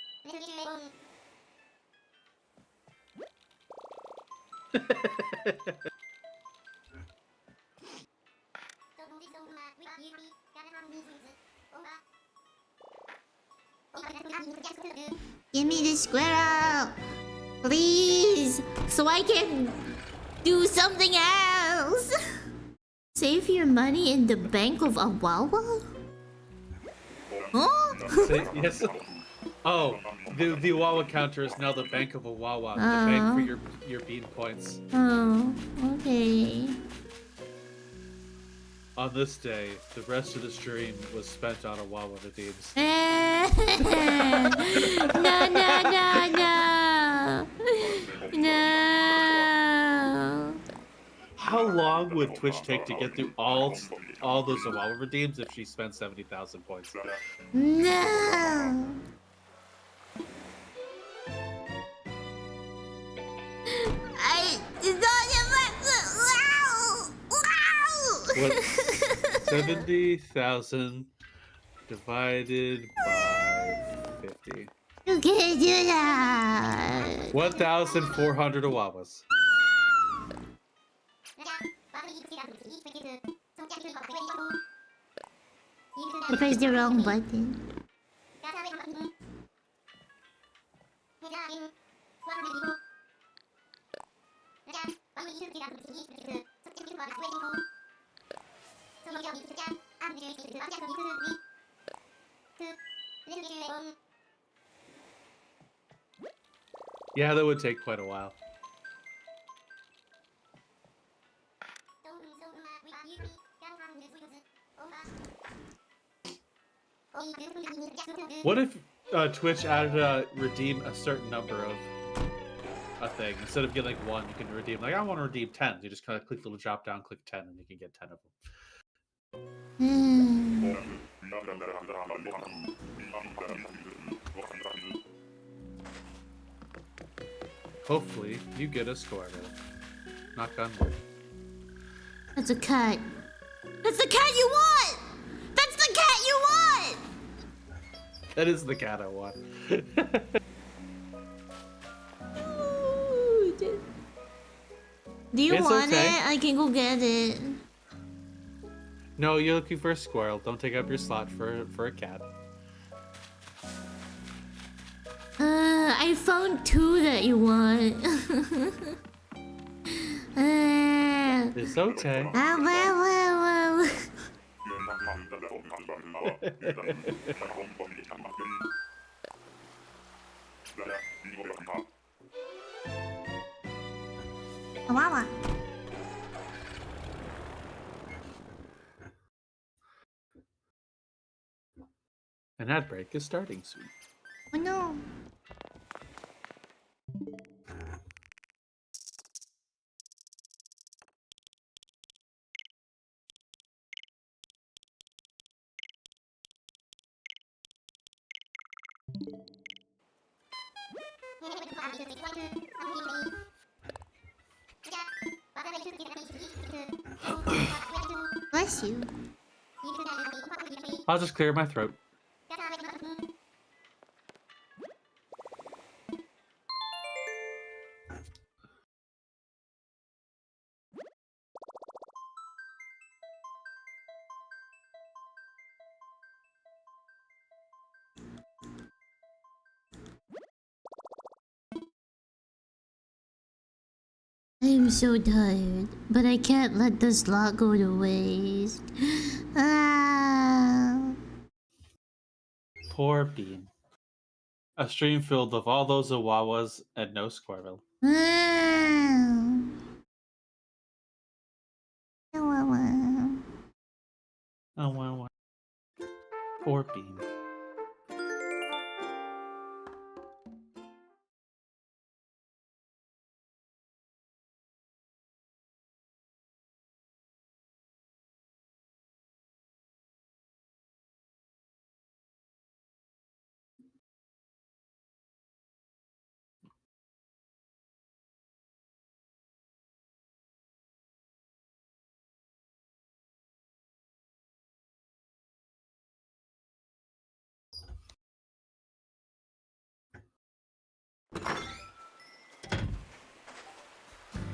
Give me the squirrel, please, so I can do something else. Save your money in the bank of Awawa? Huh? Yes. Oh, the Awawa counter is now the bank of Awawa. The bank for your bean points. Oh, okay. On this day, the rest of the stream was spent on Awawa redeems. No, no, no, no. No. How long would Twitch take to get through all those Awawa redeems if she spent 70,000 points? No. I What? 70,000 divided by 50. You can't do that. 1,400 Awawas. I pressed the wrong button. Yeah, that would take quite a while. What if Twitch added redeem a certain number of a thing? Instead of getting like 1, you can redeem, like, I want to redeem 10. You just kind of click the little drop down, click 10, and you can get 10 of them. Hopefully, you get a score. Knock on wood. That's a cat. That's the cat you want! That's the cat you want! That is the cat I want. Do you It's want okay. it? I can go get it. No, you're looking for a squirrel. Don't take up your slot for a cat. I found 2 that you want. It's okay. Well. Wawa. An ad break is starting soon. Oh no. Bless you. I'll just clear my throat. I am so tired, but I can't let the slot go to waste. Poor Bean. A stream filled with all those Awawas and no squirrel. Oh, wow. Poor Bean.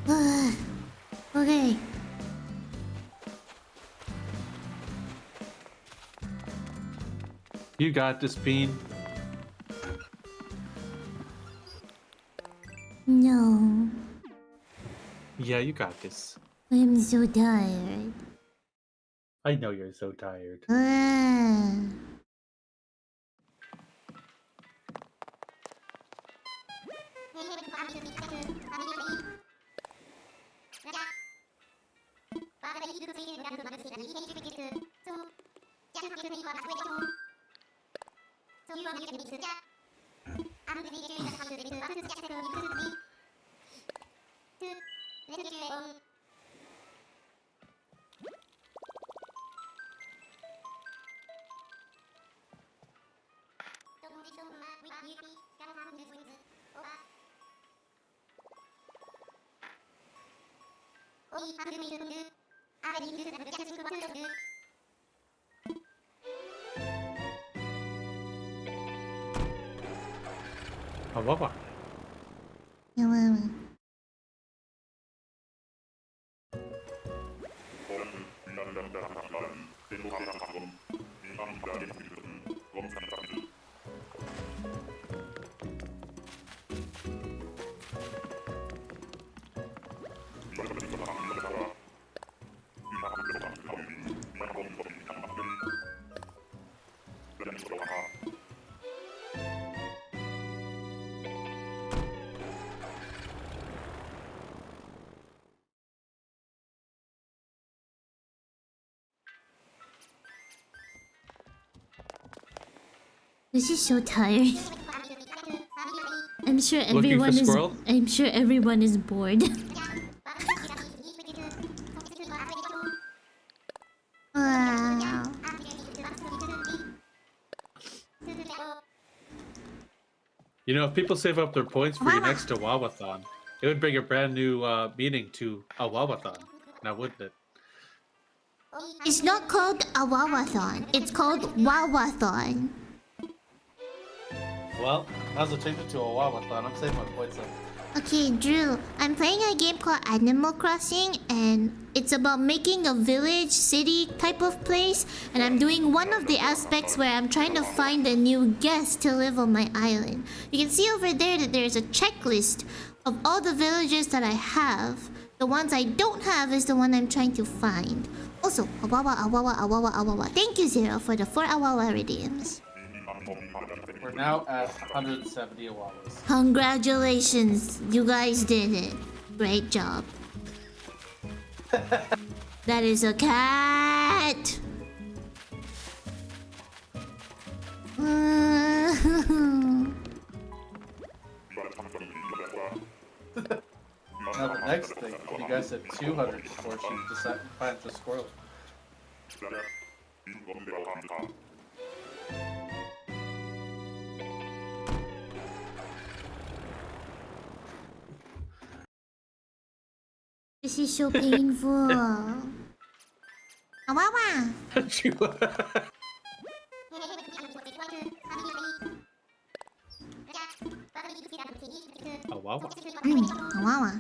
Okay. You got this, Bean. No. Yeah, you got this. I'm so tired. I know you're so tired. Oh, Wawa. This is so tired. I'm sure Looking for everyone is. squirrel? I'm sure everyone is bored. Wow. You know, if people save up their points for your next Awawathon, it would bring a brand new meaning to Awawathon. Now, wouldn't it? It's not called a Wawathon. It's called Wawathon. Well, might as well change it to Awawathon. I'm saving my points up. Okay, Drew. I'm playing a game called Animal Crossing, and it's about making a village, city type of place. And I'm doing one of the aspects where I'm trying to find a new guest to live on my island. You can see over there that there's a checklist of all the villages that I have. The ones I don't have is the one I'm trying to find. Also, Awawa, Awawa, Awawa, Awawa. Thank you, Zero, for the 4 Awawa redeems. We're now at 170 Awawas. Congratulations, you guys did it. Great job. That is a cat. Now the next thing, you guys said 200 before she decided to find the squirrel. This is so painful. Awawa. Awawa. Awawa.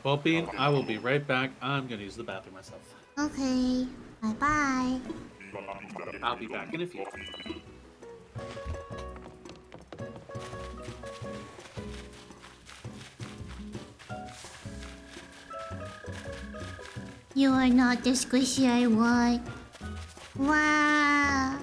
Well, Bean, I will be right back. I'm gonna use the bathroom myself. Okay. Bye bye. I'll be back in a few. You are not the squishy I want. Wow.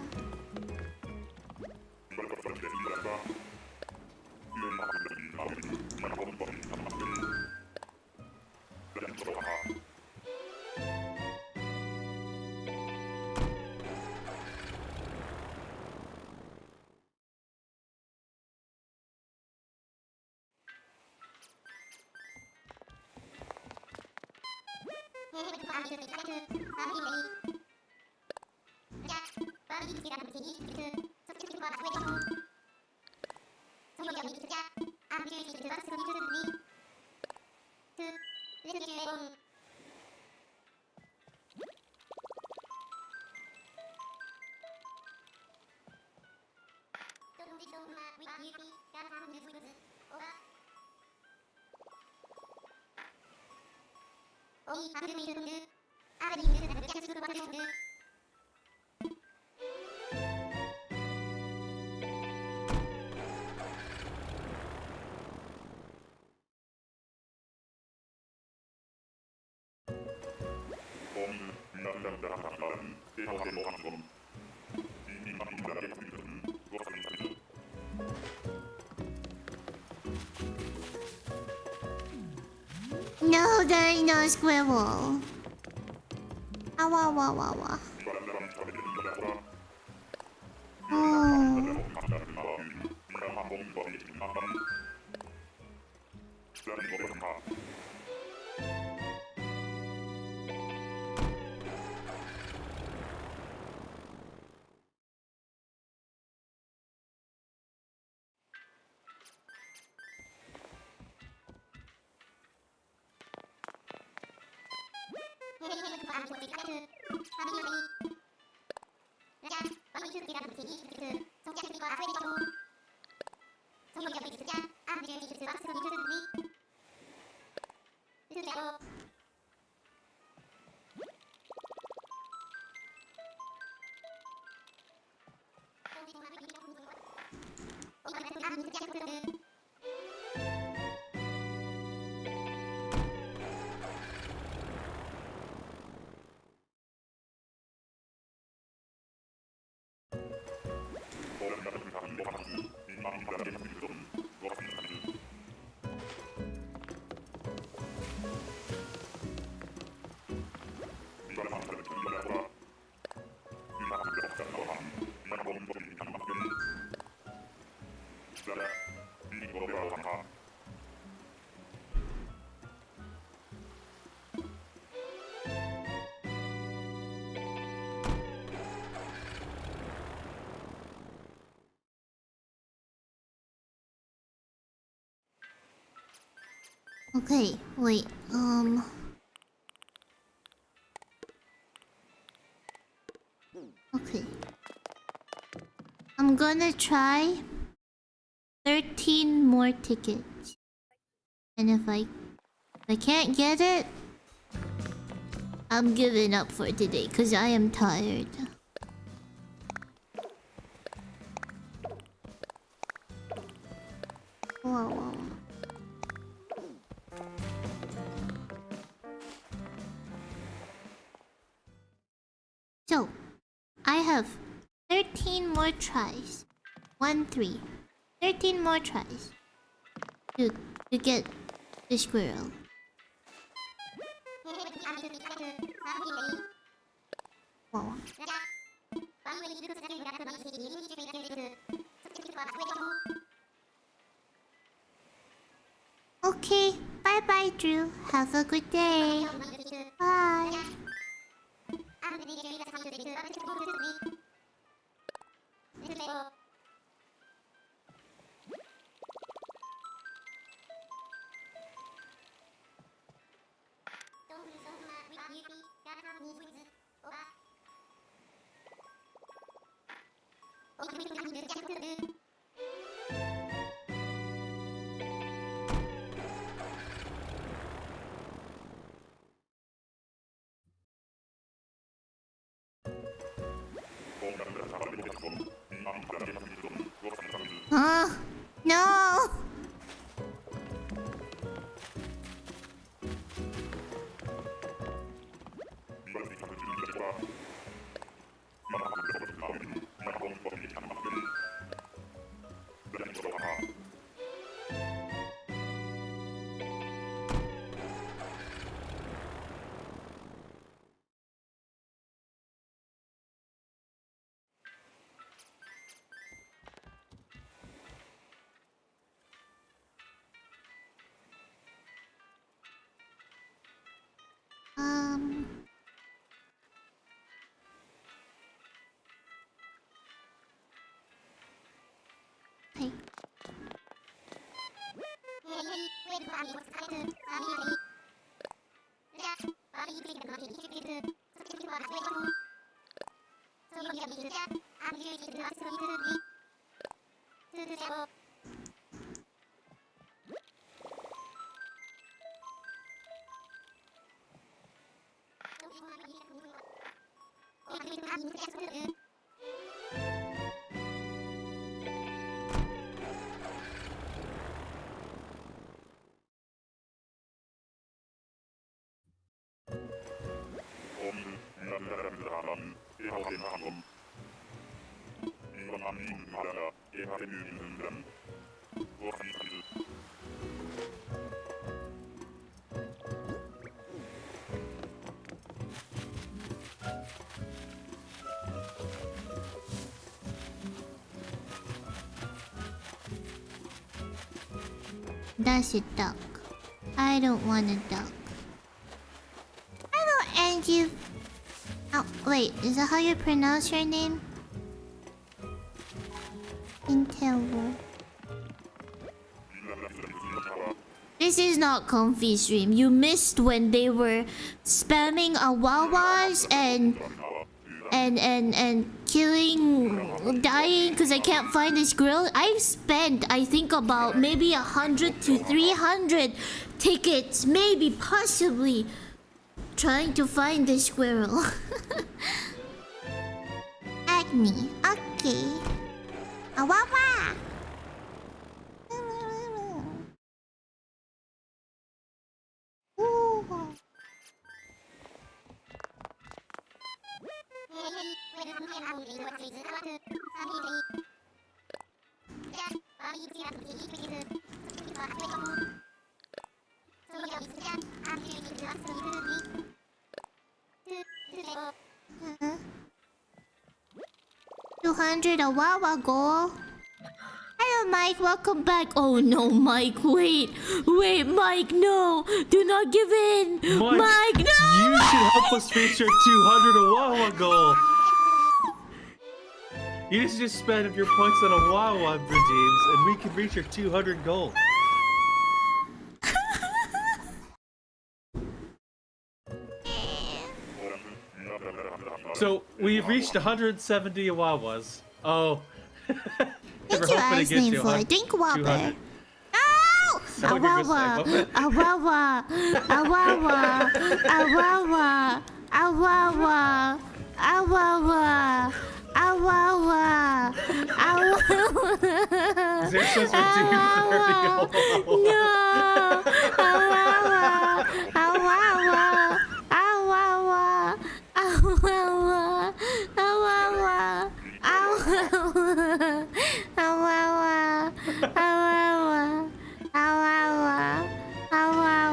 No, there ain't no squirrel. Awa wa wa wa. Oh. Okay, wait, okay. I'm gonna try 13 more tickets. And if I can't get it, I'm giving up for today because I am tired. Whoa, whoa. So, I have 13 more tries. 1, 3. 13 more tries to get the squirrel. Whoa. Okay, bye bye, Drew. Have a good day. Bye. Huh? No! That's a duck. I don't want a duck. Hello, Angie. Oh, wait. Is that how you pronounce your name? Intel. This is not comfy stream. You missed when they were spamming awawas and killing, dying because I can't find this girl. I've spent, I think, about maybe 100 to 300 tickets, maybe, possibly, trying to find this squirrel. Acne. Okay. Awawa. Ooh. Uh-huh. 200 a while ago. Hello, Mike. Welcome back. Oh no, Mike. Wait, Mike. No, do not give in, Mike. No. You should help us reach our 200 a Wawa goal. You just spend your points on a Wawa redeems, and we can reach your 200 goal. So we've reached 170 Awawas. Oh. What's your last name for? Drink water. 200. No! Awawa! Awawa! Awawa! Awawa! Awawa! Awawa! Awawa! Awawa! Zero says we're due 30 No! Awawa! Awawa! Awawa! Awawa! Awawa! Awawa! Awawa! Awawa! Awawa! Awawa! Awawa!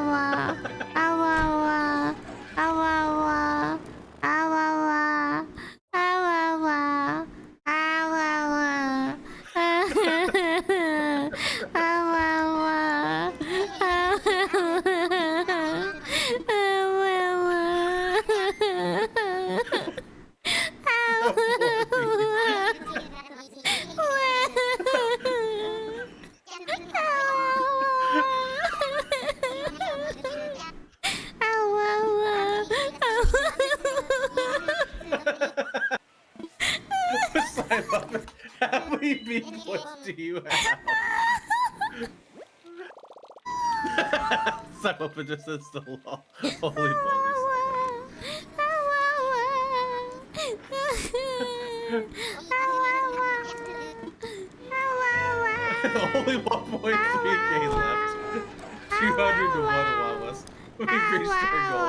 Awawa! Awawa! Awawa! Awawa! How many big points do you have? Simon just says the law. Holy moly. Only 1.3k left. 200 to 1 Awawas. We've reached our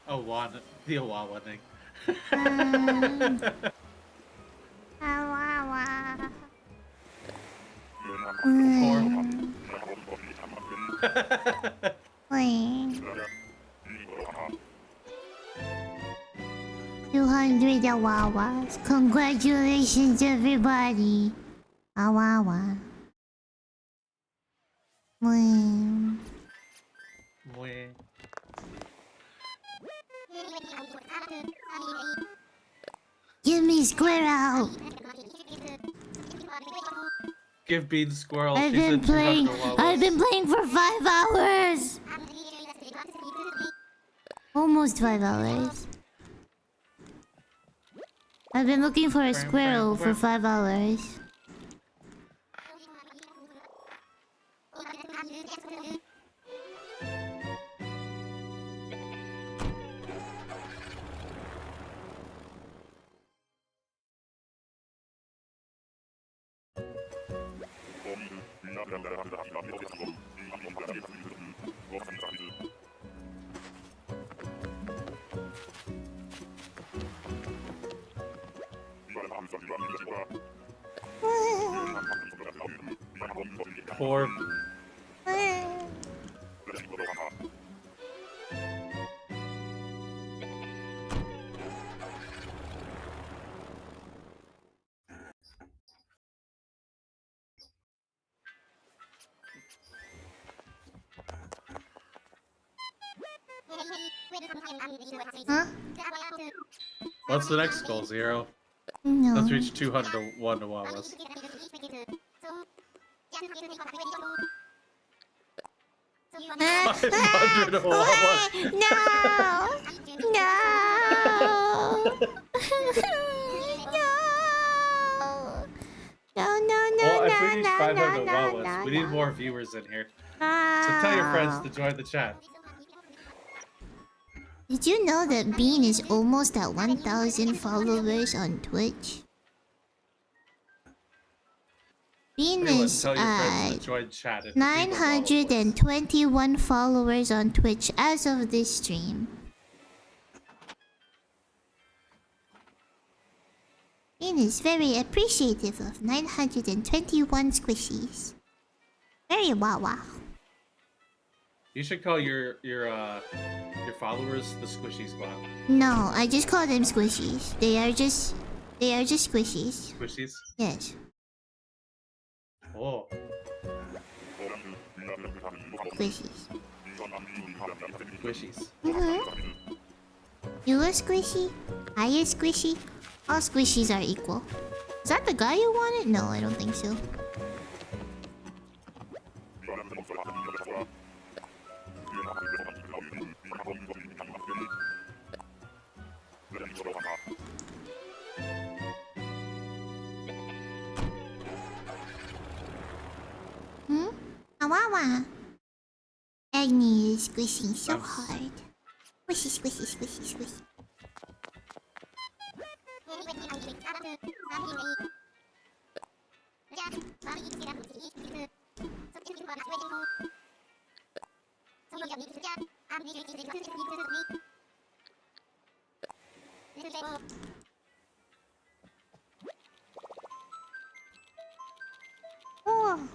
Awana, the Awawa thing. 100 Awawas. Congratulations, everybody. Awawa. Mwah. Mwah. Give me Squirrel. Give Bean Squirrel. I've She's been at 200 playing. Awawas. I've been playing for 5 hours. Almost 5 hours. I've been looking for a squirrel for 5 hours. Poor. Huh? What's the next goal, Zero? No. Let's reach 201 Awawas. 500 Awawas. No! No! No, Well, if we reach no, 500 no, Awawas, no, we need no. more viewers in here. So tell your friends to join the chat. Did you know that Bean is almost at 1,000 followers on Twitch? Bean Freeland, is tell your friends at to join chat. and leave a Awawa voice. 921 followers on Twitch as of this stream. Bean is very appreciative of 921 squishies. Very wawa. You should call your followers the Squishy Squad. No, I just call them squishies. They are just squishies. Squishies? Yes. Oh. Squishies. Squishies. You a squishy? I a squishy? All squishies are equal. Is that the guy you wanted? No, I don't think so. Awawa. Agni is squishing so hard. Squishy, squishy, squishy, squishy. Oh.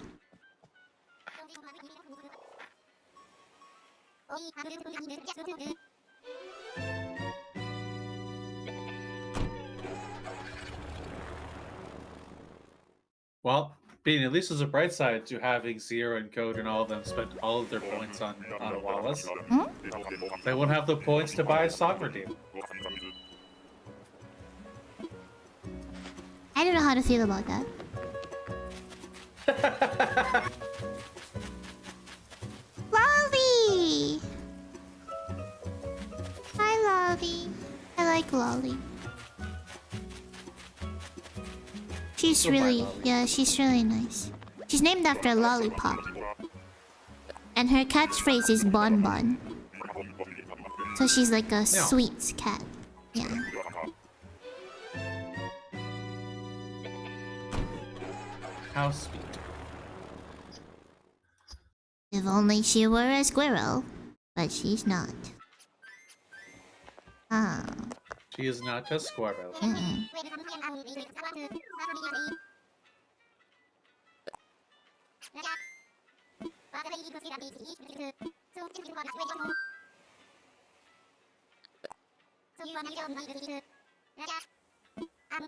Well, Bean, at least there's a bright side to having Zero and Code and all of them spend all of their points on Awawas. They won't have the points to buy a soccer team. I don't know how to feel about that. Lolly! Hi, Lolly. I like Lolly. She's really, yeah, she's really nice. She's named after a lollipop. And her catchphrase is Bon Bon. So she's like a sweet cat. Yeah. How sweet. If only she were a squirrel. But she's not. Ah. She is not a squirrel. Oh.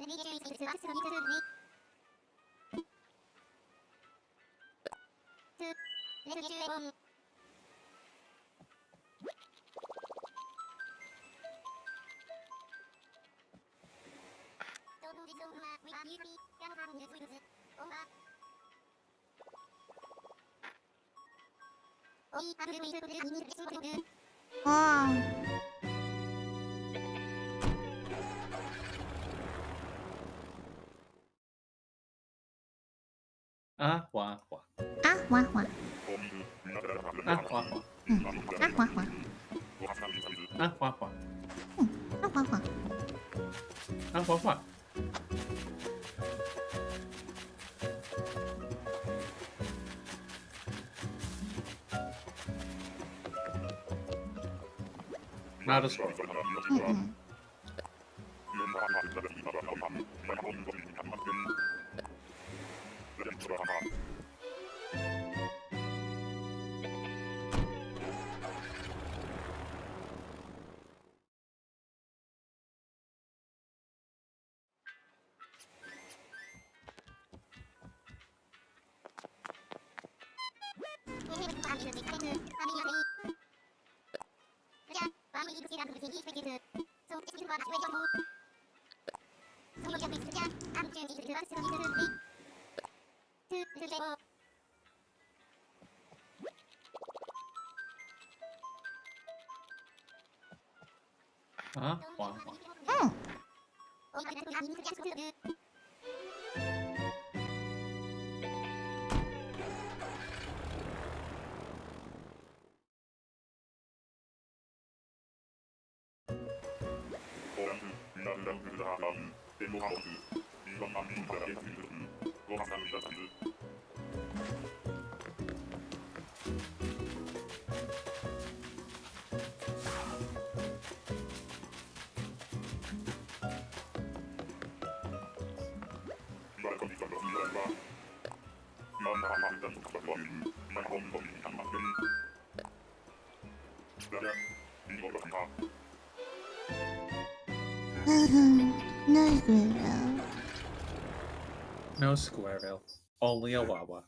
Ah, wah, wah. Ah, wah, wah. Ah, wah, wah. Ah, wah, wah. Ah, wah, wah. Ah, wah, wah. Ah, wah, wah. Not a squirrel. Mm-mm. Ah, wah, wah. Mm. No squirrel. No squirrel. Only a wawa.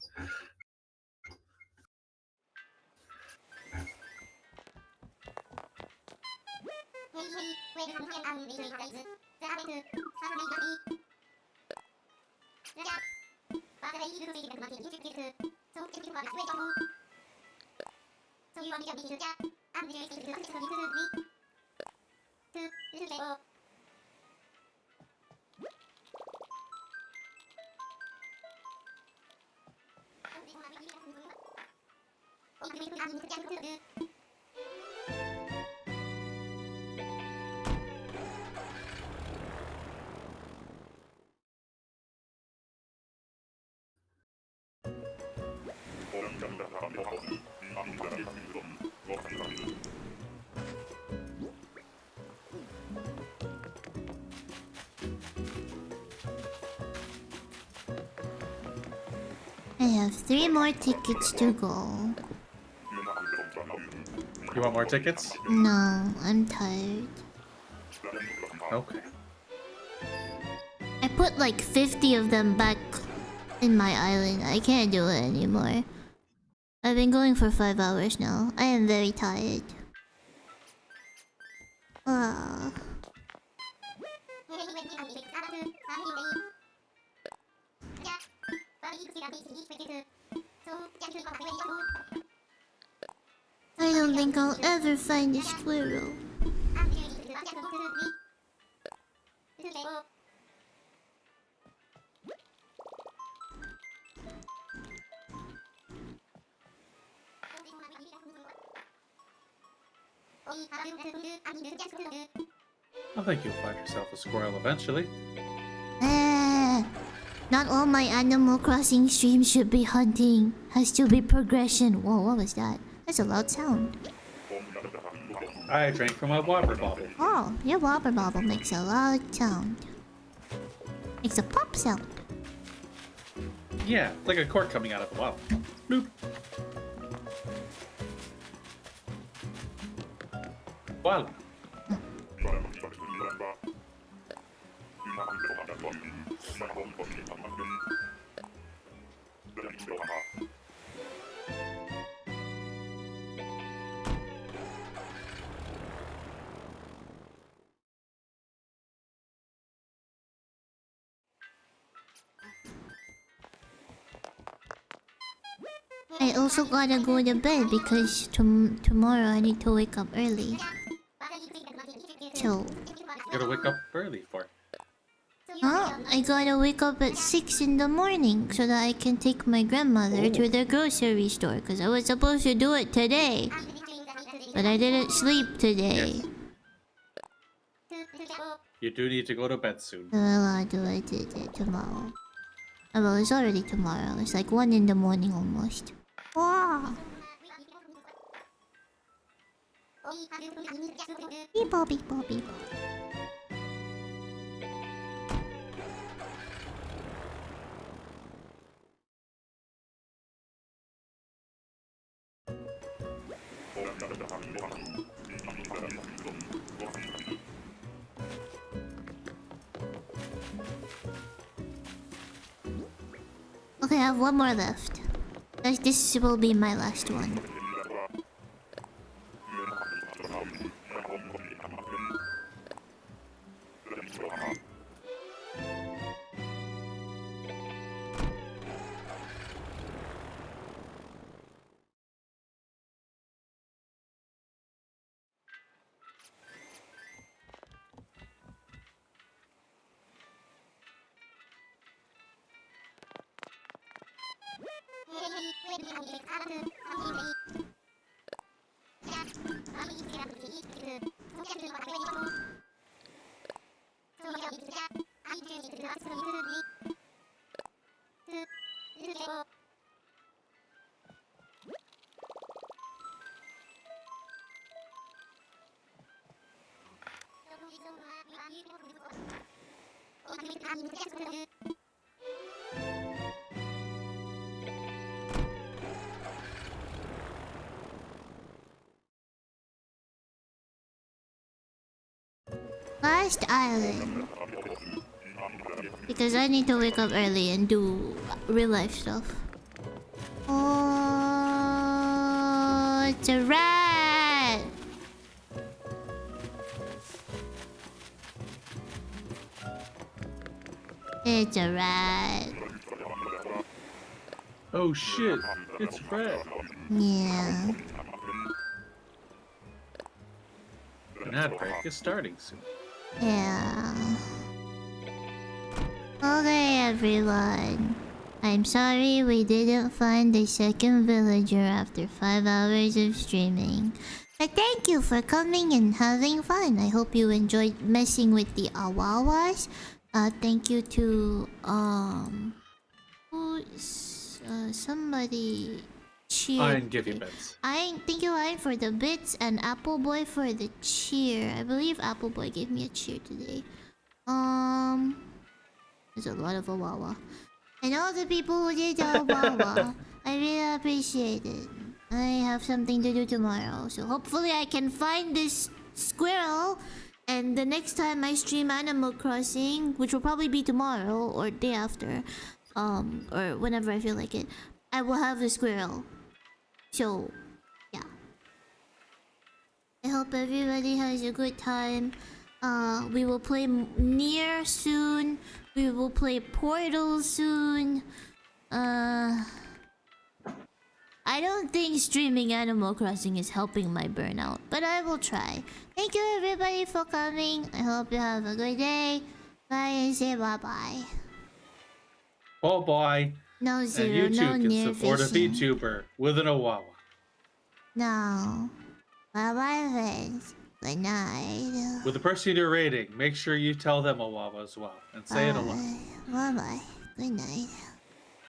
I have 3 more tickets to go. You want more tickets? No, I'm tired. Okay. I put like 50 of them back in my island. I can't do it anymore. I've been going for 5 hours now. I am very tired. Ah. I don't think I'll ever find a squirrel. I think you'll find yourself a squirrel eventually. Not all my Animal Crossing streams should be hunting. Has to be progression. Whoa, what was that? That's a loud sound. I drank from a water bottle. Oh, your wobble bobble makes a loud sound. Makes a pop sound. Yeah, like a cork coming out of a well. Bloop. Voila. I also gotta go to bed because tomorrow I need to wake up early. So, You gotta wake up early for. huh? I gotta wake up at 6 in the morning so that I can take my grandmother to the grocery store. Because I was supposed to do it today. But I didn't sleep today. You do need to go to bed soon. Well, I'll do it tomorrow. Oh, well, it's already tomorrow. It's like 1 in the morning almost. Wow. Beep, beep, beep, beep. Okay, I have one more left. This will be my last one. Last island. Because I need to wake up early and do real life stuff. Oh, it's a rat! It's a rat. Oh shit, it's red. Yeah. An ad break is starting soon. Yeah. Okay, everyone. I'm sorry we didn't find the second villager after 5 hours of streaming. But thank you for coming and having fun. I hope you enjoyed messing with the awawas. Thank you to somebody cheered. I give you bits. Thank you, Iron, for the bits and Apple Boy for the cheer. I believe Apple Boy gave me a cheer today. There's a lot of awawa. And all the people who did the awawa, I really appreciate it. I have something to do tomorrow, so hopefully I can find this squirrel. And the next time I stream Animal Crossing, which will probably be tomorrow or day after, or whenever I feel like it, I will have the squirrel. So, yeah. I hope everybody has a good time. We will play Nier soon. We will play Portal soon. I don't think streaming Animal Crossing is helping my burnout, but I will try. Thank you everybody for coming. I hope you have a good day. Bye and say bye-bye. Oh boy. No And zero, you too no can near support fishing. a VTuber with an Awawa. No. Bye-bye friends. Good night. With the person you're rating, make sure you tell them Awawa as well and say it a lot. Bye-bye. Good night.